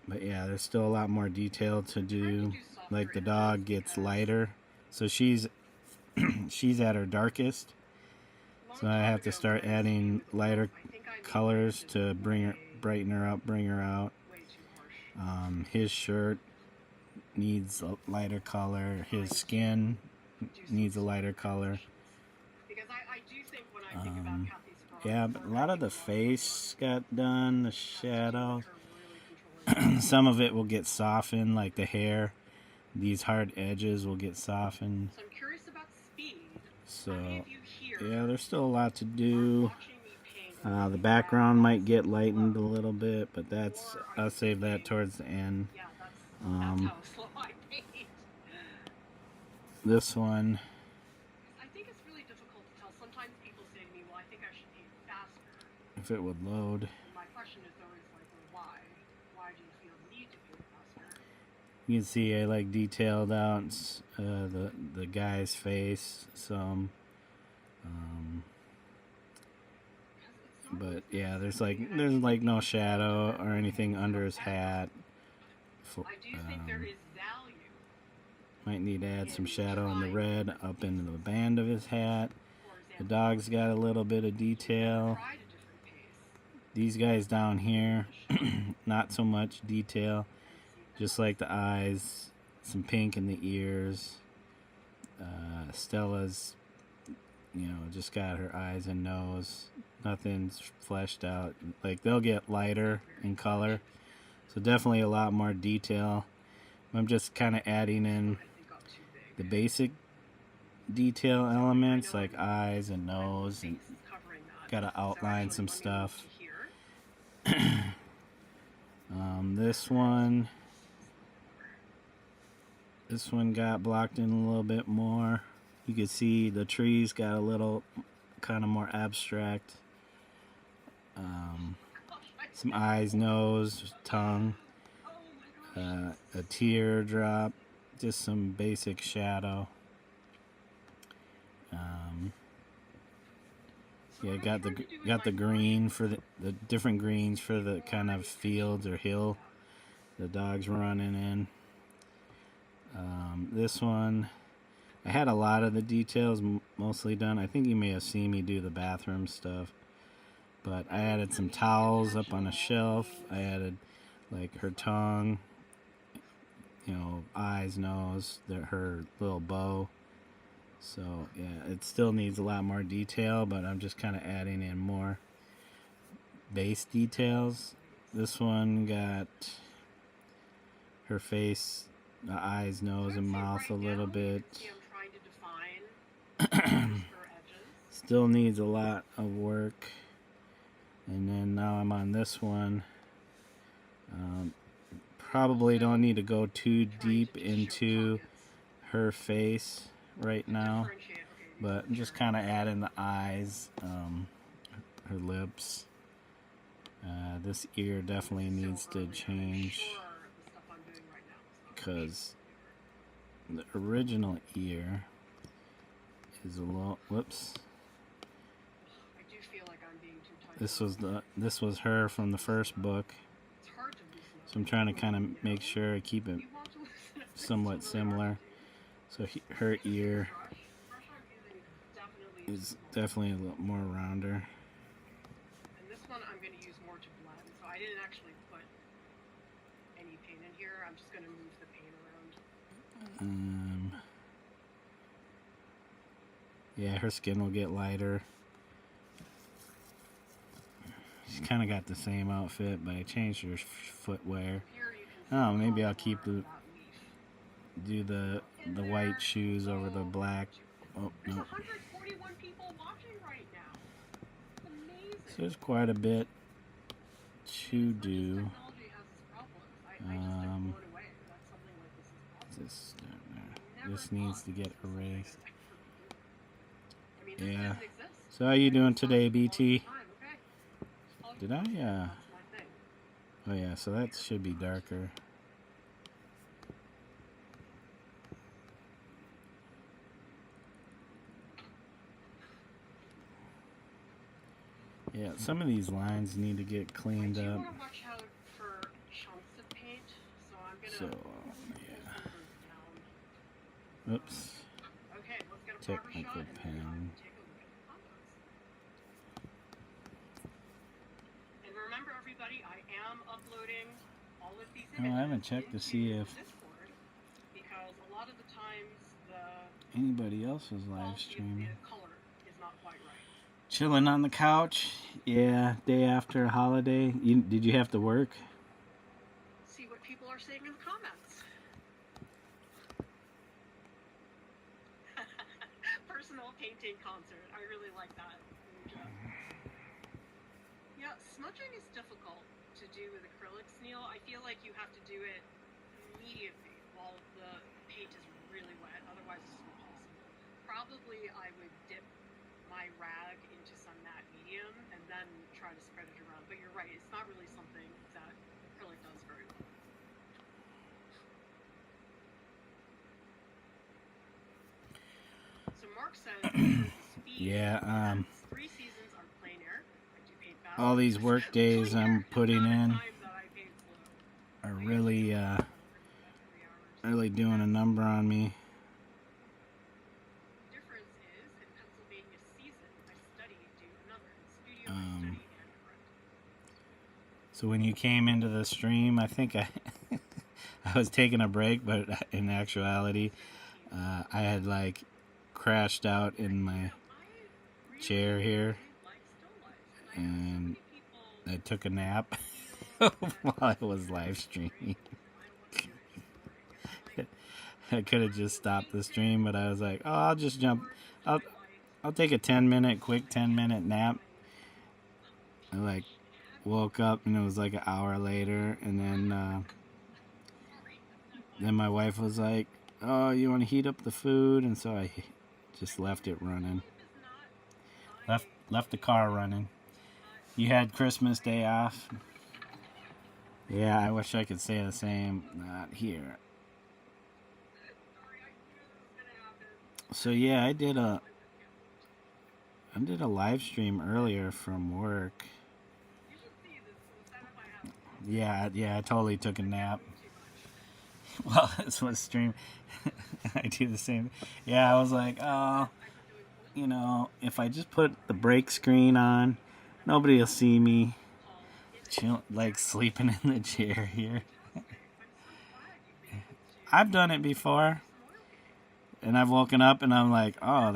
But yeah, there's still a lot more detail to do. Like the dog gets lighter, so she's she's at her darkest, so I have to start adding lighter colors to brighten her up, bring her out. His shirt needs a lighter color, his skin needs a lighter color. Yeah, but a lot of the face got done, the shadows. Some of it will get softened, like the hair. These hard edges will get softened. So I'm curious about speed. So, yeah, there's still a lot to do. The background might get lightened a little bit, but that's, I'll save that towards the end. That's how slow I paint. This one, I think it's really difficult to tell. Sometimes people say to me, well, I think I should paint faster. if it would load. And my question is always like, well, why? Why do you feel the need to paint faster? You can see I like detailed out the guy's face some. But yeah, there's like no shadow or anything under his hat. I do think there is value. Might need to add some shadow in the red up into the band of his hat. The dog's got a little bit of detail. These guys down here, not so much detail. Just like the eyes, some pink in the ears. Stella's, just got her eyes and nose. Nothing's fleshed out. Like, they'll get lighter in color. So definitely a lot more detail. I'm just kind of adding in the basic detail elements like eyes and nose, and gotta outline some stuff. This one got blocked in a little bit more. You can see the trees got a little kind of more abstract. Some eyes, nose, tongue, a teardrop, just some basic shadow. Yeah, got the green for the different greens for the kind of fields or hill the dog's running in. This one, I had a lot of the details mostly done. I think you may have seen me do the bathroom stuff, but I added some towels up on a shelf. I added like her tongue, eyes, nose, her little bow. So yeah, it still needs a lot more detail, but I'm just kind of adding in more base details. This one got her face, the eyes, nose, and mouth a little bit. Still needs a lot of work. And then now I'm on this one. Probably don't need to go too deep into her face right now, but I'm just kind of adding the eyes, her lips. This ear definitely needs to change, because the original ear is a little, whoops. This was her from the first book. So I'm trying to kind of make sure I keep it somewhat similar. So her ear is definitely a little more rounder. I'm going to use more to blend. So I didn't actually put any paint in here. I'm just going to move the paint around. Yeah, her skin will get lighter. She's kind of got the same outfit, but I changed her footwear. Oh, maybe I'll keep do the white shoes over the black. Oh, There's no. 141 people watching right now. It's amazing. So there's quite a bit to do. This needs to get erased. Yeah. So how you doing today, BT? Did I? Oh yeah. So that should be darker. Yeah, some of these lines need to get cleaned up. Watch out for chunks of paint, so I'm gonna yeah. Oops. Okay, let's get a Technical pen. And remember, everybody, I am uploading all of these images. I haven't checked to see if because a lot of the times anybody else is live streaming. The color is not quite right. Chilling on the couch. Yeah, day after a holiday. Did you have to work? See what people are saying in the comments. Personal painting concert. I really like that. Yeah, smudging is difficult to do with acrylics, Neil. I feel like you have to do it immediately while the paint is really wet. Otherwise, it's impossible. Probably I would dip my rag into some matte medium and then try to spread it around. But you're right, it's not really something that acrylic does very well. So Mark says yeah, 3 seasons are plein air. I do paint fast. All these work days I'm putting in are really doing a number on me. So when you came into the stream, I think I was taking a break, but in actuality, I had like crashed out in my chair here, and I took a nap while I was live streaming. I could have just stopped the stream, but I was like, oh, I'll just jump. I'll take a 10-minute, quick 10-minute nap. I like woke up and it was like an hour later, and then my wife was like, oh, you want to heat up the food? And so I just left it running. Left the car running. You had Christmas Day off? Yeah, I wish I could say the same. Not here. So yeah, I did a live stream earlier from work. Yeah, I totally took a nap. Well, this was stream. I do the same. Yeah, I was like, oh, you know, if I just put the break screen on, nobody will see me. Chill, like sleeping in the chair here. I've done it before, and I've woken up and I'm like, oh,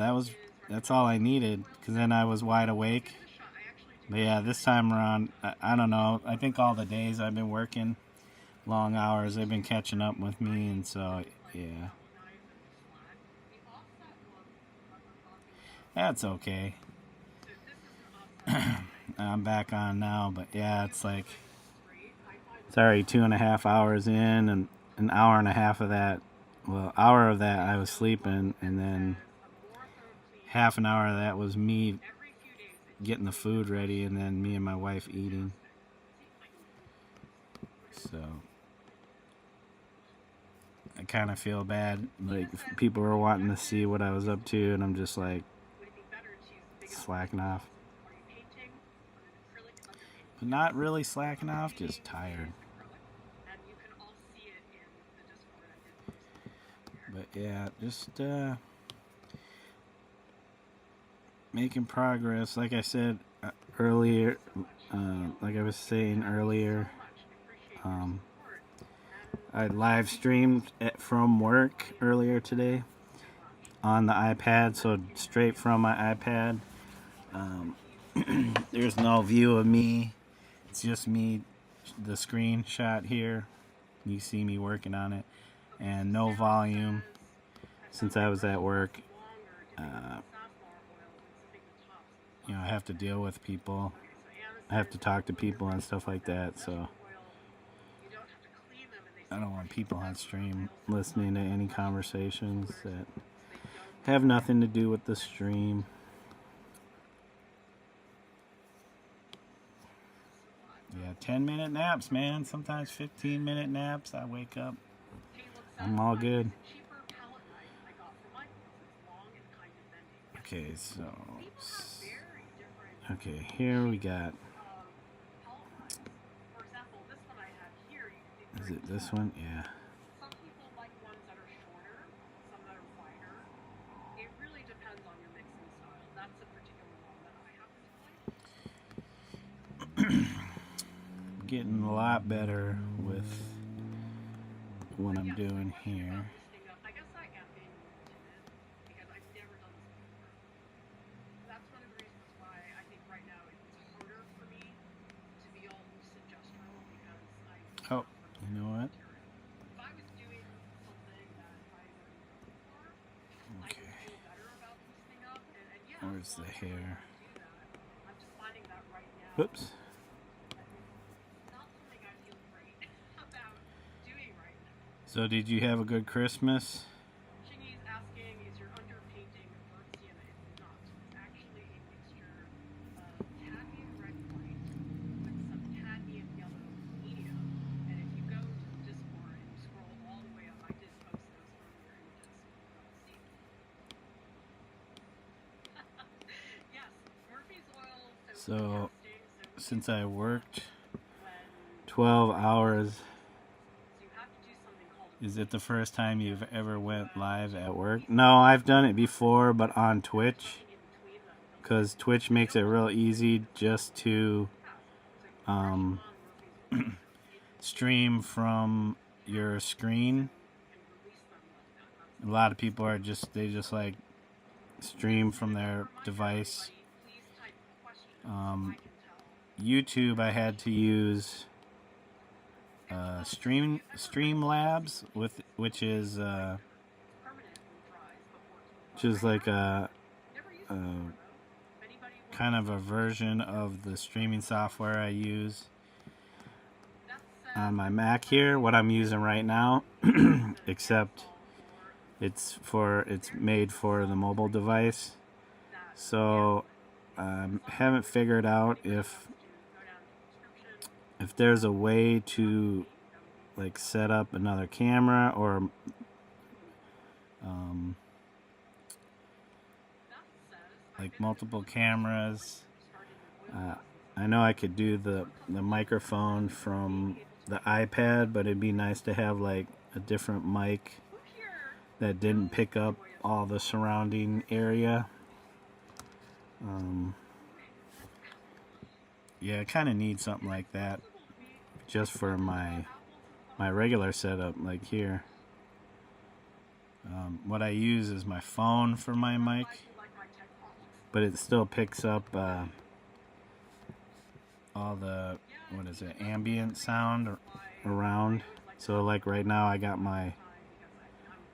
that's all I needed, because then I was wide awake. But yeah, this time around, I don't know. I think all the days I've been working long hours, they've been catching up with me, and so yeah, that's okay. I'm back on now, but yeah, it's like it's already 2.5 hours in, and an hour and a half of that, well, hour of that I was sleeping, and then half an hour of that was me getting the food ready, and then me and my wife eating. So I kind of feel bad, like people were wanting to see what I was up to, and I'm just like slacking off. But not really slacking off, just tired. But yeah, just making progress. Like I said, earlier, like I was saying earlier, I live streamed from work earlier today on the iPad, so straight from my iPad. There's no view of me. It's just me, the screenshot here. You see me working on it, and no volume since I was at work. I have to deal with people. I have to talk to people and stuff like that, so I don't want people on stream listening to any conversations that have nothing to do with the stream. Yeah, 10-minute naps, man. Sometimes 15-minute naps. I wake up. I'm all good. Okay, so... Okay, here we got... Is it this one? Yeah. Some people like ones that are shorter, some that are wider. It really depends on your mixing style. That's a particular one that I happen to like. Getting a lot better with what I'm doing here. I guess I am being timid because I've never done this before. That's one of the reasons why I think right now it's harder for me to be all loose and gestural because I... Oh. You know what? Okay. Where's the hair? Oops. So did you have a good Christmas? So, since I worked 12 hours, is it the first time you've ever went live at work? No, I've done it before, but on Twitch, because Twitch makes it real easy just to stream from your screen. A lot of people are they just like stream from their device. YouTube, I had to use Streamlabs, which is like a kind of a version of the streaming software I use on my Mac here. What I'm using right now, except it's made for the mobile device. So haven't figured out if there's a way to like set up another camera or like multiple cameras. I know I could do the microphone from the iPad, but it'd be nice to have like a different mic that didn't pick up all the surrounding area. Yeah, I kind of need something like that just for my regular setup, like here. What I use is my phone for my mic, but it still picks up all the ambient sound around. So like right now I got my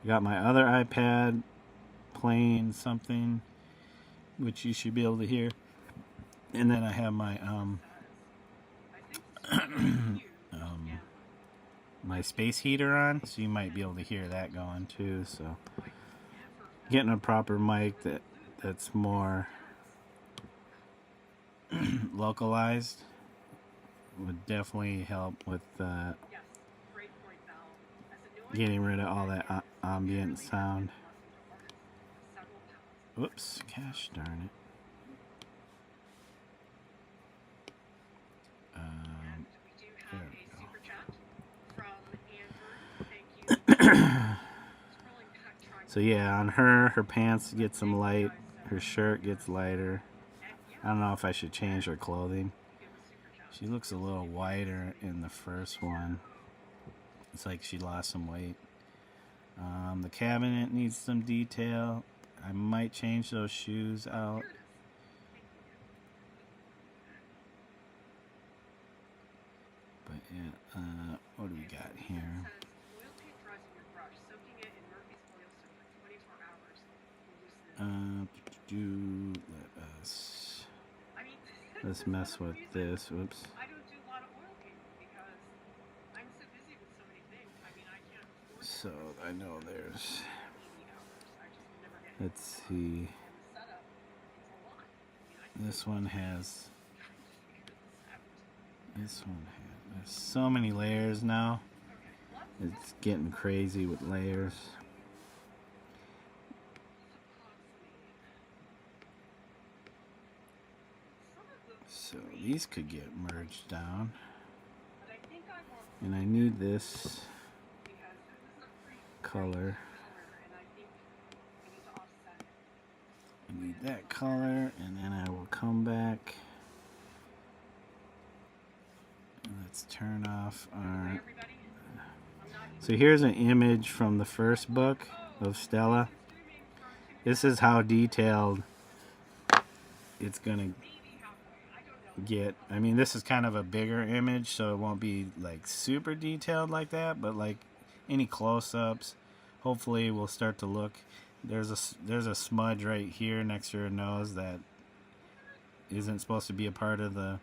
other iPad playing something, which you should be able to hear, and then I have my my space heater on, so you might be able to hear that going too. So getting a proper mic that's more localized would definitely help with getting rid of all that ambient sound. Whoops, gosh darn it. There we go. So yeah, on her pants get some light, her shirt gets lighter. I don't know if I should change her clothing. She looks a little whiter in the first one. It's like she lost some weight. The cabinet needs some detail. I might change those shoes out. But yeah, what do we got here? Let's mess with this. Oops. So I know there's. Let's see. This one has. There's so many layers now. It's getting crazy with layers. So these could get merged down. And I need this color. I need that color, and then I will come back. And let's turn off our... So here's an image from the first book of Stella. This is how detailed it's gonna get. I mean, this is kind of a bigger image, so it won't be like super detailed like that, but like any close-ups, hopefully will start to look. There's a smudge right here next to her nose that isn't supposed to be a part of the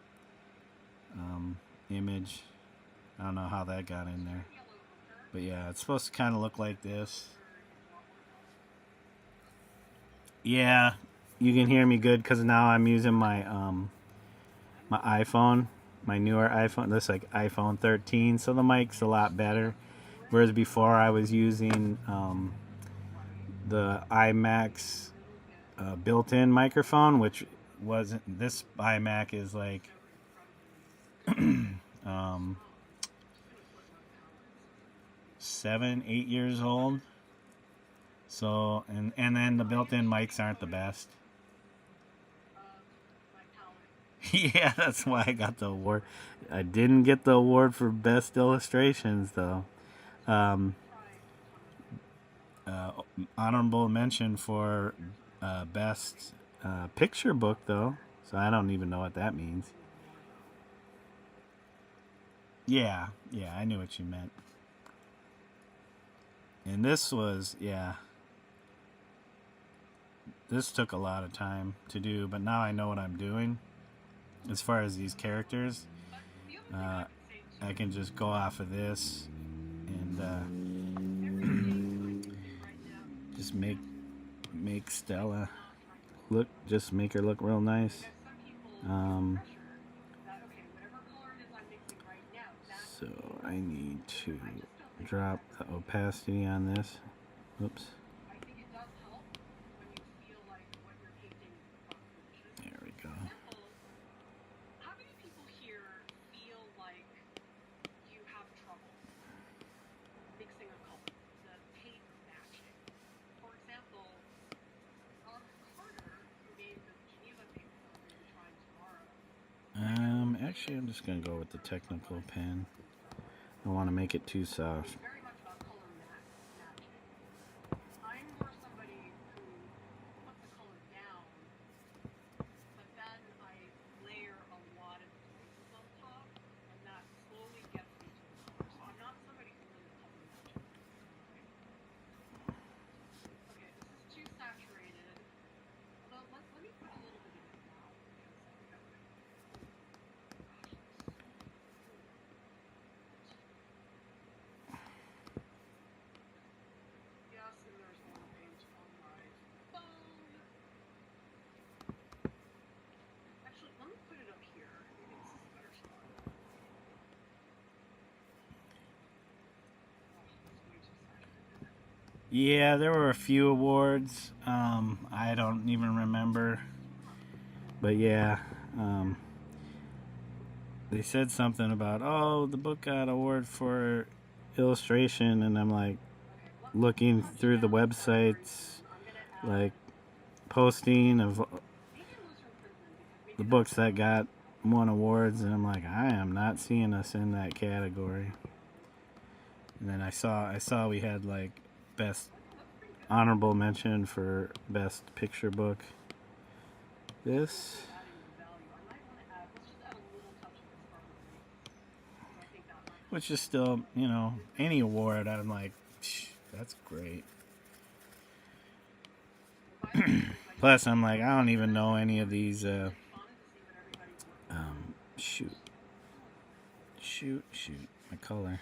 image. I don't know how that got in there, but yeah, it's supposed to kind of look like this. Yeah, you can hear me good because now I'm using my my iPhone, my newer iPhone. This is like iPhone 13, so the mic's a lot better. Whereas before I was using the iMac's built-in microphone, which wasn't. This iMac is like 7, 8 years old. So and then the built-in mics aren't the best. Yeah, that's why I got the award. I didn't get the award for best illustrations though. Honorable mention for best picture book though. So I don't even know what that means. Yeah, I knew what you meant. And this was, yeah. This took a lot of time to do, but now I know what I'm doing. As far as these characters, I can just go off of this and just make Stella look, just make her look real nice. So I need to drop the opacity on this. Oops. There we go. How many people here feel like you have trouble mixing a color, the paint matching? For example, Carter, who made the Geneva paper that we're going to be trying tomorrow. Actually, I'm just gonna go with the technical pen. I don't want to make it too soft. Very much about color matching. I'm more somebody who puts the color down, but then I layer a lot of voices on top, and that slowly gets me to the color. So I'm not somebody who really color matches. Okay, this is too saturated. Although let me put a little bit in it now. Yes, and there's one page on my phone. Actually, let me put it up here. Maybe this is a better spot. It's way too saturated. Yeah, there were a few awards. I don't even remember. But yeah, they said something about, oh, the book got award for illustration, and I'm like looking through the websites, like posting of the books that got won awards, and I'm like, I am not seeing us in that category. And then I saw we had like best honorable mention for best picture book. This, which is still, you know, any award, I'm like, that's great. Plus, I'm like, I don't even know any of these. Shoot, my color.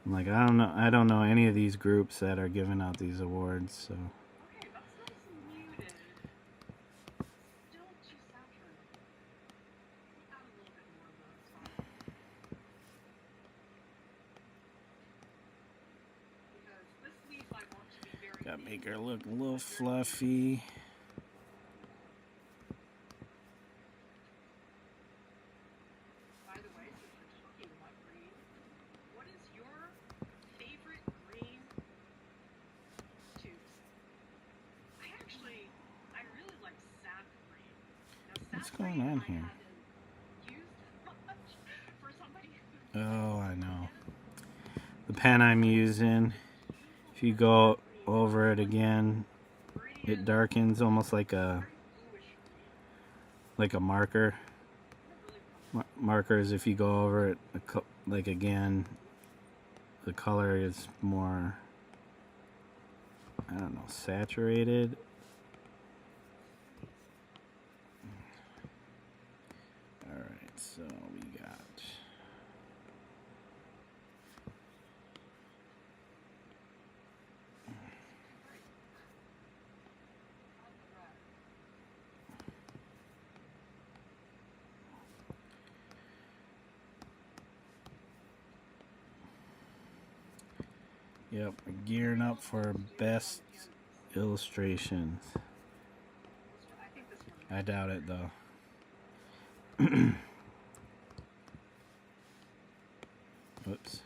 I'm like, I don't know any of these groups that are giving out these awards. So. Gotta make her look a little fluffy. By the way, since we're talking about green, what is your favorite green tubes? I really like sap green. Now, What's going on here? For somebody who Oh, I know. The pen I'm using, if you go over it again, it darkens almost like a marker. Markers, if you go over it, like again, the color is more, I don't know, saturated. Alright, so we got yep, we're gearing up for best illustrations. I doubt it though. Oops.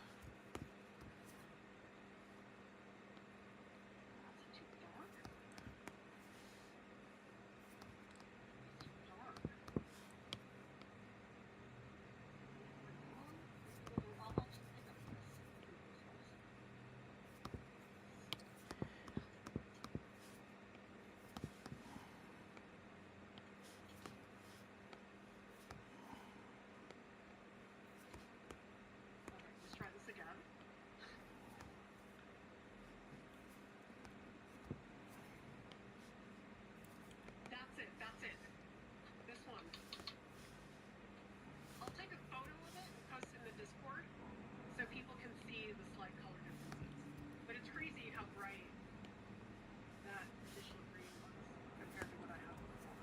That's it. This one. I'll take a photo of it and post it in the Discord so people can see the slight color differences. But it's crazy how bright that additional green looks compared to what I have before.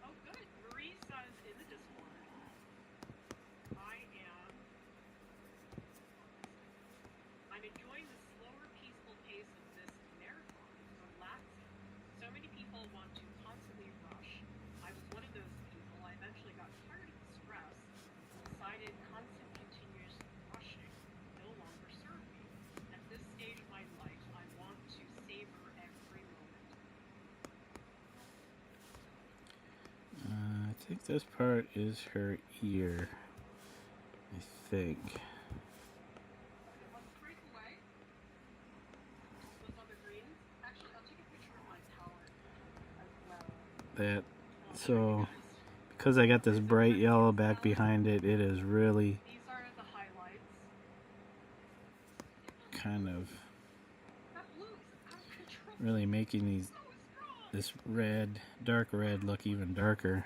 Oh, good. Marie says in the Discord, I'm enjoying the slower, peaceful pace of this marathon. It's relaxing. So many people want to constantly rush. I was one of those people. I eventually got tired of the stress and decided constant, continuous rushing no longer served me. At this stage of my life, I want to savor every moment. I think this part is her ear. I think. That, so because I got this bright yellow back behind it, it is really kind of really making this red, dark red look even darker.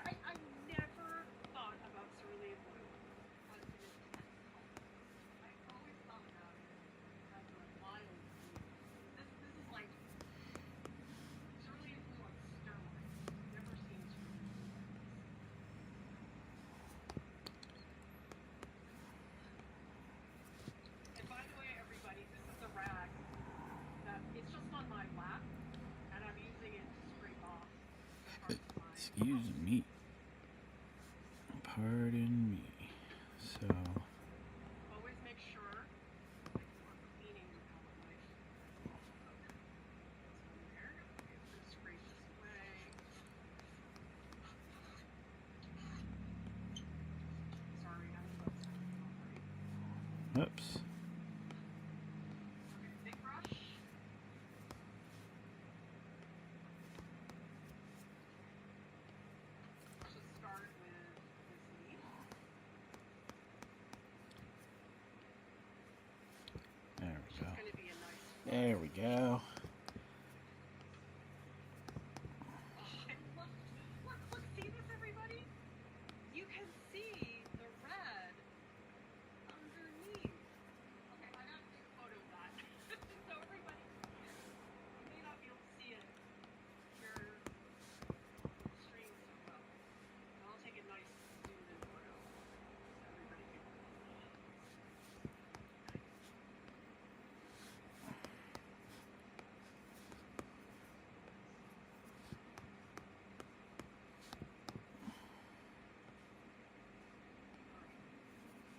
Excuse me. Pardon me. So. Always make sure you are cleaning your palette knife There we go. Look, see this, everybody? You can see the red underneath. Okay, I gotta take a photo of that. So everybody can see it. You may not be able to see it here on the stream so well. But I'll take a nice zoomed in photo so everybody can see.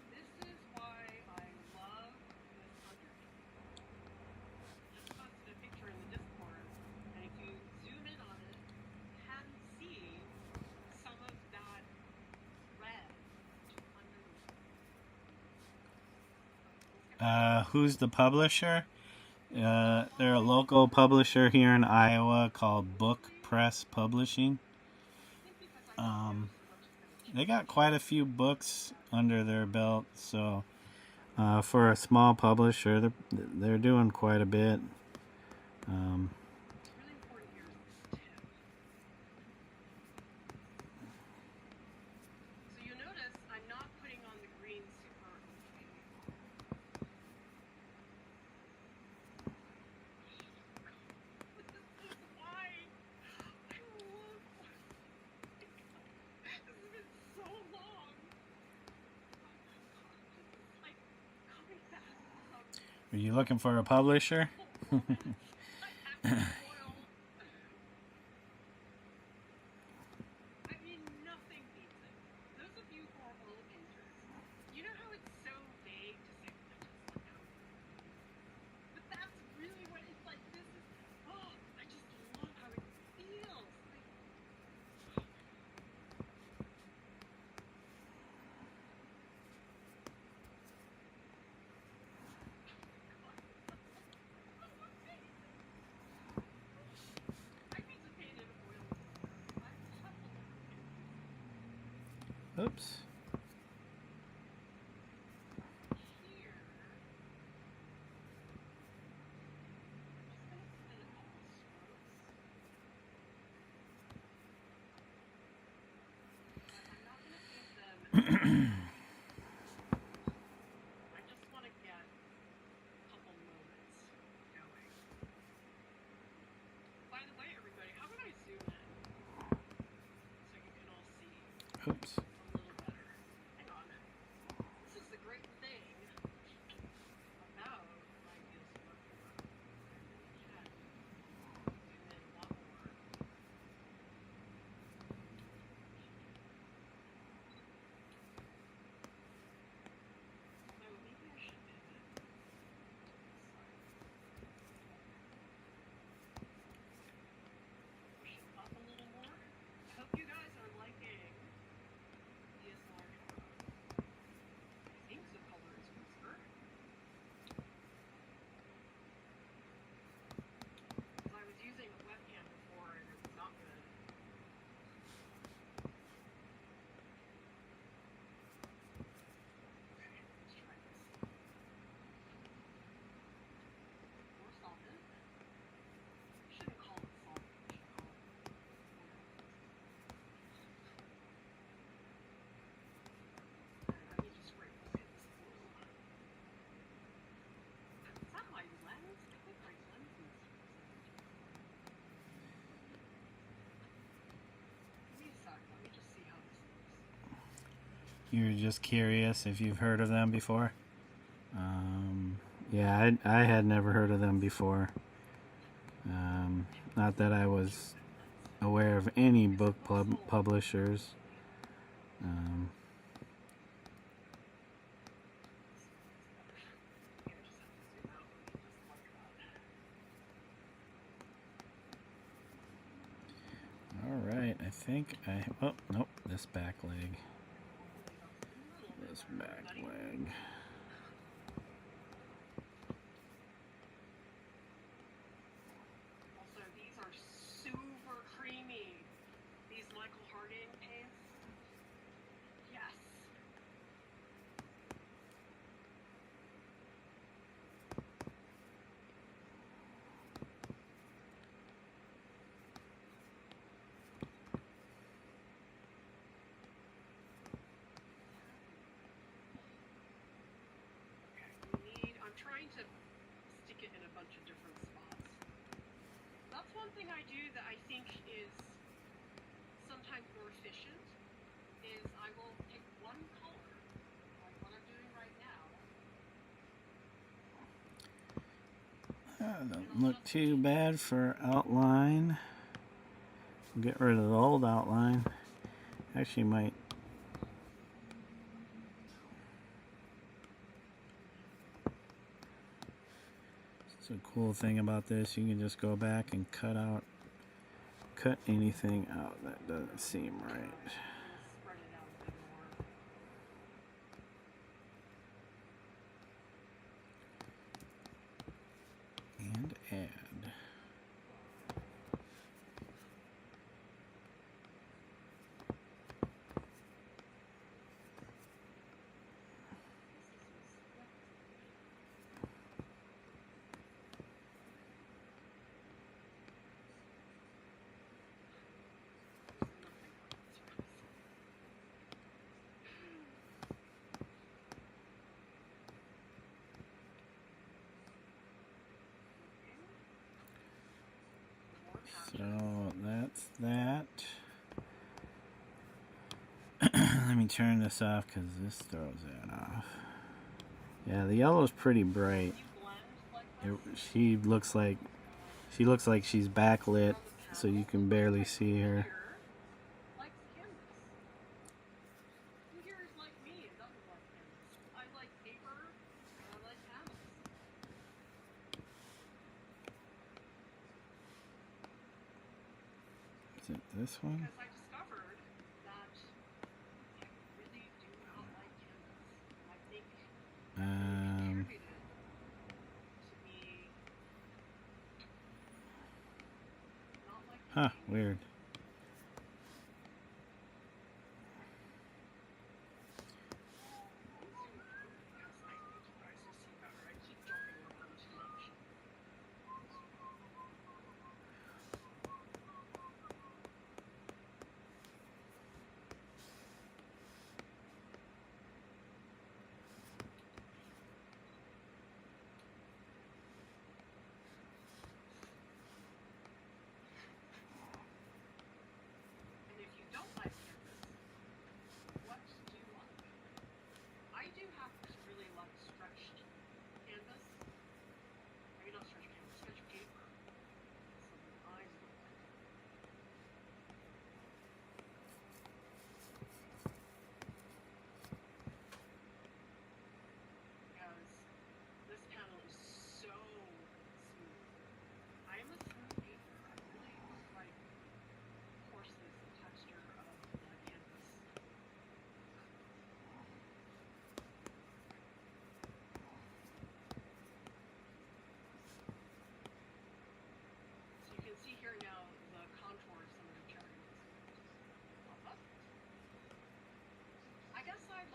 This is why I love this underneath. Just posted a picture in the Discord, and if you zoom in on it, you can see some of that red underneath. Who's the publisher? They're a local publisher here in Iowa called Book Press Publishing. They got quite a few books under their belt, so for a small publisher, they're doing quite a bit. Really important here is this tip. So you notice I'm not putting on the green super okay. This is why I love this has been so long. It's like coming back. Are you looking for a publisher? I mean, nothing beats it. Those of you who are oil painters, you know how it's so vague to say, I just like how it feels. But that's really what it's like. This is, oh, I just love how it feels. Like, I need to paint in oil. Oops. Here. I'm just gonna spin it all strokes. I'm not gonna paint them. I just want to get a couple moments going. By the way, everybody, how about I zoom in so you can all see Oops. a little better? Hang on. This is the great thing about my DSLR camera. I really can zoom in a lot more. Although maybe I should pivot. Push it up a little more. I hope you guys are liking DSLR camera. I think the color is crisper. Because I was using a webcam before and it was not good. Okay, let's try this. More solvent. You shouldn't call it solvent, you should call it oil. And I need to scrape away this glue. Is that my lens? I think my lens is. Give me a sec, let me just see how this looks. You're just curious if you've heard of them before? Yeah, I had never heard of them before. Not that I was aware of any book publishers. Here, just have to zoom out just like that. Alright, I think oh, nope, this back leg. This back leg. Also, these are super creamy. These Michael Harding paints. Yes. one thing I do that I think is sometimes more efficient is I will pick one color, like what I'm doing right now. Doesn't look too bad for outline. Get rid of the old outline. Actually might. It's a cool thing about this. You can just go back and cut anything out that doesn't seem right. Spread it out a bit more. And add. So that's that. Let me turn this off because this throws that off. Yeah, the yellow is pretty bright. She looks like she's backlit, so you can barely see her. Is it this one? Because I discovered that I really do not like canvas. I think it contributed to me not liking Huh, weird.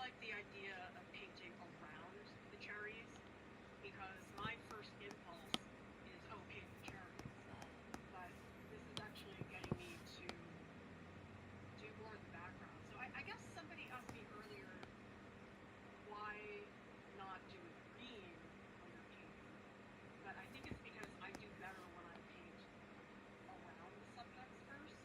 like the idea of painting around the cherries because my first impulse is, oh, paint the cherries. But this is actually getting me to do more of the background. So I guess somebody asked me earlier, why not do it green when you're painting? But I think it's because I do better when I paint around the subjects first.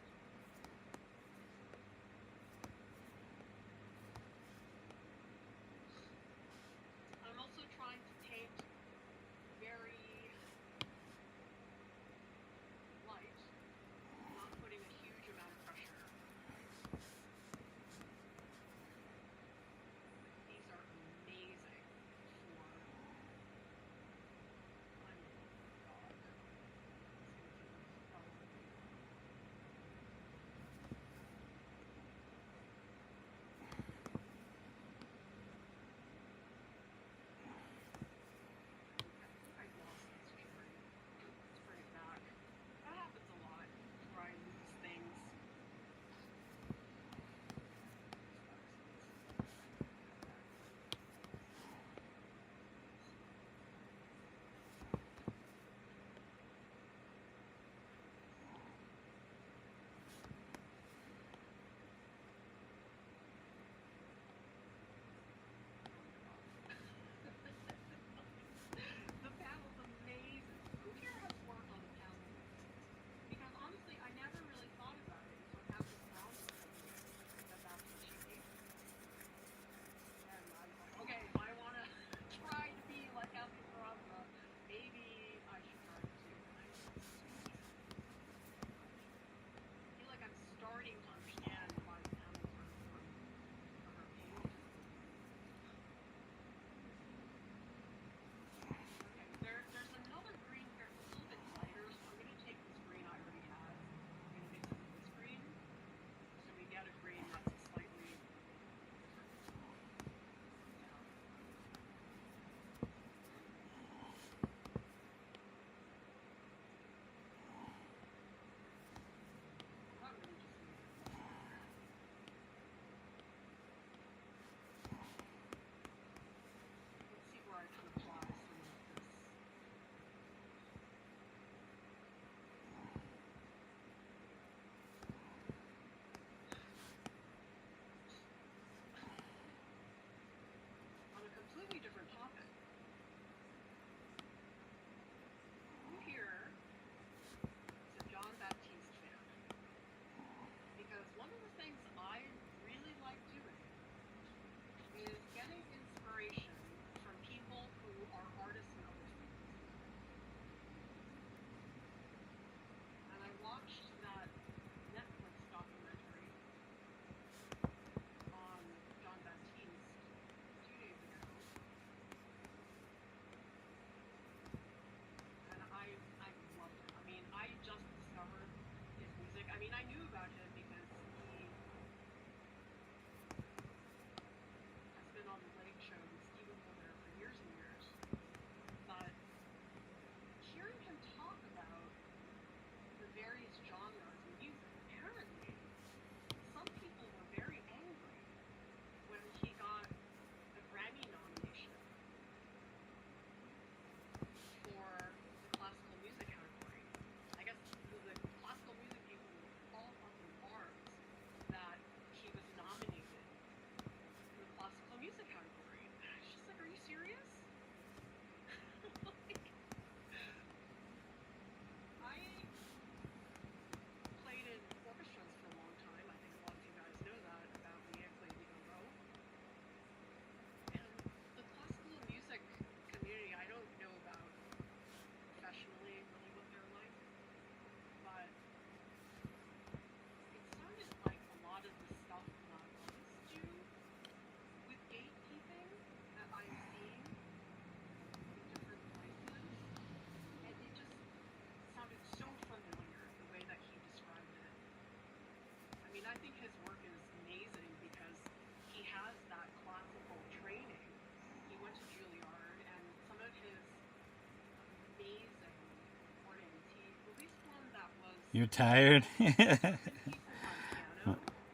You're tired? Piano.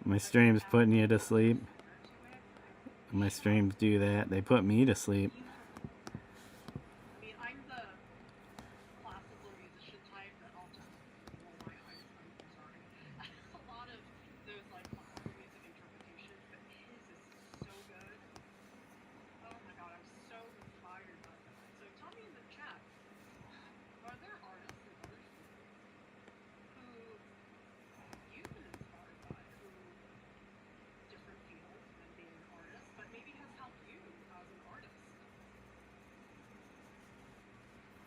My streams putting you to sleep. My streams do that. They put me to sleep. I mean, I'm the classical musician type that I'll just roll my eyes. I'm sorry. A lot of those like classical music interpretations, but his is so good. Oh my god, I'm so inspired by that. So tell me in the chat, are there artists and other people who you've been inspired by, who different fields than being an artist, but maybe has helped you as an artist?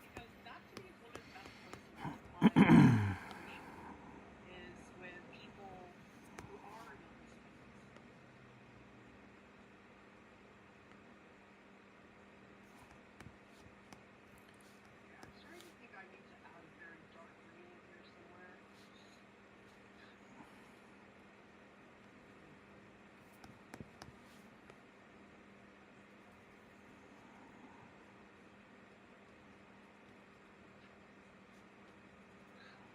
Because that to me is one of the best places to find inspiration, is with people who are in other spaces. Okay, I'm starting to think I need to add a very dark green in here somewhere.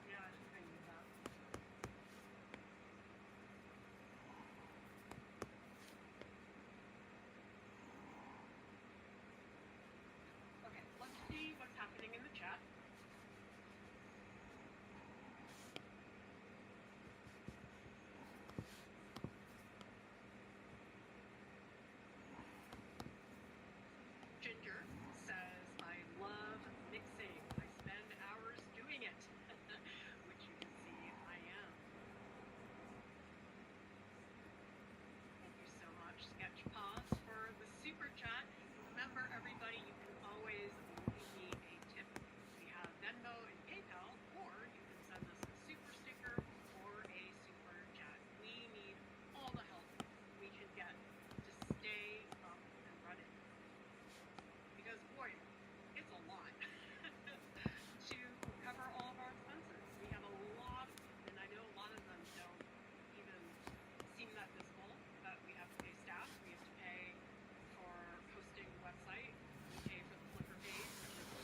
Yeah, I think I need that. Okay, let's see what's happening in the chat. Ginger says, I love mixing. I spend hours doing it, which you can see I am. Thank you so much, Sketch Pause, for the super chat. Remember, everybody, you can always leave me a tip. We have Venmo and PayPal, or you can send us a super sticker or a super chat. We need all the help we can get to stay up and running. Because, boy, it's a lot to cover all of our expenses. We have a lot, and I know a lot of them don't even seem that visible, that we have to pay staff, we have to pay for hosting the website, we pay for the Flickr page, which is the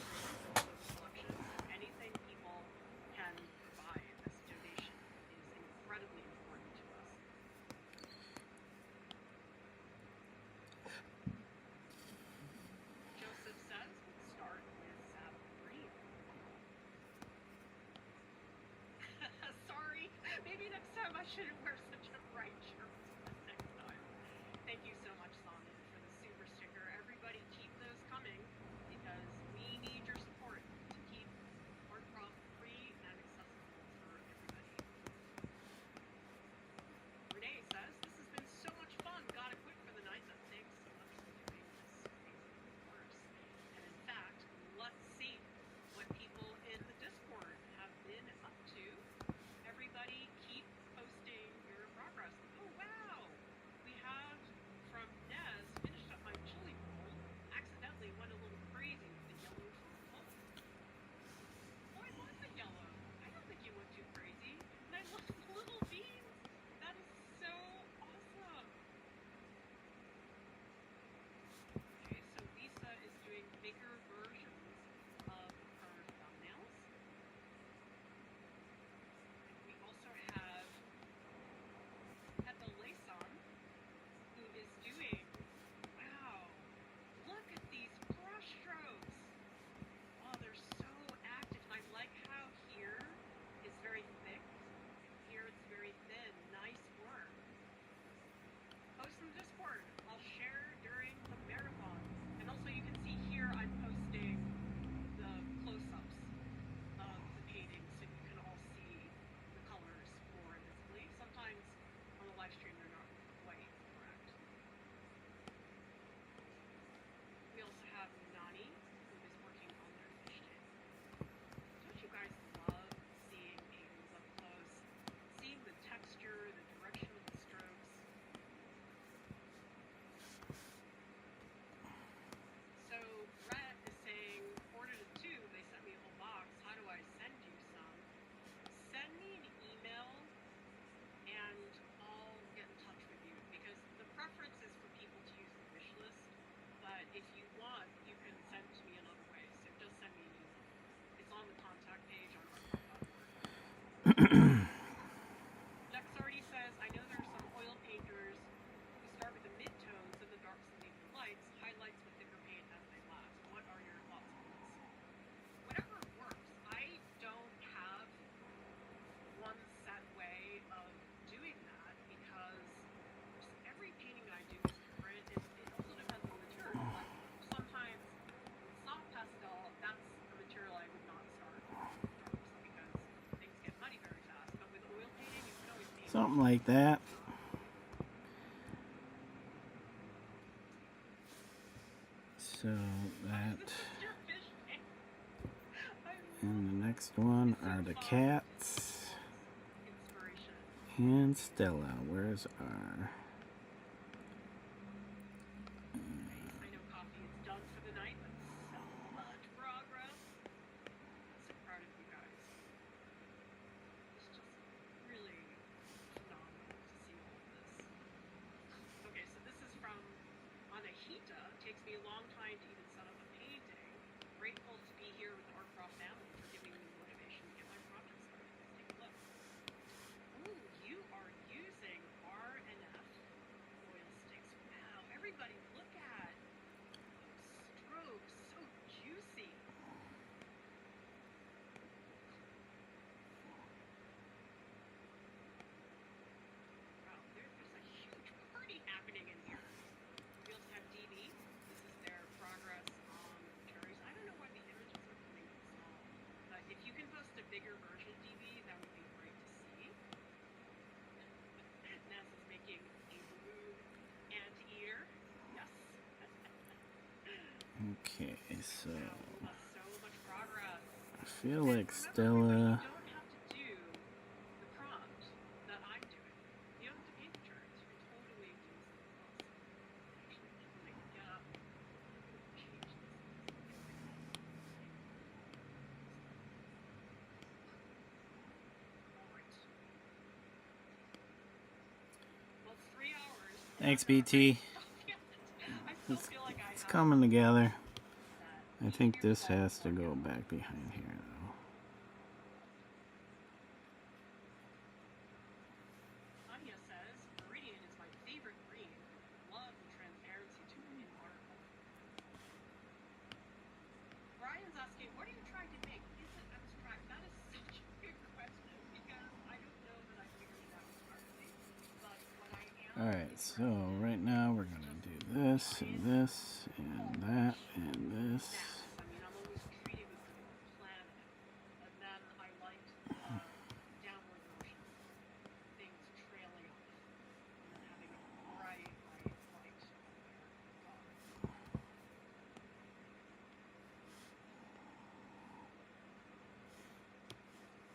collection. So anything people can provide as a donation is incredibly important to us. Joseph says, we'll start with Saddle Green. Sorry, maybe next time I shouldn't wear such a bright shirt next time. Thank you so much, Sonnet, for the super sticker. Everybody keep those coming, because we need your support to keep Artcraft free and accessible for everybody. Renee says, this has been so much fun. Gotta quit for the night. Thanks so much for doing this amazing course. And in fact, let's see what people in the Discord have been up to. Everybody keep posting your Something like that. So that, and the next one are the cats. And Stella, where's our... I know coffee is done for the night, but so much progress. So proud of you guys. It's just really phenomenal to see all of this. Okay, so this is from Anahita. Takes me a long time to even set up a painting. Grateful to be here with the Artcraft family for giving me motivation to get my project started. Let's take a look. Ooh, you are using R&F oil sticks. Wow, everybody look at those strokes. So juicy. Wow, there's a huge party happening in here. We also have DB. This is their progress on cherries. I don't know why the images are coming in small, but if you can post a bigger version, DB, that would be great to see. Ness is making a balloon anteater. Yes. Okay, so So much progress. I feel like Remember, Stella... you don't have to do the prompt that I'm doing. You don't have to paint the charts. You can totally do something else. Actually, let me get up. Change this. All right. Well, it's 3 hours. Thanks, BT. I still feel like I It's have coming together. that. I think this has to go back behind here, though. Anya says, Meridian is my favorite green. Love the transparency to it in art. Brian's asking, what are you trying to make? Is it abstract? That is such a big question because I don't know that I figured it out entirely. But what I am Alright, so right now we're going to do this, and this, and that, and this. I mean, I'm almost treating this like a planet. And then I liked the downward motion, things trailing off, and then having a bright light up there.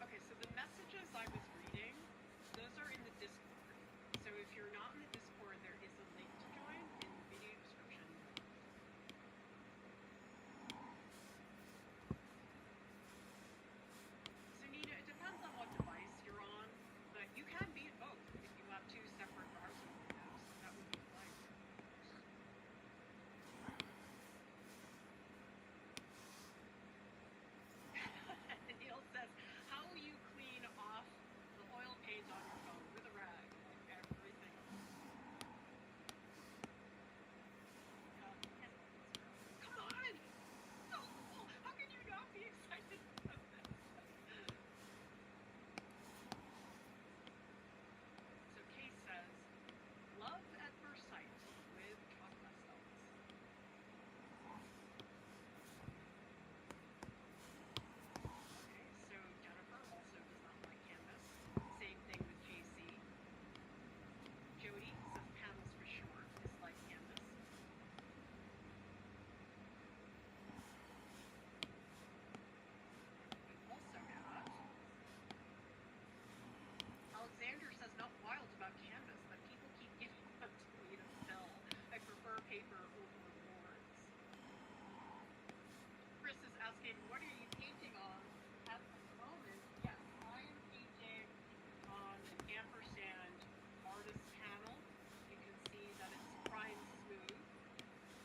Okay, so the messages I was reading, those are in the Discord. So if you're not in the Discord, there is a link to join in the video description. So Nina, it depends on what device you're on, but you can be in both if you have 2 separate browser windows. That would be fine. Neil says, how will you clean off the oil paint on your phone with a rag? Like everything else. Come on! So cool! How can you not be excited about this? So Kate says, love at first sight with chalk pastels. Okay, so Jennifer also does not like canvas. Same thing with JC. Jody says panels for sure, dislike canvas. We also have Alexander says not wild about canvas, but people keep giving them to me to fill. I prefer paper over boards. Chris is asking, what are you painting on at the moment? Yes, I am painting on an ampersand artist panel. You can see that it's prime smooth.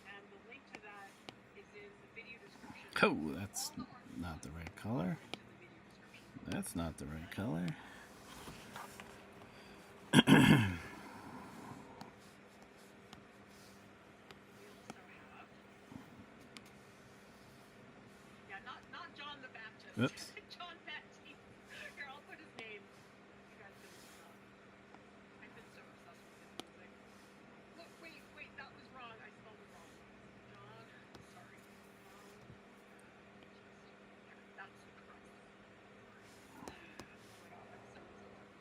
And the link to that is in the video description. Oh, that's not the right color. That's not the right color. Not John the Baptist. Oops. John Baptiste. Here, I'll put his name. You guys can look it up. I've been so obsessed with his music. Look, wait, that was wrong. I spelled it wrong. John, sorry. That's the correct. Oh my god, I'm so obsessed with this.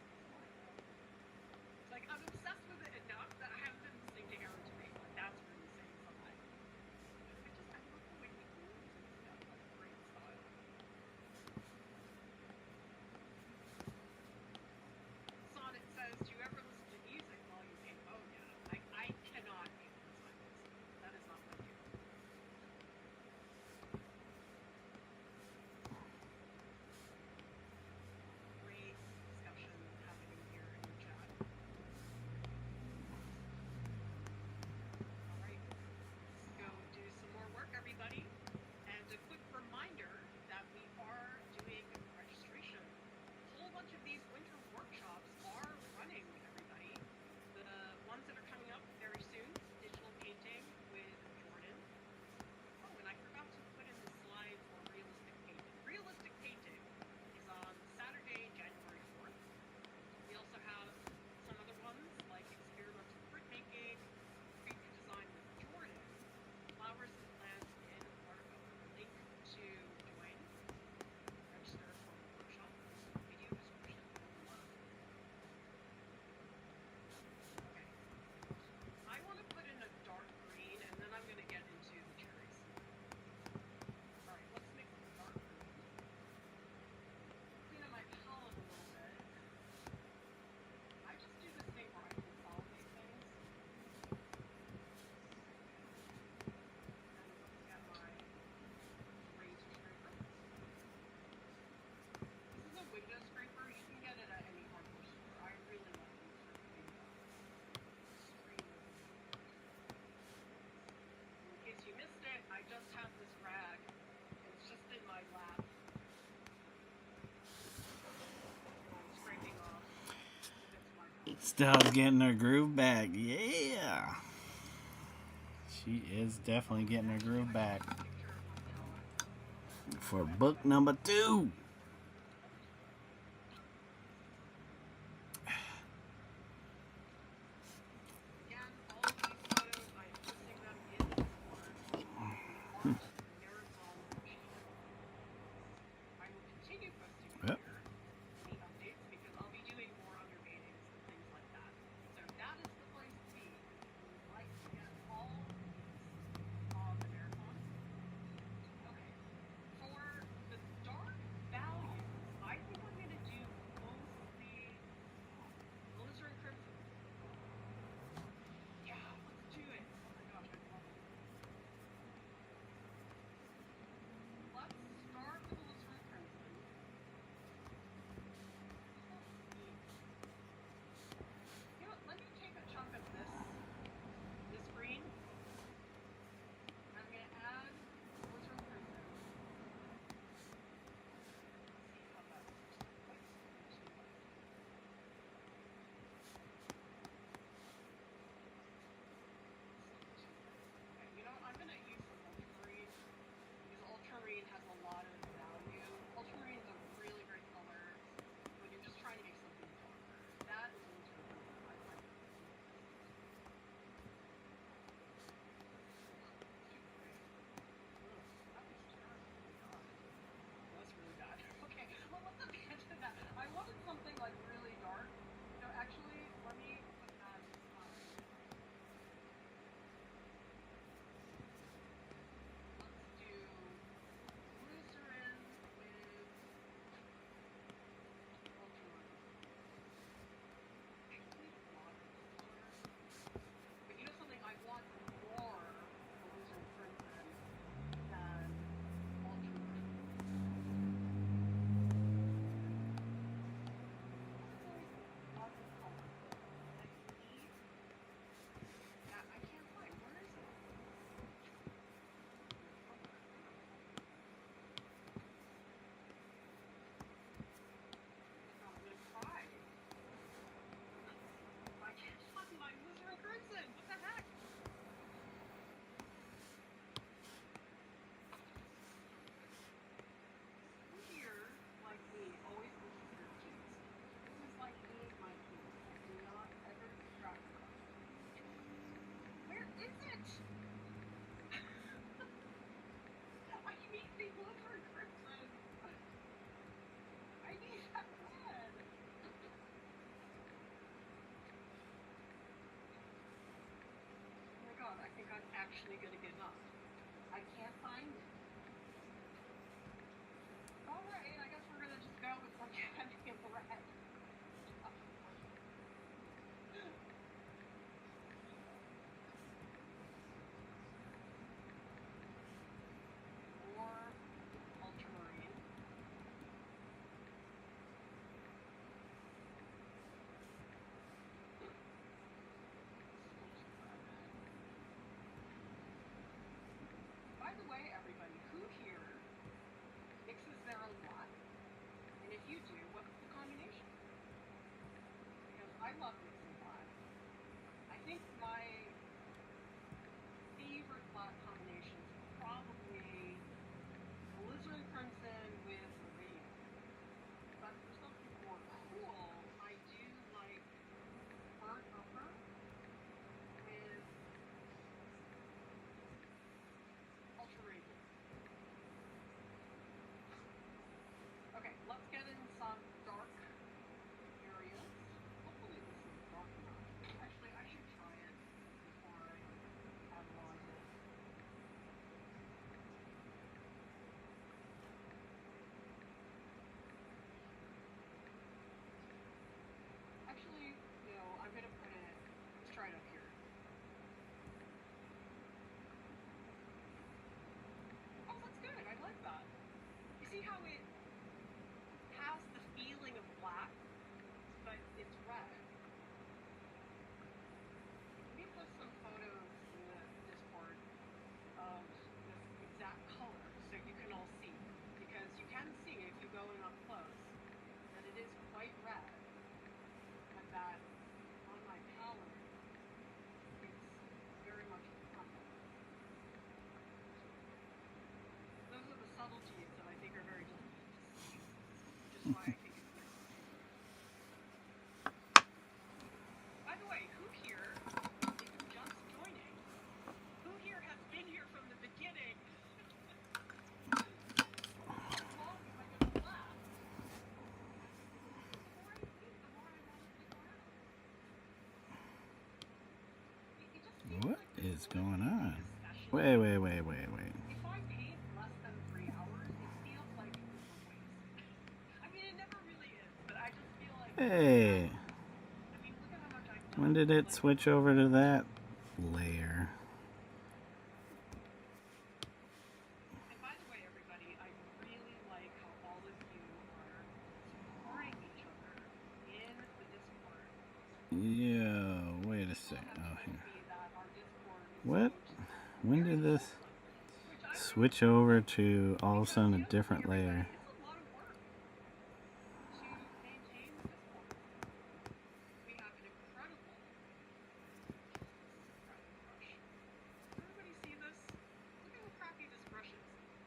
Stella's getting her groove back. Yeah. She is definitely getting her groove back. For book number 2. Yep. Actually going to give up. I can't find it. All right, I guess we're going to just go with some heavy and red. Or ultramarine. By the way, everybody, who here mixes their own lot? And if you do, what's the combination? Because I love mixing lots. I think my favorite lot combination is probably alizarin crimson with maroon. But for something more cool, I do like burnt umber with ultramarine. Okay, let's get in some dark areas. Hopefully this is is going on? Wait. If I paint less than 3 hours, it feels like it's a waste. I mean, it never really is, but I just feel like... Hey, I mean, look at how much I've done. when did it switch over to that layer? And by the way, everybody, I really like how all of you are supporting each other in the Discord. Yeah, wait a second. Oh, here. That our Discord is What? When did this switch over to all of a sudden a different layer? It's a lot of work to maintain the Discord. We have an incredible brush. Does everybody see this? Look at how crappy this brush is.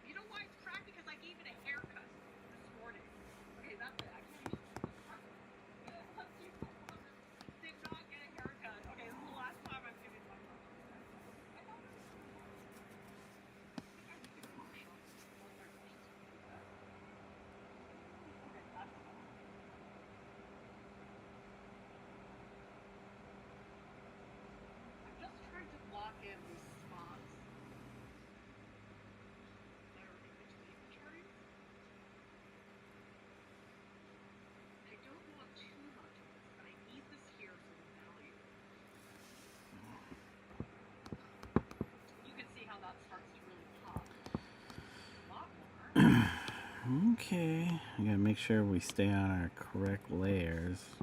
You know why it's crappy? Because I gave it a haircut this morning. Okay, that's it. I can't use this brush. Unless you did not get a haircut. Okay, this is the last time I'm giving my brush a haircut. I thought it was so fun. I think I need to wash off all my brushes really bad. Okay, that's fine. I'm just trying to lock in these spots that are in between the cherries. I don't want too much of this, but I need this here for the value. You can see how that starts to really pop. A lot more. Okay, I gotta make sure we stay on our correct layers. It's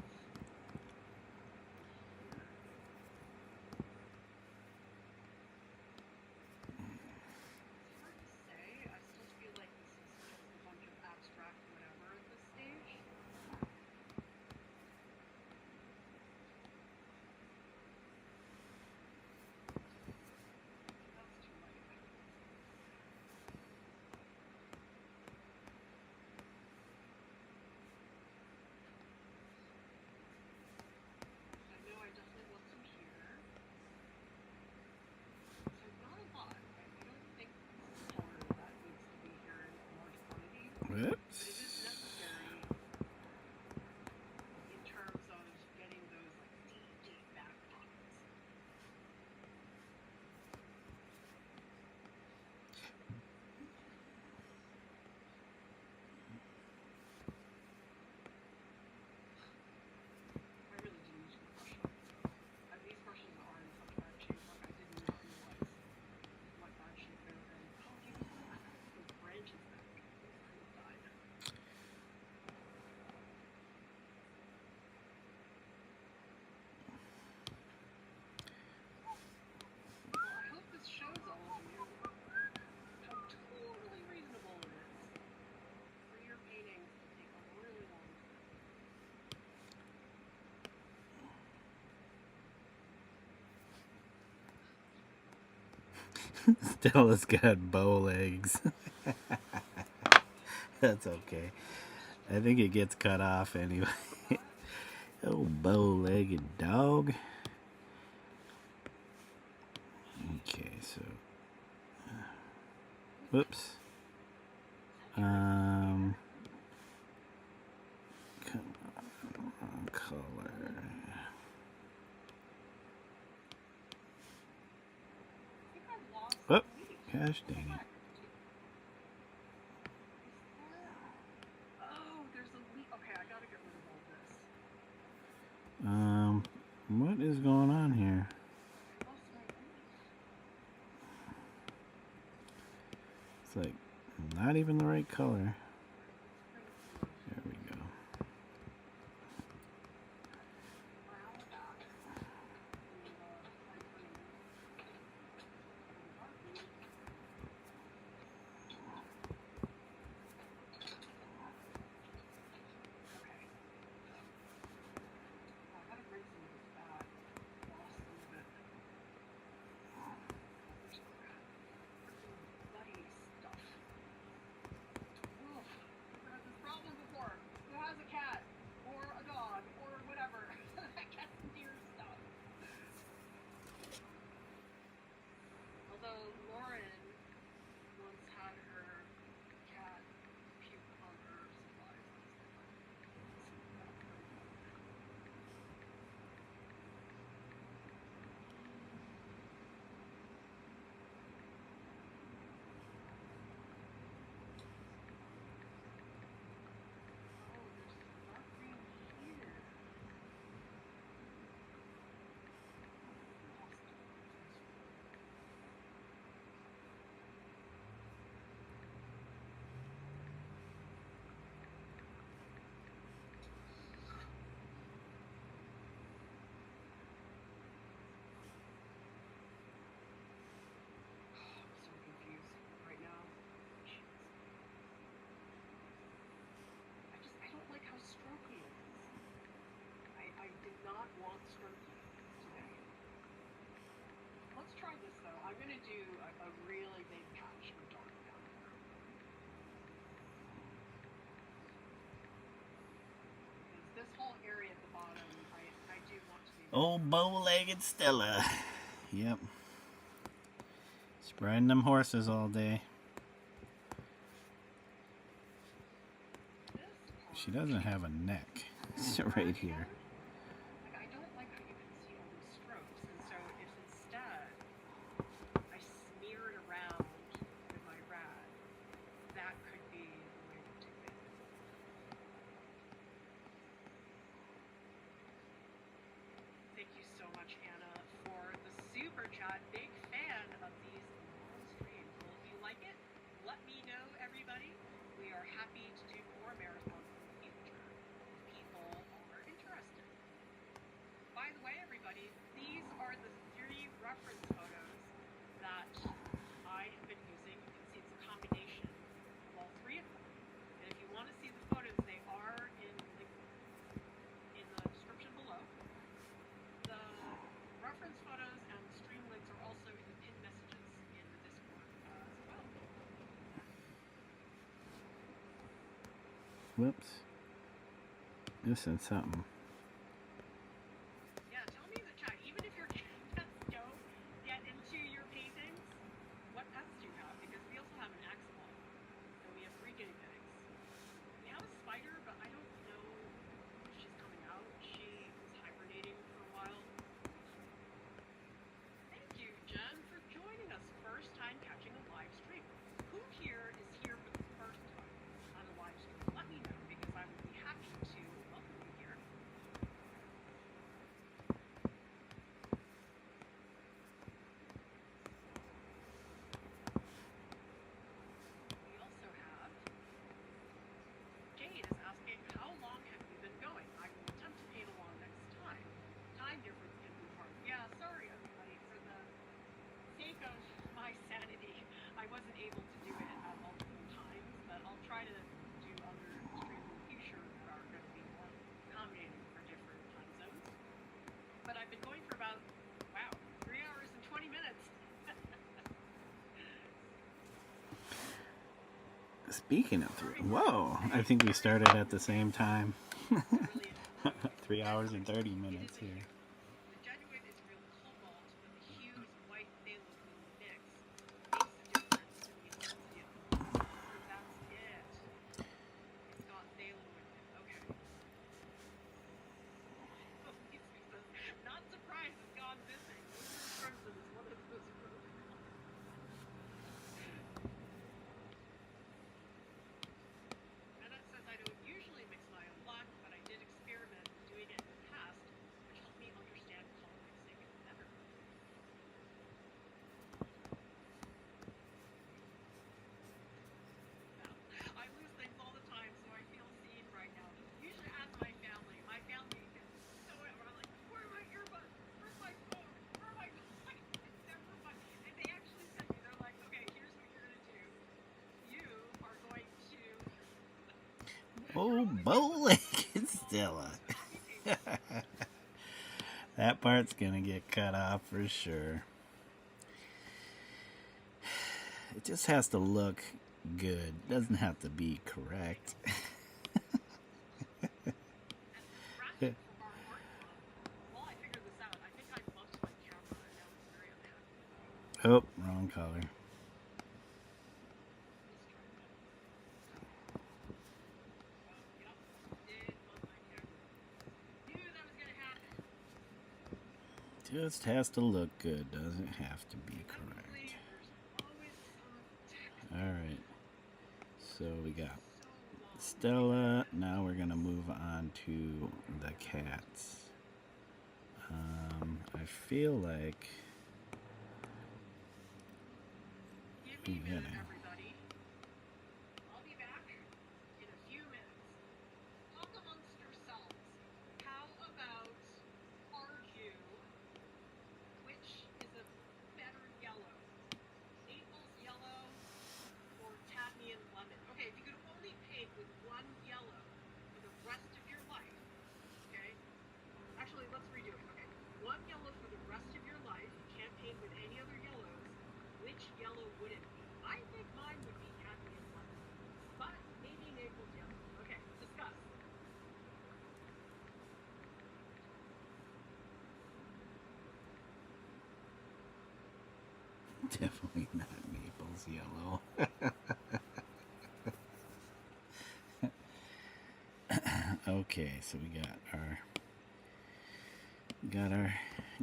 hard to say. I still feel like this is just a bunch of abstract whatever at this stage. That's too light. I know I definitely want some here. So not a lot. I don't think this is color that needs to be here in large quantity. Whoops. But it is necessary in terms of getting those like deep back pockets. I really didn't use my brush up. These brushes are in such bad shape. Like I did not realize what bad shape they were in. Oh, you can see those branches back. Those kind of died. Well, I hope this shows all of you how totally reasonable it is for your paintings to take a really long time. Stella's got bow legs. That's okay. I think it gets cut off anyway. Oh, bow-legged dog. Okay, so whoops. Come on, wrong color. Oh, gosh dang it. Oh, there's a leak. Okay, I gotta get rid of all this. What is going on here? I lost my leaf. It's like not even the right color. There we go. this though. I'm going to do a really big patch of dark down there. Because this whole area at the bottom, I do want to be... Old bow-legged Stella. Yep. She's riding them horses all day. She doesn't have a neck. It's right here. I don't like how you can see all those strokes, and so if instead I smear it around with my rad, that could be the way to do it. Thank you so much, Anna, for the super chat. Big fan of these long streams. Well, if you like it, let me know, everybody. We are happy to do more marathons in the future if people are interested. By the way, everybody, these are the 3 reference photos that I have been using. You can see it's a combination of all 3 of them. And if you want to see the photos, they are in the description below. The reference photos and the stream links are also in the pinned messages in the Discord as well. Whoops. Missing something. Yeah, tell me in the chat, even if your pets don't get into your paintings, what pets do you have? Because we also have an axolotl, and we have 3 guinea pigs. We have a spider, but I don't know if she's coming out. She was hibernating for a while. Thank you, Jen, for joining us. First time catching a live stream. Who here is here for the first time on a live stream? Let me know, because I would be happy to welcome you here. We also have Jade is asking, how long have you been going? I will attempt to paint along next time. Time difference can be hard. Yeah, sorry everybody, for the sake of my sanity, I wasn't able to do it at multiple times, but I'll try to do other streams in the future that are going to be more accommodating for different time zones. But I've been going for about, wow, 3 hours and 20 minutes. Speaking of 3, whoa, I think we started at the same time. 3 hours and 30 minutes here. The genuine is real cobalt, but the hue is white phthalo blue mix. Makes a difference in the intensity of the color. So that's it. It's got phthalo in it. Okay. Oh, Omizu says, not surprised it's gone missing. Crimson is one of those protocols. Burnett says, I don't usually mix my own black, but I did experiment with doing it in the past, which helped me understand color mixing better. Now, I lose things all the time, so I feel seen right now. Usually ask my family. My family is so I'm like, where are my earbuds? Where's my phone? Where are my and they actually sent me, they're like, okay, here's what you're gonna do. You are going to Oh, bow-legged Stella. That part's gonna get cut off for sure. It just has to look good. Doesn't have to be correct. Well, I figured this out. I think I bumped my camera and now it's very unhappy. Oh, wrong color. Yep, did bump my camera. Knew that was gonna happen. Just has to look good. Doesn't have to be correct. There's always some Alright. So we got Stella. Now we're gonna move on to the cats. I feel like Give me a minute, everybody. I'll be back in a few minutes. Talk amongst yourselves. How about argue which is a better yellow? Naples yellow or cadmium lemon? Okay, if you could only paint with one yellow for the rest of your life, okay? Actually, let's redo it. Okay, one yellow for the rest of your life. You can't paint with any other yellow yellow would it be? I think mine would be cadmium lemon, but maybe Naples yellow. Okay, discuss. Definitely not Naples yellow. Okay, so we got our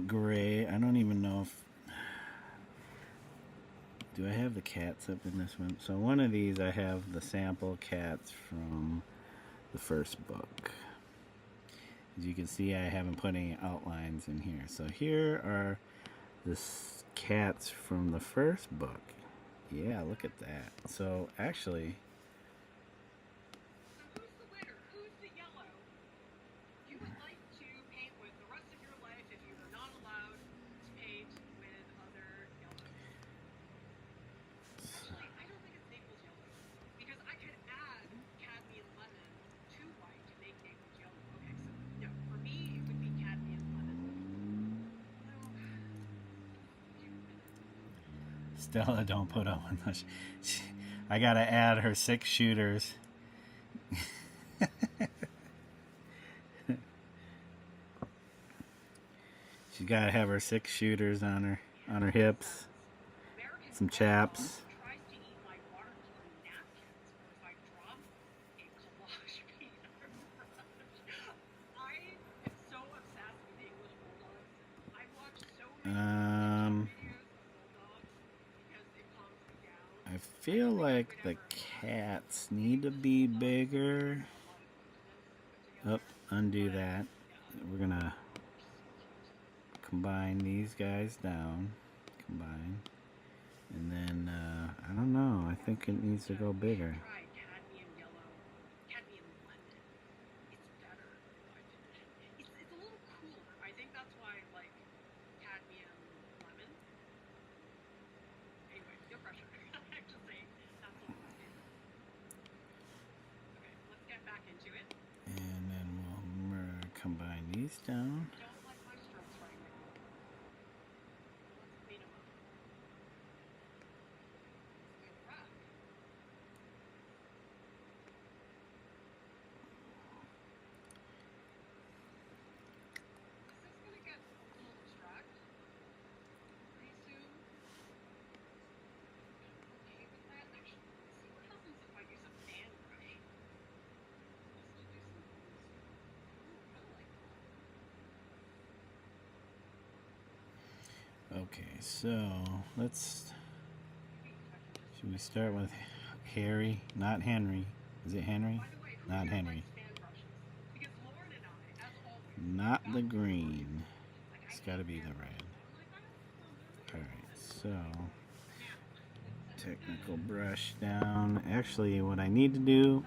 gray. I don't even know if, do I have the cats up in this one? So one of these I have the sample cats from the first book. As you can see, I haven't put any outlines in here. So here are the cats from the first book. Yeah, look at that. So actually, So who's the winner? Who's the yellow you would like to paint with the rest of your life if you were not allowed to paint with other yellows? Actually, I don't think it's Naples yellow, because I could add cadmium lemon to white to make Naples yellow. Okay, so no, for me it would be cadmium lemon. Stella, don't put up with us. I gotta add her 6 shooters. She's gotta have her 6 shooters on her hips, some chaps. Tries to eat my watercolor napkins, or if I drop a collage piece or brush. I am so obsessed with English bulldogs. I've watched so many videos of bulldogs because it calms me down. I feel like the cats need to be bigger. Oh, undo that. We're gonna combine these guys down. Combine. And then, I don't know. I think it needs to go bigger. Cadmium yellow, cadmium lemon. It's better, in my opinion. It's a little cooler. I think that's why I like cadmium lemon. Anyway, no pressure. I'm just saying that's one of my favorites. Okay, let's get back into it. And then we'll combine these down. Don't like my strokes right now. Let's clean them up. Okay, so should we start with Harry? Not Henry. Is it Henry? Not Henry. Not the green. It's got to be the red. Alright, so technical brush down. Actually, what I need to do,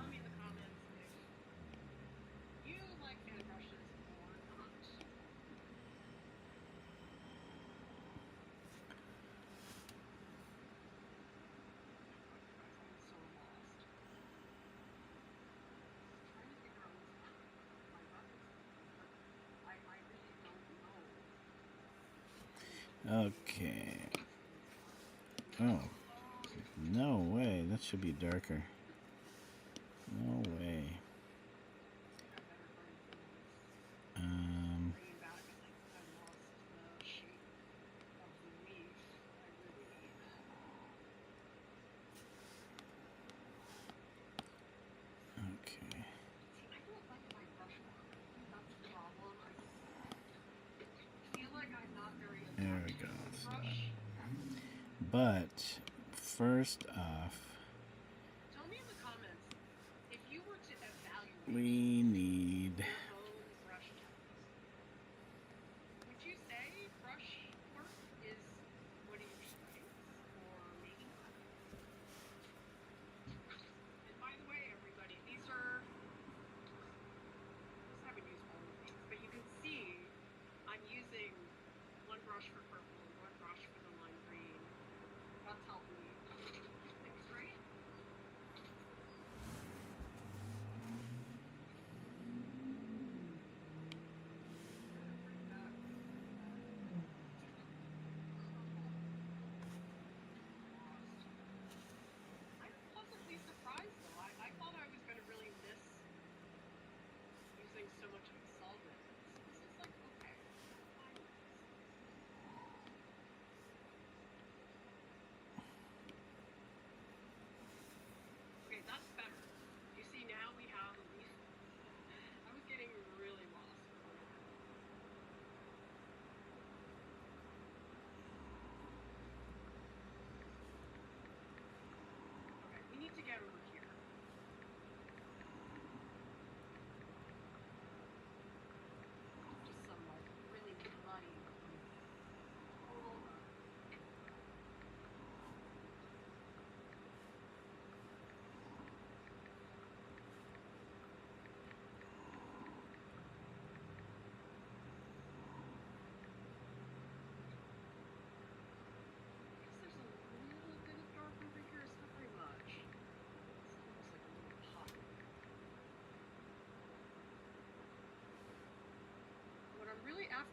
okay. Oh, no way. That should be darker. No way. Okay. There we go. So, but first off, tell me in the comments if you were to evaluate we need your own brush techniques. Would you say brush work is one of your strengths, or maybe not? And by the way, everybody, these are, I haven't used all of these, but you can see I'm using one brush for purple and one brush for the lime green. That's helping me things, right?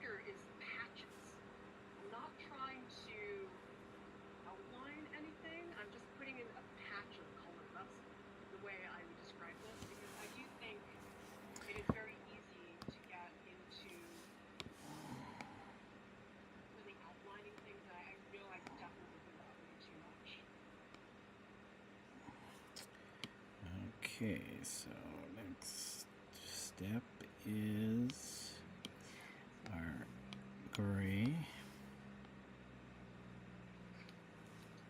here is patches. I'm not trying to outline anything. I'm just putting in a patch of color. That's the way I would describe this, because I do think it is very easy to get into really outlining things. I know I definitely do that way too much. Okay, so next step is our gray.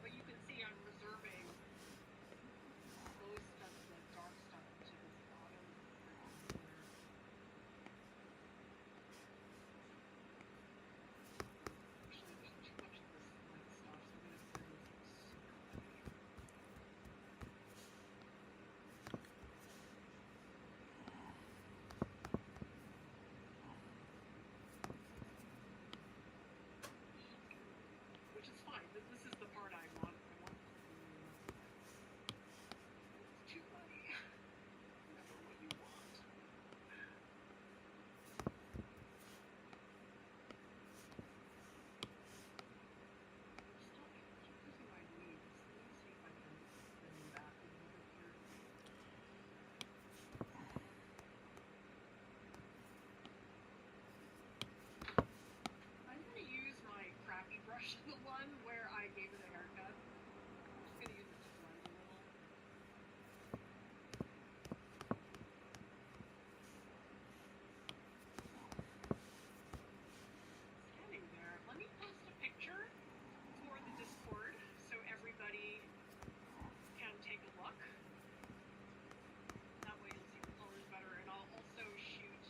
But you can see I'm reserving most of the dark stuff to this bottom right here. Actually, there's too much of this light stuff, so I'm going to put in this super light. Which is fine. This is the part I want. It's too muddy. Never what you want. Stop using my leaves. Let me see if I can bend them back a little bit here. I'm going to use my crappy brush, the one where I gave it a haircut. I'm just going to use it to blend a little. Standing there. Let me post a picture for the Discord so everybody can take a look. That way you'll see the colors better, and I'll also shoot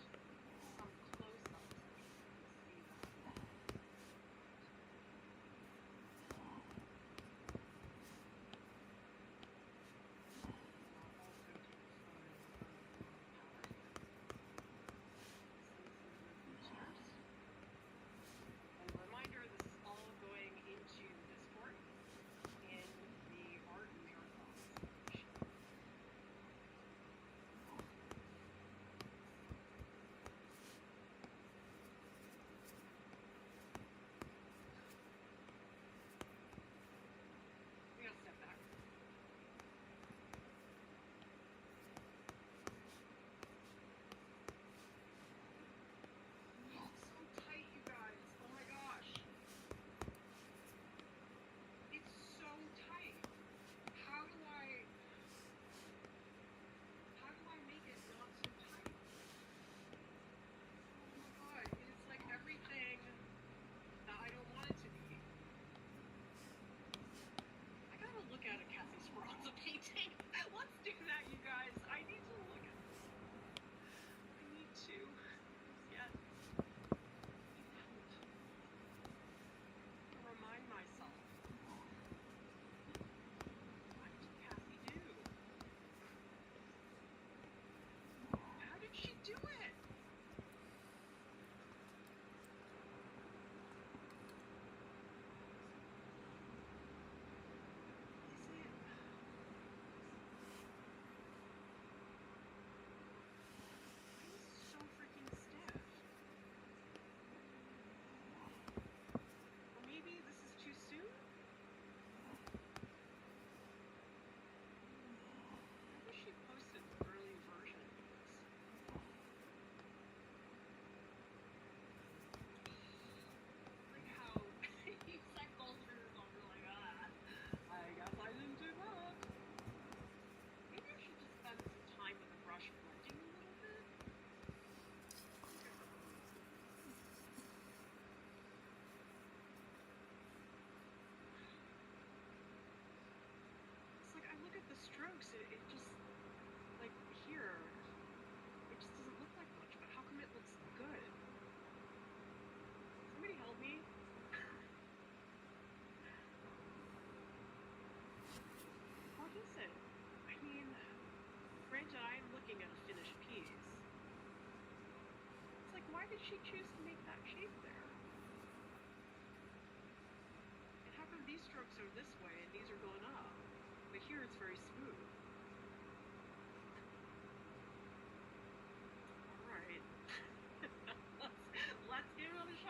some close-ups so you can see that. And a reminder, this is all going into the Discord in the art marathon section. We gotta step back. Oh, it's so tight, you guys. Oh my gosh. It's so tight. How do I make it not so tight? Oh my god, it's like everything that I don't want it to be. I gotta look at a Cassie Speranza painting. Let's do that, you guys. I need to look at this. I need to. Yes. Remind myself. What did Cassie do? How did she do it? Is it? It is so freaking stiff. Or maybe this is too soon? I wish she posted the early version of this. Like how insect cultures are like, I guess I didn't do that. Maybe I should just spend some time with the brush blending a little bit. It's like I look at the strokes, it just, like here, it just doesn't look like much, but how come it looks good? Somebody help me? What is it? I mean, granted, I am looking at a finished piece. It's like, why did she choose to make that shape there? And how come these strokes are this way and these are going up? But here it's very smooth. Alright. Let's give it a shot.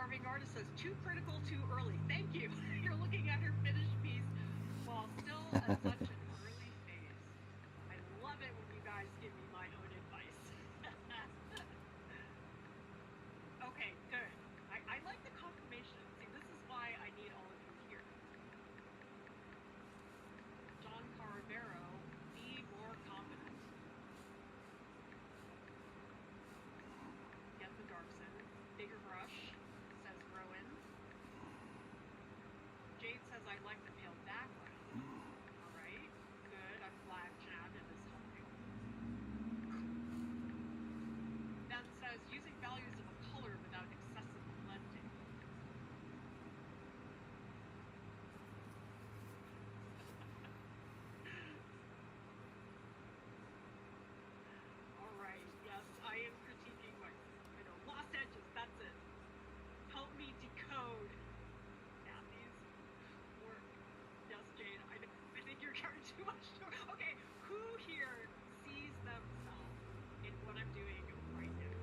Starving Artist says, too critical, too early. Thank you. You're looking at her finished piece while still at such an early phase. I love it when you guys give me my own advice. Okay, good. I like the confirmation. See, this is why I need all of you here. John Carvero, be more confident. Get the darks in. Bigger brush, says Rowan. Jade says, I like the pale background. All right, good. I'm glad Chad is helping. Ben says, using values of a color without excessive blending. All right, yes, I am critiquing myself. I know, lost edges, that's it. Help me decode Kathy's work. Yes, Jade, I think you're trying too much. Okay, who here sees themselves in what I'm doing right now?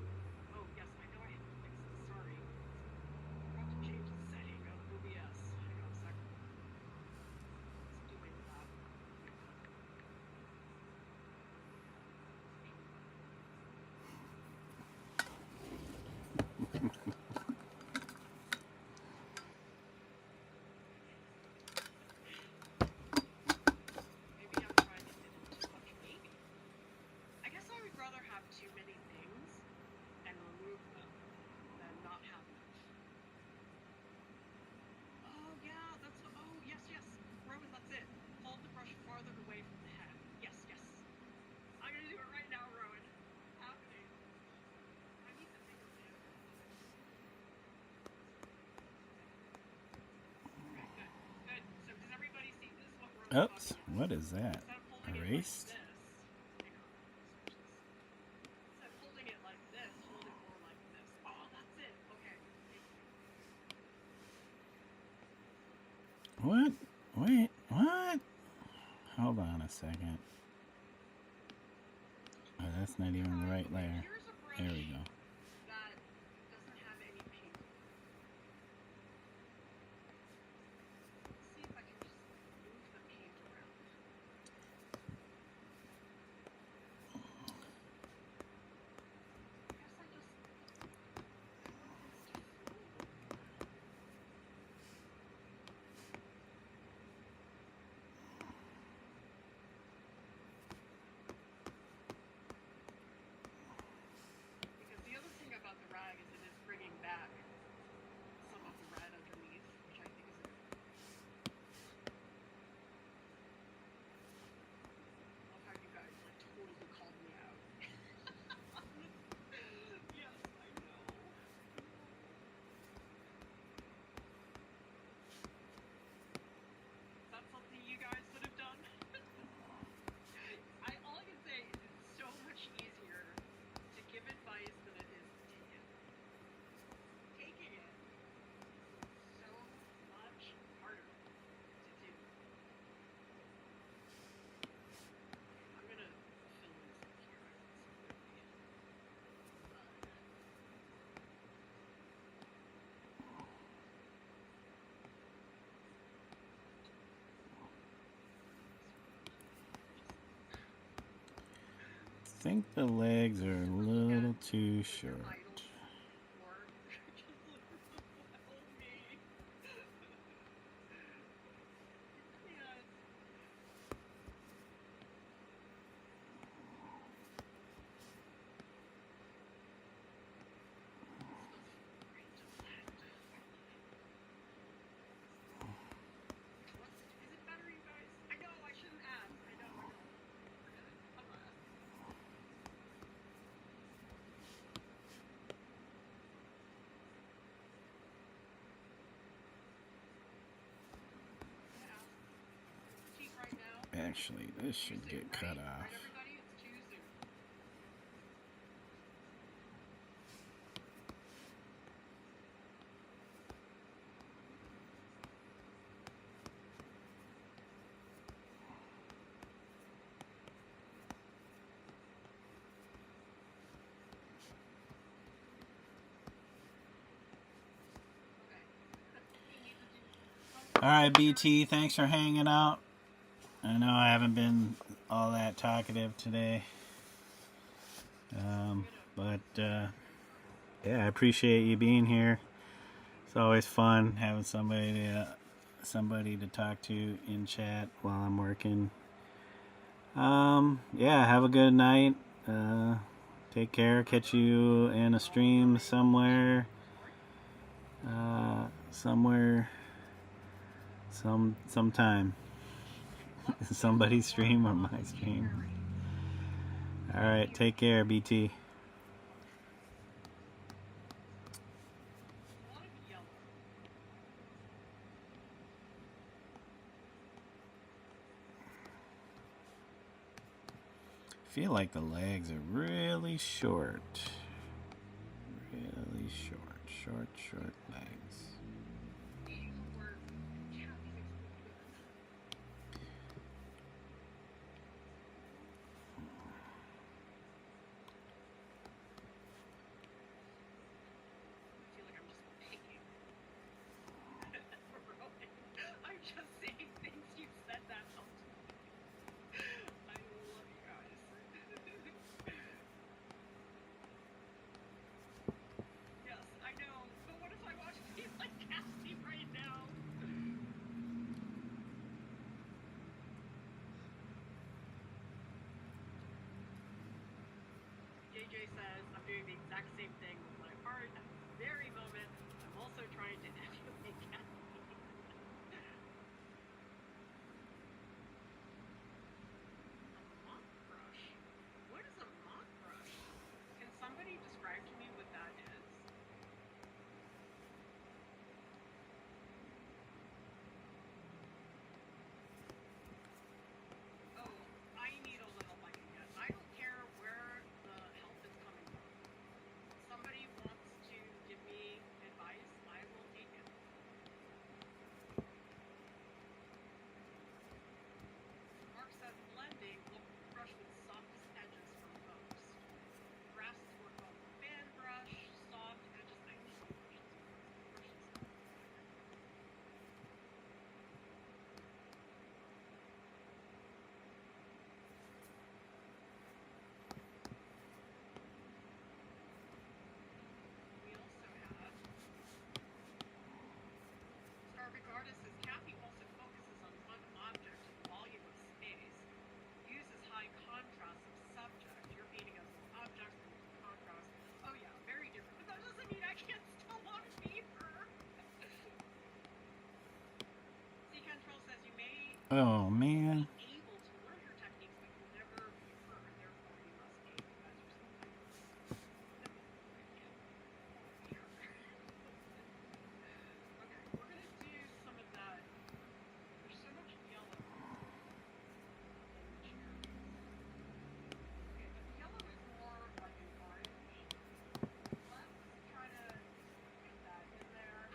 Oh, yes, I know I have to fix this. Sorry. I forgot to change the setting of OBS. Hang on a second. It's doing that. Maybe I'm trying to fit in too much meat. I guess I would rather have too many things and remove them than not have enough. Oh yeah, that's what, oh yes, yes. Rowan, that's it. Hold the brush farther away from the head. Yes, yes. I'm gonna do it right now, Rowan. Happening. I need the bigger pan. Okay, good, good. So does everybody see this? What Rowan's Oops, talking about? what is that? Instead of holding it like Erased? this, hang on, instead of holding it like this, hold it more like this. Oh, that's it. Okay. Thank you. What? Wait, what? Hold on a second. Oh, that's not even the right Okay, layer. here's a brush There we go. that doesn't have any paint. Let's see if I can just move the paint around. I guess I just want this to flow. Because the other thing about the rag is it is bringing back some of the red underneath, which I think is a good thing. I love how you guys like totally called me out. Yes, I know. Is that something you guys would have done? All I can say is it's so much easier to give advice than it is to take it. Taking it is so much harder to do. I'm gonna fill in some here. I want some really I think the legs are a little too short. idols or just overwhelm me. Yeah. Is it better, you guys? I know, I shouldn't ask. I know. Forget it. I'm not asking. I'm gonna ask. Critique right now. Actually, this should Too soon, get cut right? off. Right, everybody? It's too soon. Alright, BT, thanks for hanging out. I know I haven't been all that talkative today. But yeah, I appreciate you being here. It's always fun having somebody to talk to in chat while I'm working. Yeah, have a good night. Take care. Catch you in a stream somewhere. Sometime. Somebody's stream or my stream. Alright, take care, BT. I feel like the legs are really short. Really short. Short legs. I'm just saying things you said that helped me. I love you guys. Yes, I know. But what if I watch me like Cassie right now? JJ says I'm doing the exact same thing with my art at this very moment. I'm also trying to emulate Cassie. Mock brush. What is a mock brush? Can somebody describe to me what that is? Oh, I need all the help I can get. I don't care where the help is coming from. Somebody wants to give me advice, I will take it. Mark says blending, look brush with softest edges for most. Grasses work well with fan brush, soft edges. I need brushes. We also have Starvik Artist says Kathy also focuses on one object and volume of space. Uses high contrast of subject. Your painting has objects and contrast. Oh yeah, very different. But that doesn't mean I can't still on paper. C Control says you may Oh, man. be able to learn your techniques, but you'll never be heard. Therefore, you must aim as yourself. Okay, we're gonna do some of that. There's so much yellow in the cherries. Okay, but the yellow is more like an orange. Let's try to get that in there.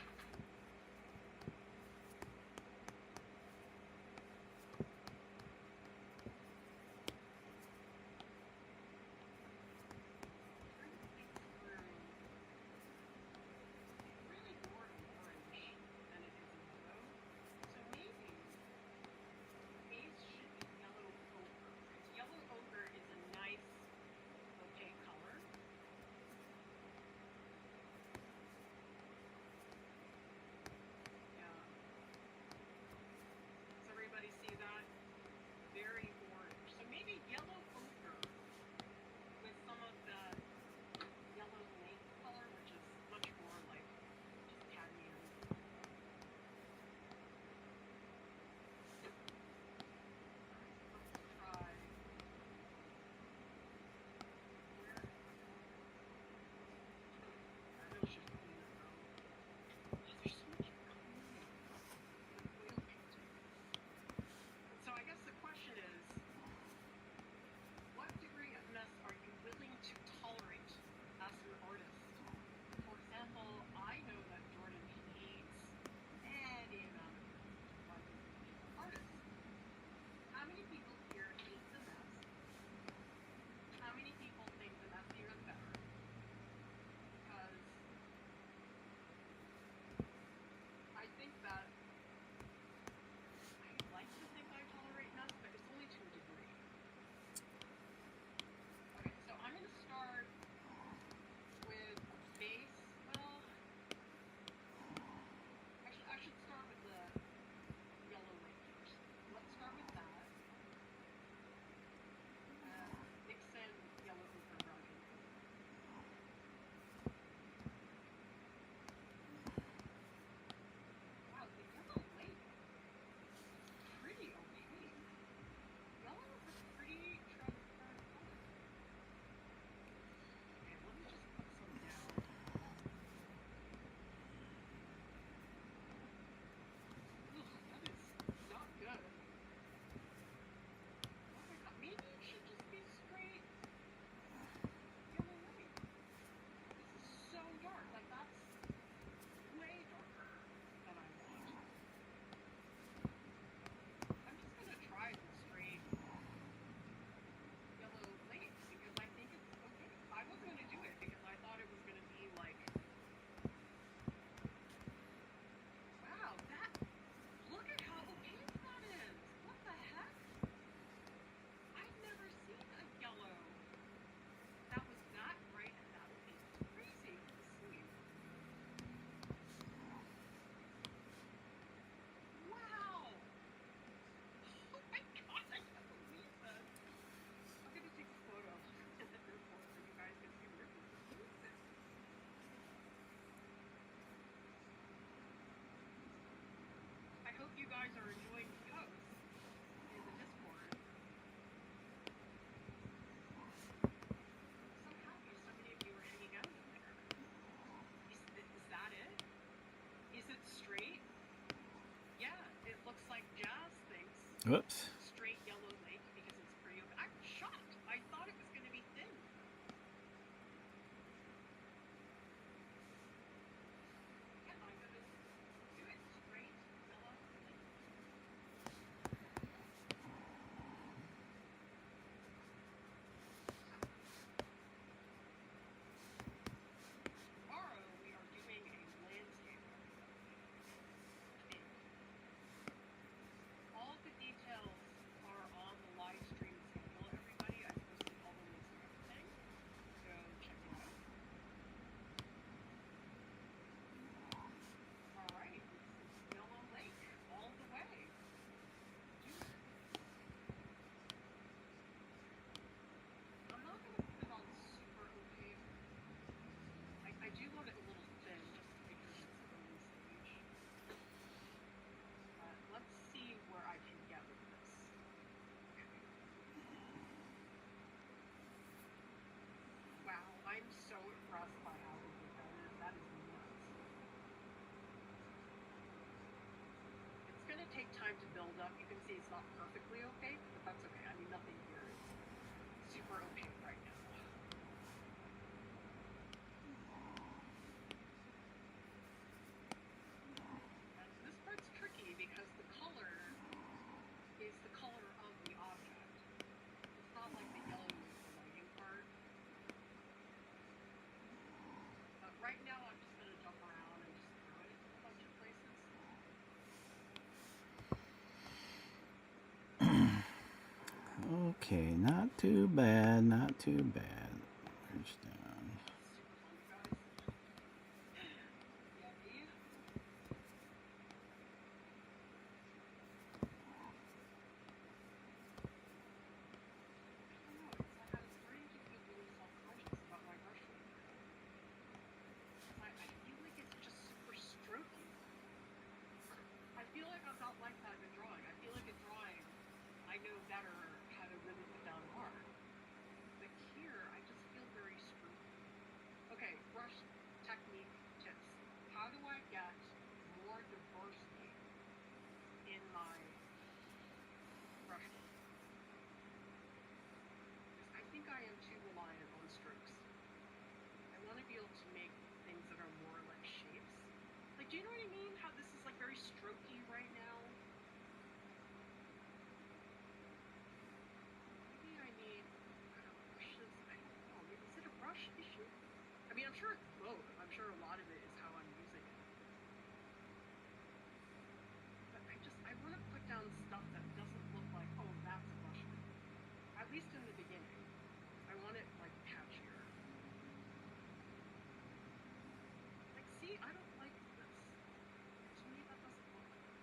guys are enjoying the post in the Discord. I'm so happy so many of you are hanging out in there. Is that it? Is it straight? Yeah, it looks like Jazz thinks Whoops. straight yellow lake because it's pretty open. I'm shocked. I thought it was going to be thin. Yeah, I'm going to do it straight yellow lake. Tomorrow we are doing a landscape. All the details are on the live stream schedule, everybody. I posted all the links and everything. Go check it out. Alright, it's Yellow Lake all the way. I'm not going to put it on super opaque. I do want it a little thin just because it's early stage. Let's see where I can get with this. Okay. Wow, I'm so impressed by how good that is. That is nuts. It's going to take time to build up. You can see it's not perfectly opaque, but that's okay. I mean, nothing here is super opaque right now. And this part's tricky because the color is the color of the object. It's not like the yellow is the lighting part. But right now I'm just going to jump around and just throw it a bunch of places. Okay, not too bad, not too bad. Where's down? Super fun, you guys. Yummy. I don't know, it's like I'm starting to feel really self-conscious about my brushing. I feel like it's just super strokey. I feel like I'm not like that in drawing. I feel like in drawing, I know better how to really put down hard. But here, I just feel very strokey. Okay, brush technique tips. How do I get more diversity in my brushing? Because I think I am too reliant on strokes. I want to be able to make things that are more like shapes. Like, do you know what I mean? How this is like very strokey right now? Maybe I need brushes. I don't know. Is it a brush issue? I mean, I'm sure it's both. I'm sure a lot of it is how I'm using it. But I want to put down stuff that doesn't look like, oh, that's brushing. At least in the beginning. I want it, like, patchier. Like, see, I don't like this. To me, that doesn't look good.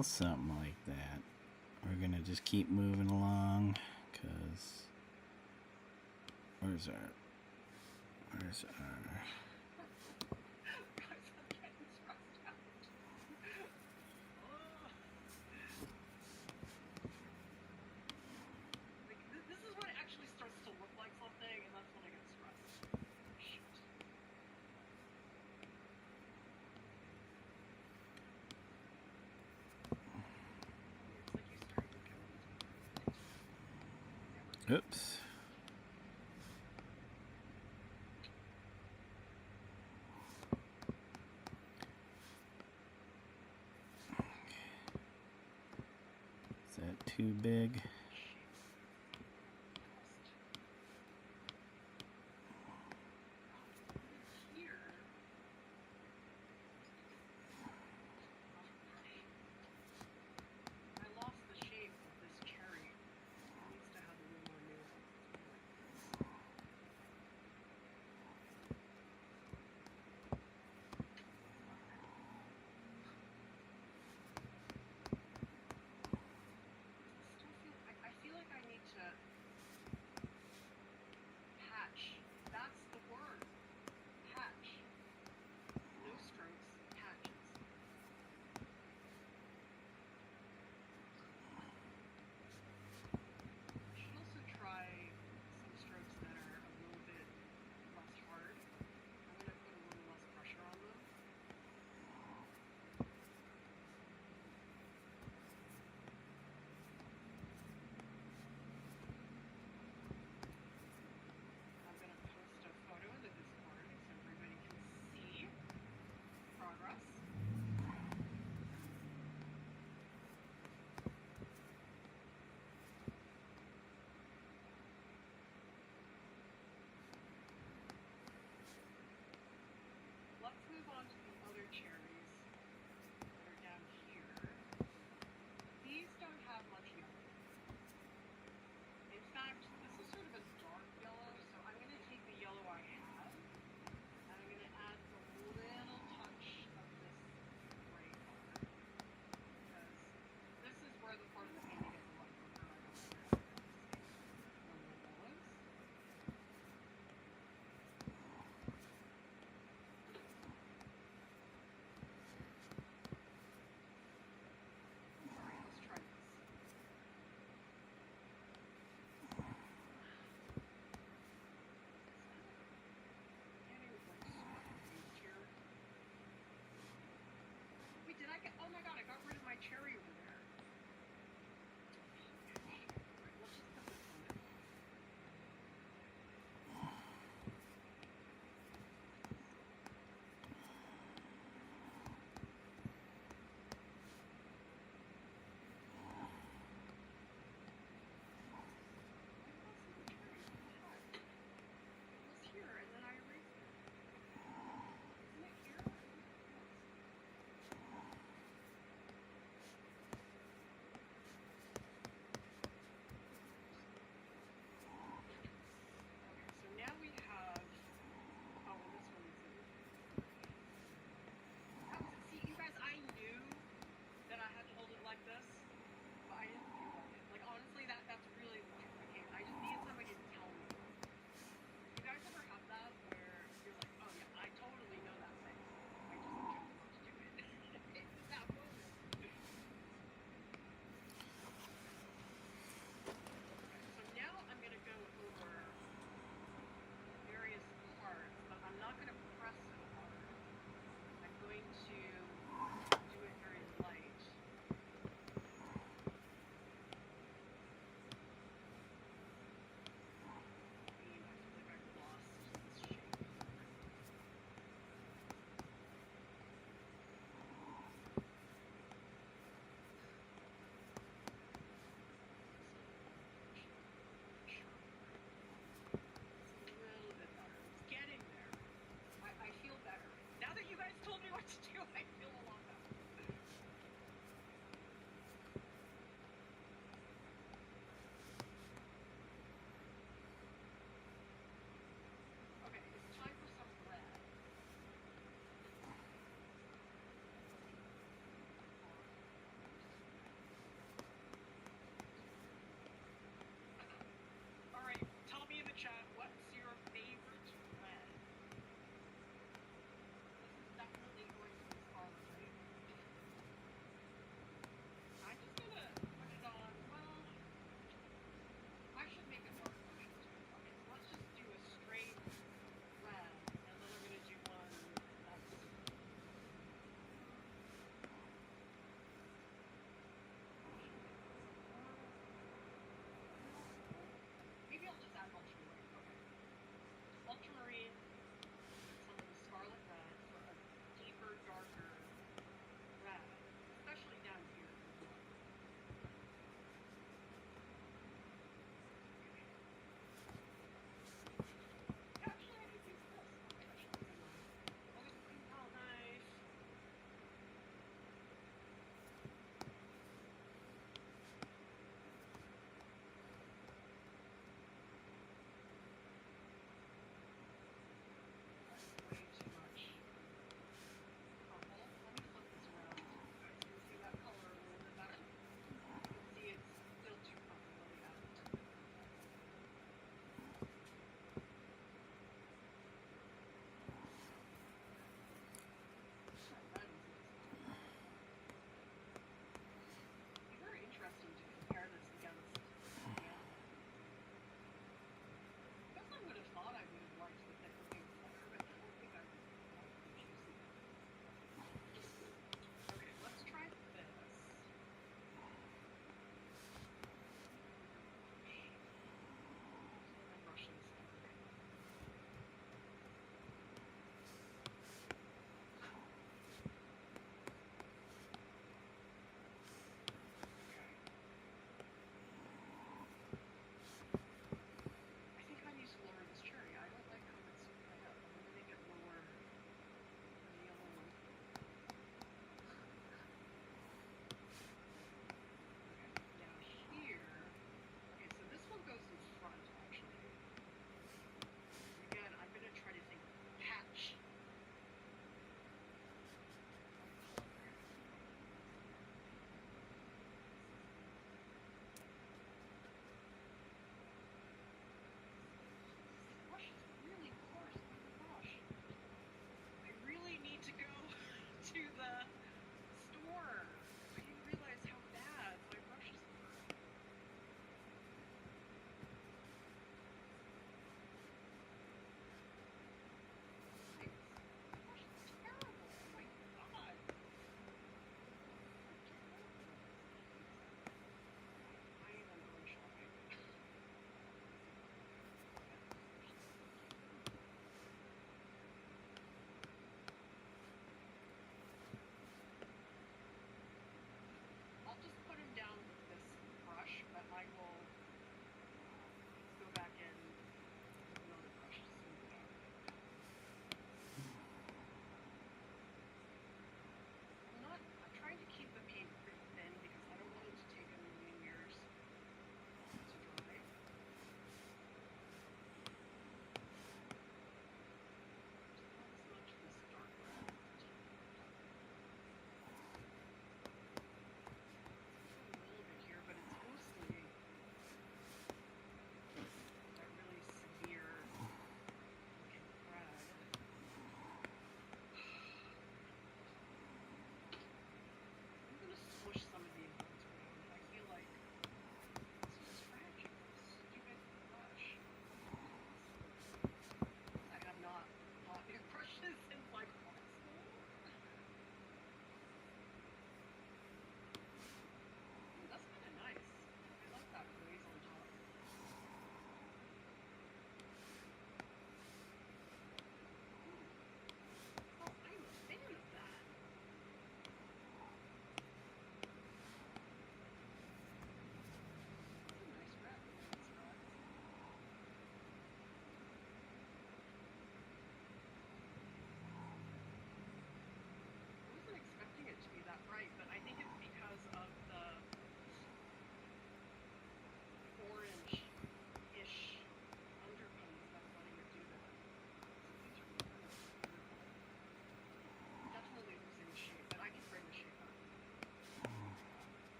Well, something like that. We're gonna just keep moving along, cause where's our Guys, I'm getting stressed out. Like, this is when it actually starts to look like something, and that's when I get stressed. Shit. It's like you started to go. oops. Is that too big? I lost the shape of this cherry. It needs to have a little more nuance. I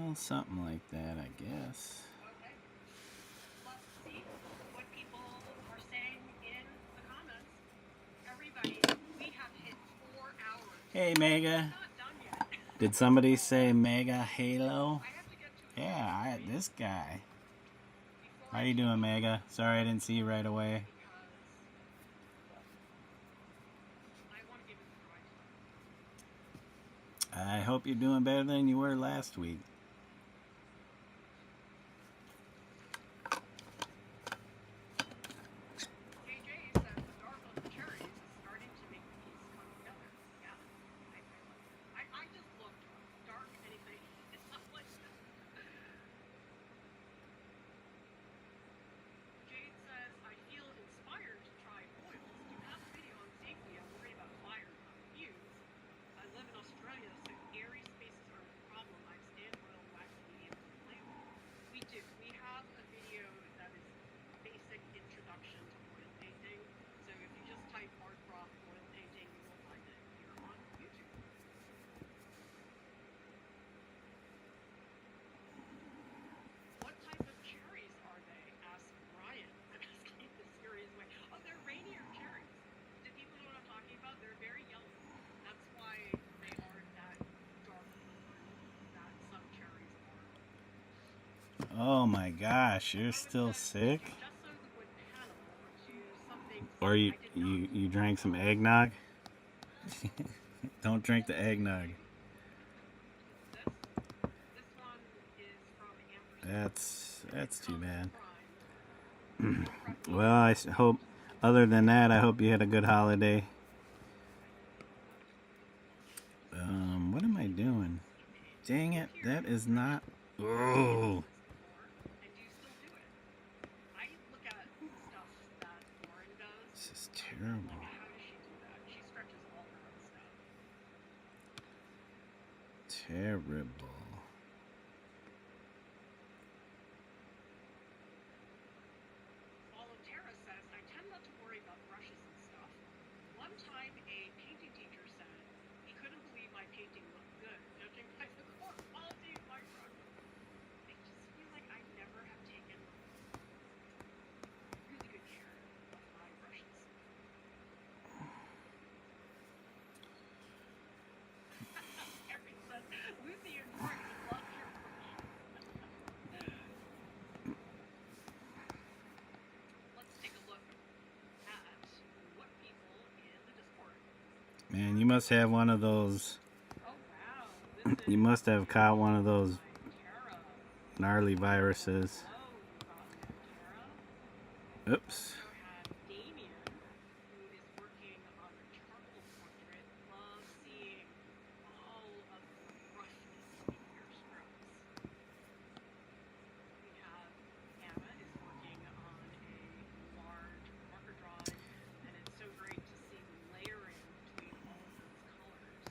Well, something like that, I guess. Okay. Let's see what people are saying in the comments. Everybody, we have hit 4 hours. Hey, Mega. We're not done yet. Did somebody say Mega Halo? I have to get to Yeah, this guy. before How you doing, Mega? Sorry I didn't see you right away. because I want to give it the right. I hope you're doing better than you were last week. JJ says the dark on the cherries is starting to make the piece come together. Yeah, I just looked dark anything. It's not like that. Jade says, I feel inspired to try oils. Do you have a video on safety? I'm worried about fire, not fuse. I live in Australia, so airy spaces are a problem. I stand oil, wax, medium, and flammable. We do. We have a video that is basic introduction to oil painting. So if you just type art rock oil painting, you will find it here on YouTube. What type of cherries are they? Asked Brian. Asking the serious way. Oh, they're rainier cherries. Do people know what I'm talking about? They're very yellow. That's why they aren't that dark that some cherries are. Oh my gosh, you're still sick? Just so the wood panel or do something. Or you drank some eggnog? Don't drink the eggnog. This one is from Amberson. That's too bad. Well, I hope, other than that, I hope you had a good holiday. What am I doing? Dang it, that is not... Oh! And do you still do it? I look at stuff that Lauren does. This is terrible. Like, how does she do that? She stretches all her own stuff. Terrible. Tara says, I tend not to worry about brushes and stuff. One time a painting teacher said he couldn't believe my painting looked good, judging by the quality of my brush. I just feel like I never have taken really good care of my brushes. Harry says, Lucy and Morgan love your brushes. Let's take a look at what people in the Discord. Man, you must have one of those... Oh wow, this You must have caught one of those Tara. gnarly viruses. Hello, Oops. we have Damien, who is working on a charcoal portrait. Love seeing all of the roughness in your strokes. We have Anna is working on a large marker drawing, and it's so great to see the layering between all of those colors.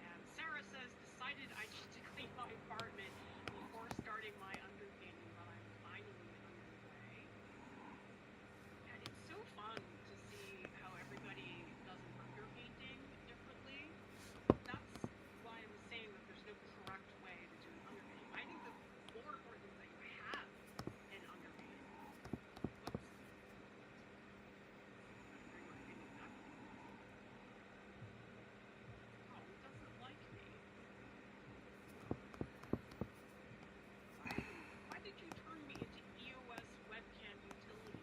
And Sarah says, decided I need to clean my apartment before starting my underpainting, but I'm finally underway. And it's so fun to see how everybody does an underpainting differently. That's why I was saying that there's no correct way to do an underpainting. I think the more important is that you have an underpainting. Whoops. Oh, it doesn't like me. Why did you turn me into EOS webcam utility?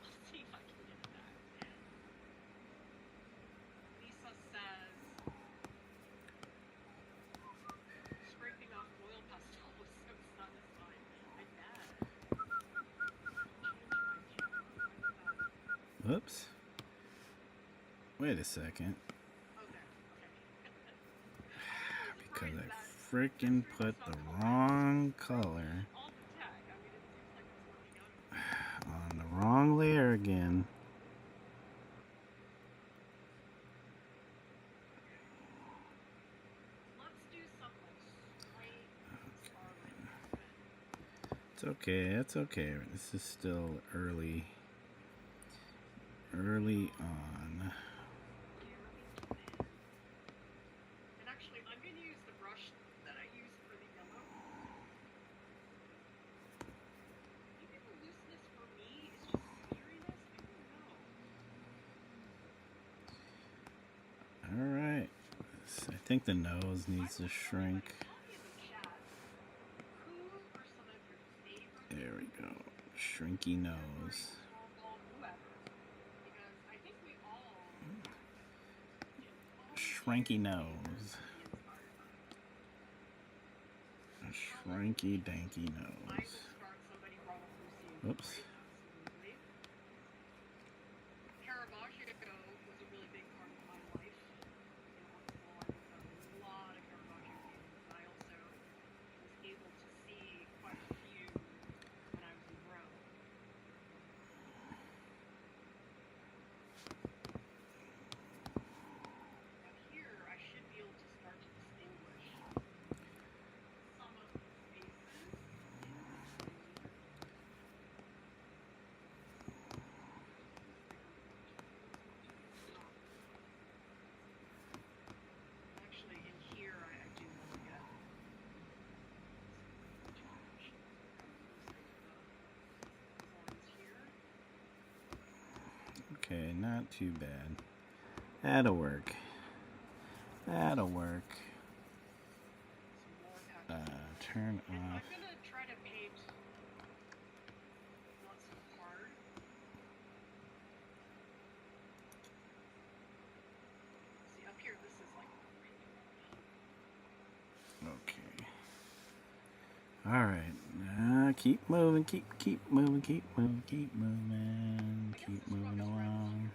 Let's see if I can get that. Lisa says, scraping off oil pastel was so satisfying. I bet. Change my camera. Whoops. Wait a second. Oh, there. Okay. Because I freaking put the wrong color All the tech. I mean, it seems like it's working out. on the wrong layer again. Let's do something straight scarlet. It's okay, it's okay. This is still early on. think the nose needs to shrink. There we go. Shrinky nose. Shrinky nose. A shrinky danky nose. Oops. Okay, not too bad. That'll work. That'll work. Turn off. I'm gonna try to paint not so hard. See up here, this is like Okay. All right. Keep moving. Keep moving. Keep moving. Keep moving. Keep moving along.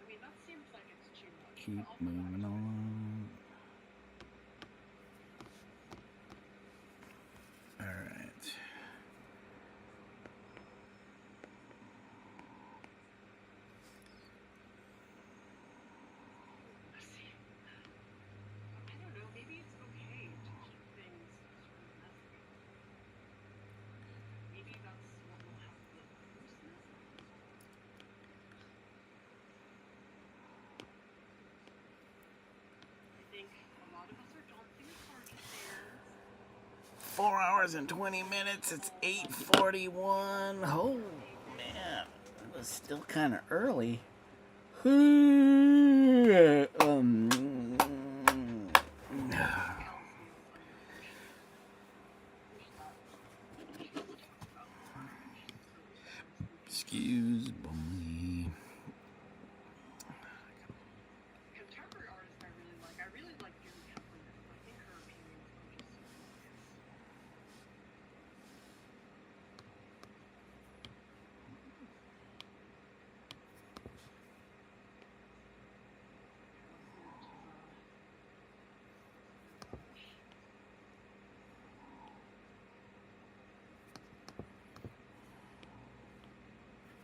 I mean, that seems like it's too much. Keep moving along. All right. I don't know, maybe it's okay to keep things sort of messy. Maybe that's what will have the looseness. I think a lot of us are dancing with sergeant fans. 4 hours and 20 minutes. It's 8:41. Oh man, it was still kind of early. Excuse me. Contemporary artists I really like. I really like Burnett-Hanssen. I think her paintings are just so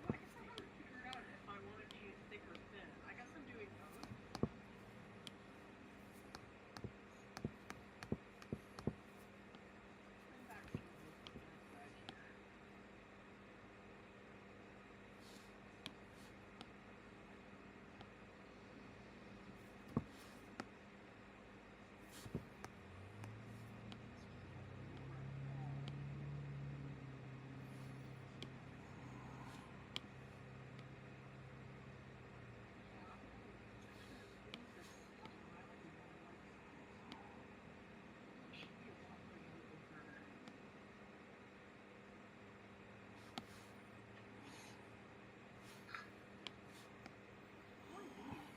I guess I haven't figured out if I want to paint thick or thin. I guess I'm doing both. Turn back to the red here.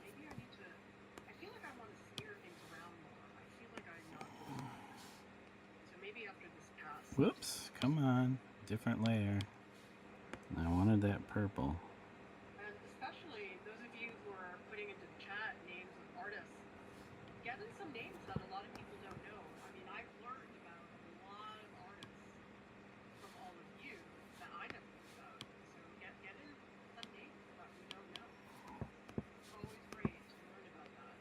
Maybe I need to. I feel like I want to smear things around more. I feel like I'm not. So maybe after this pass. Whoops, come on. Different layer. I wanted that purple. And especially those of you who are putting into the chat names of artists, get in some names that a lot of people don't know. I mean, I've learned about a lot of artists from all of you that I never knew about. So get in some names that we don't know. It's always great to learn about that.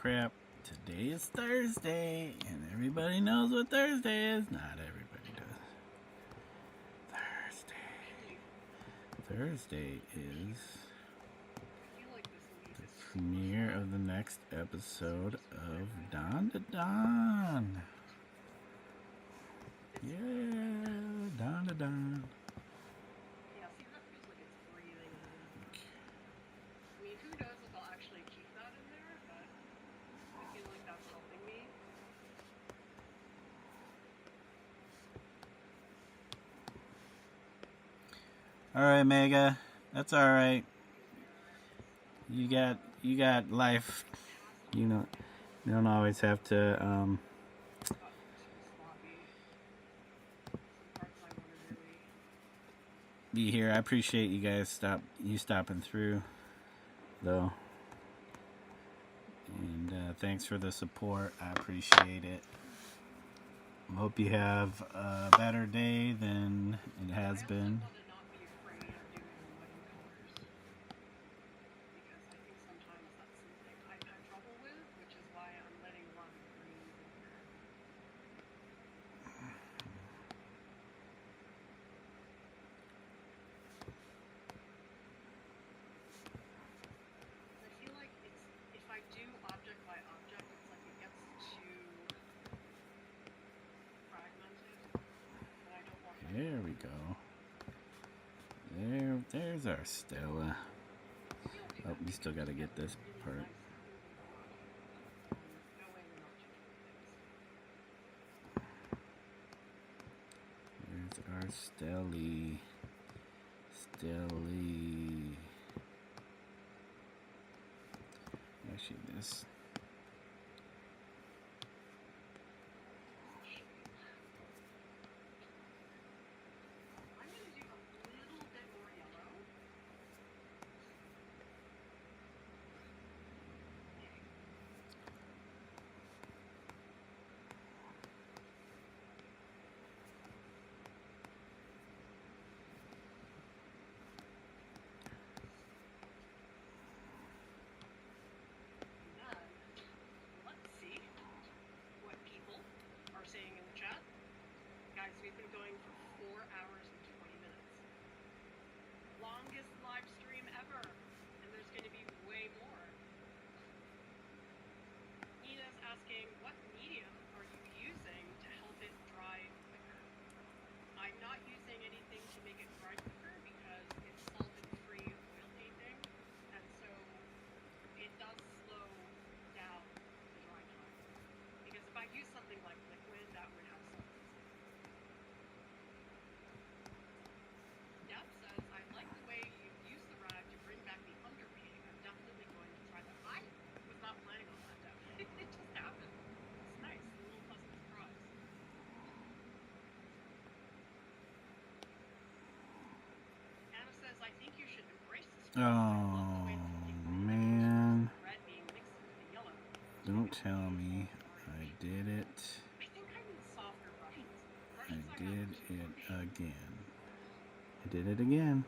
crap. Today is Thursday, and everybody knows what Thursday is. Not everybody does. Thursday is the premiere of the next episode of Dawn to Dawn. Yeah, Dawn to Dawn. Yeah, see, that feels like it's breathing in. I mean, who knows if I'll actually keep that in there, but I feel like that's helping me. Alright, Mega. That's alright. You got life. You know, you don't always have to be here. I appreciate you guys stopping through, though, and thanks for the support. I appreciate it. Hope you have a better day than it has been. There we go. There's our Stella. Oh, we still got to get this part. There's our Stelly. Actually, this. We've been going for 4 hours and 20 minutes. Longest live stream ever. And there's going to be way more. Nina's asking, what medium are you using to help it dry quicker? I'm not using anything to make it dry quicker because it's solvent-free oil painting. And so it does slow down the dry time. Because if I use something like liquid, that would have solvent. Oh, man. Don't tell me. I did it. I did it again. I did it again.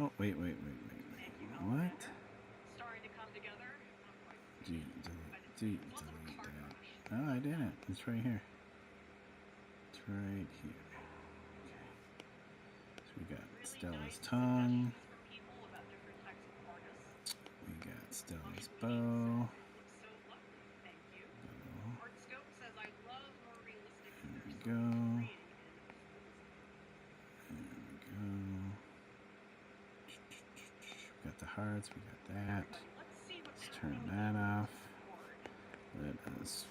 Oh, wait. What? Delete that. No, I didn't. It's right here. It's right here. Okay. So we got Stella's tongue. We got Stella's bow. There we go. We got the hearts. We got that. Let's turn that off. Let us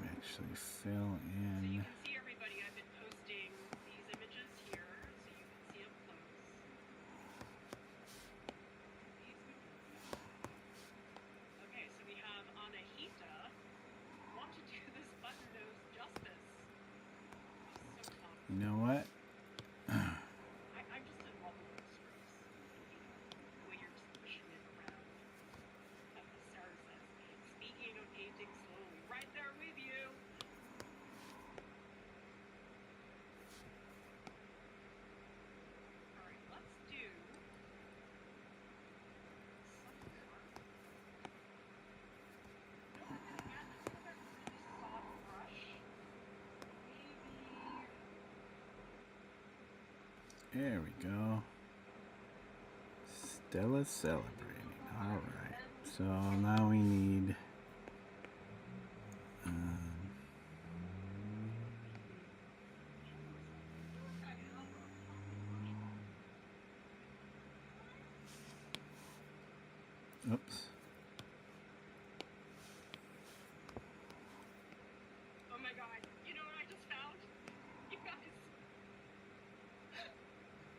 actually fill in. You know what? I'm just in love with those strokes. The way you're just pushing it around. Sarah says, speaking of painting slowly, right there with you. There we go. Stella's celebrating. Alright. So now we need oops. Oh my god, you know what I just found? You guys.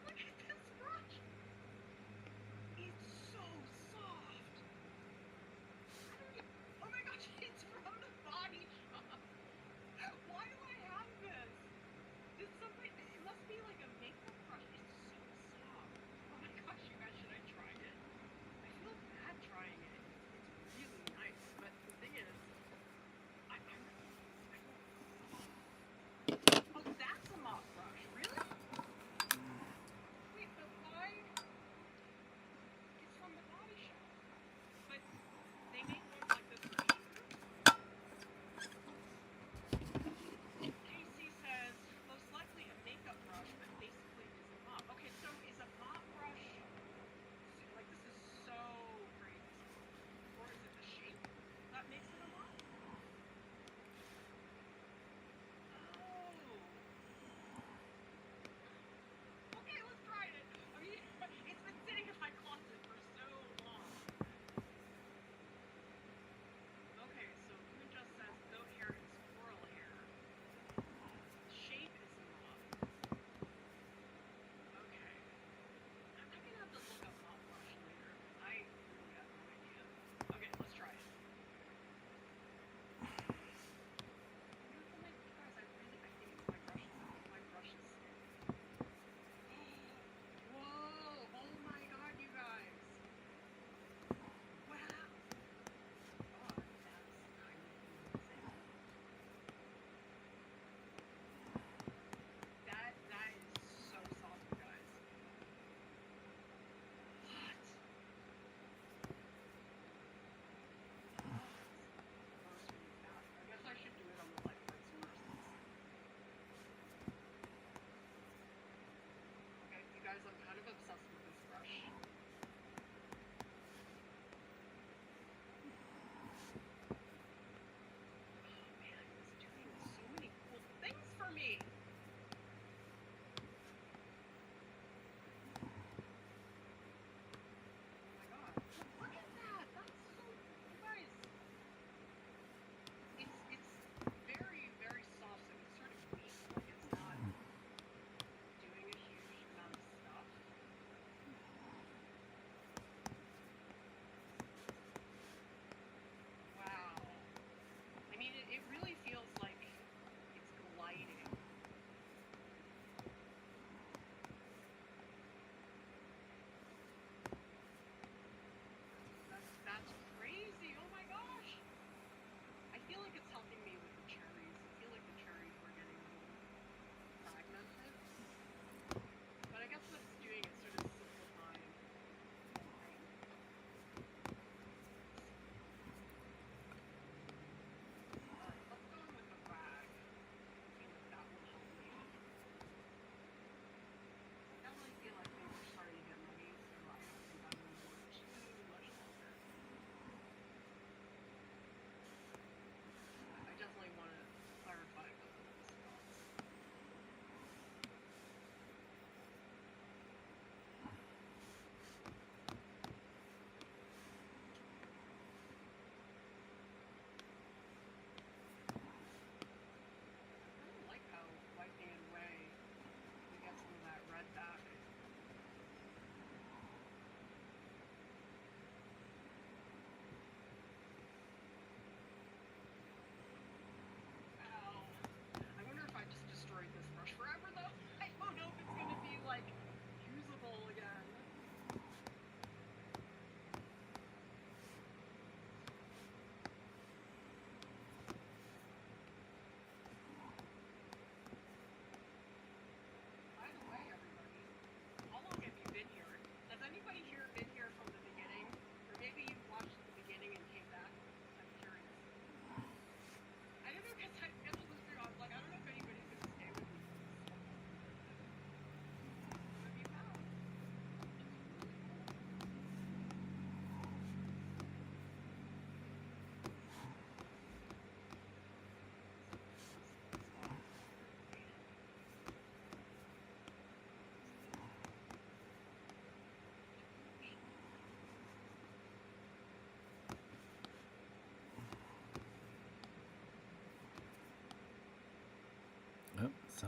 Look at this brush. It's so soft. Oh my gosh, it's from the body shop. Why do I have this? Did somebody, it must be like a makeup brush. It's so soft. Oh my gosh, you guys, should I try it? I feel bad trying it.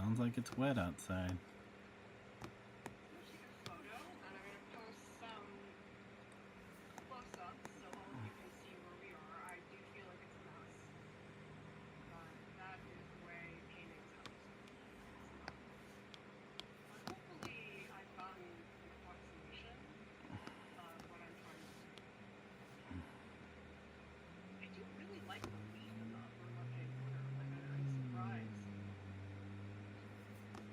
Sounds like it's wet outside. I'm gonna take a photo and I'm gonna post some close-ups so all of you can see where we are. I do feel like it's a mess, but that is the way painting's out. But hopefully I've gotten an approximation of what I'm trying to do. I do really like the leaf in the upper left-hand corner. Like, I'm surprised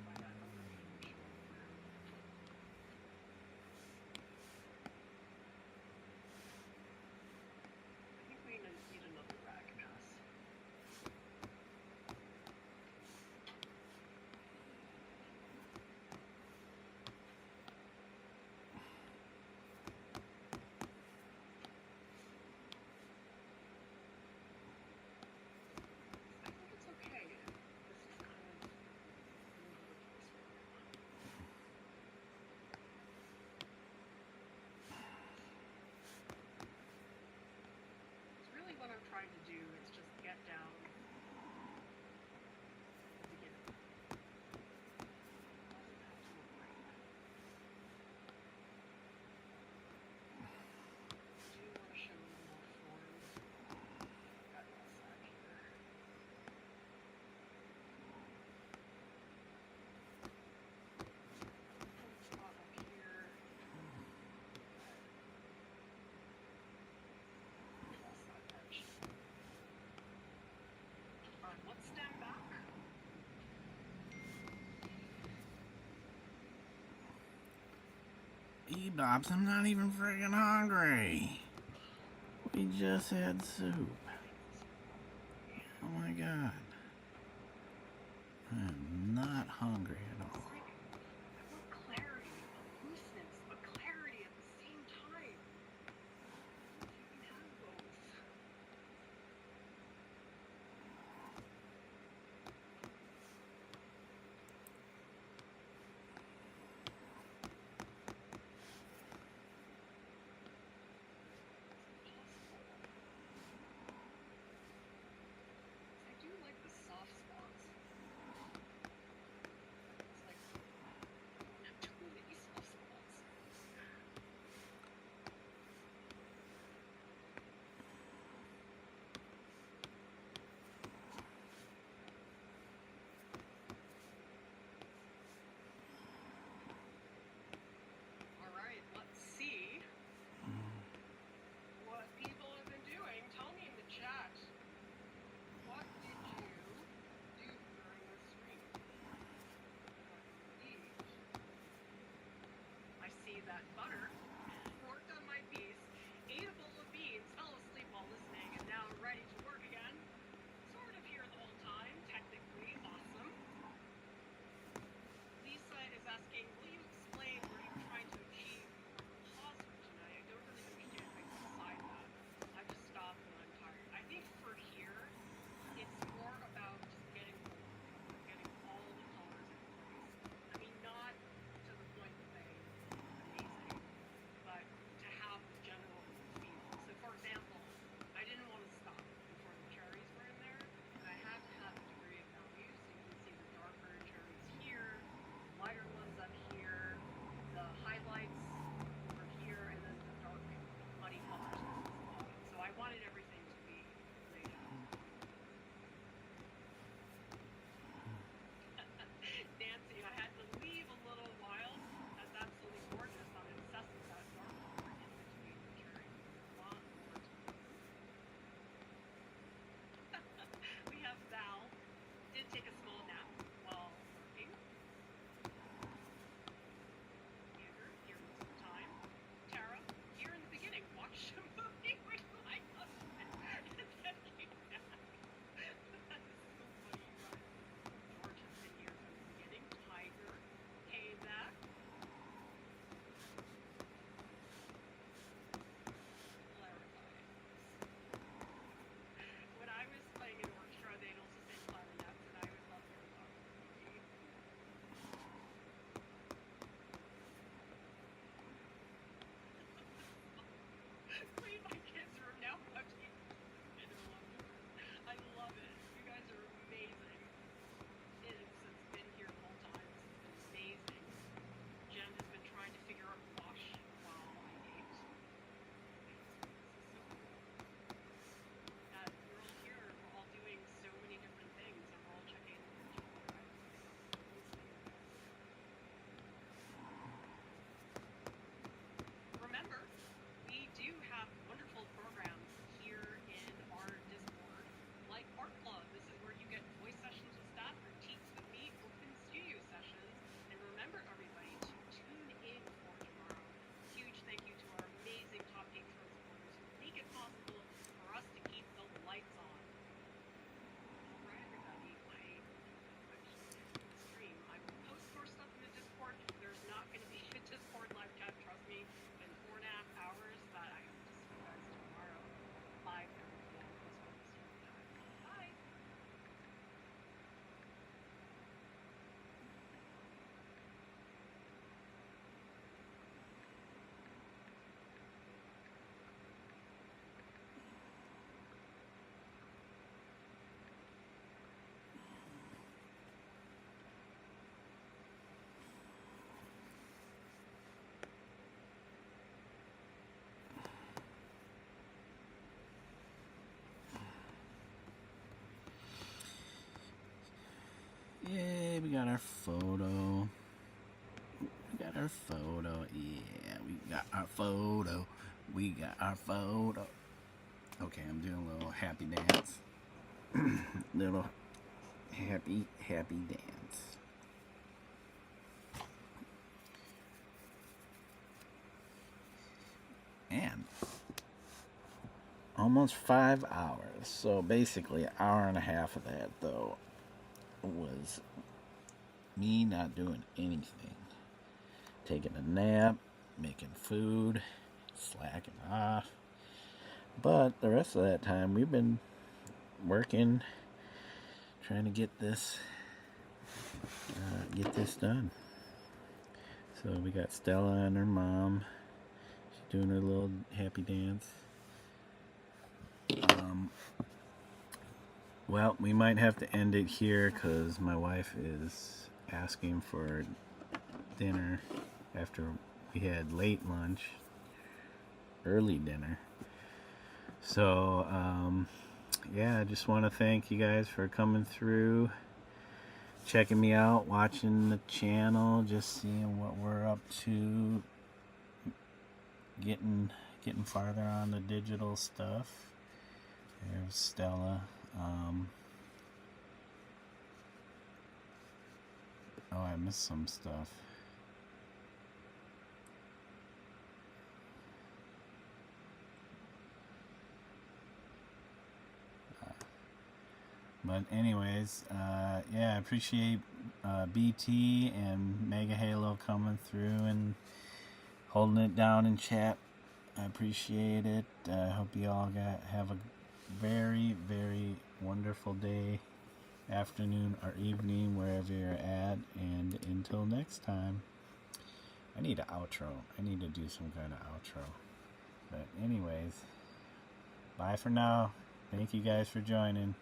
by that underpainting showing through. I think we need another rag pass. I think it's okay. This is kind of all over the place right now. It's really what I'm trying to do is just get down the beginning. Doesn't have to look great. I do want to show a little more forms. Got that side here. Point spot up here. Cross that edge. Alright, let's stand back. Bebop, I'm not even friggin' hungry. We just had soup. Oh my god. I'm not hungry at all. I want clarity and looseness, but clarity at the same time. You can have both. I do like the soft spots. our photo. We got our photo. Yeah, we got our photo. We got our photo. Okay, I'm doing a little happy dance. Little happy dance. And almost 5 hours. So basically, an hour and a half of that, though, was me not doing anything. Taking a nap, making food, slacking off. But the rest of that time, we've been working, trying to get this done. So we got Stella and her mom. She's doing her little happy dance. Well, we might have to end it here because my wife is asking for dinner after we had late lunch, early dinner. So, yeah, I just want to thank you guys for coming through, checking me out, watching the channel, just seeing what we're up to, getting farther on the digital stuff. There's Stella. Oh, I missed some stuff. But anyways, yeah, I appreciate BT and Mega Halo coming through and holding it down in chat. I appreciate it. I hope you all have a very, very wonderful day, afternoon, or evening, wherever you're at. And until next time, I need an outro. I need to do some kind of outro. But anyways, bye for now. Thank you guys for joining.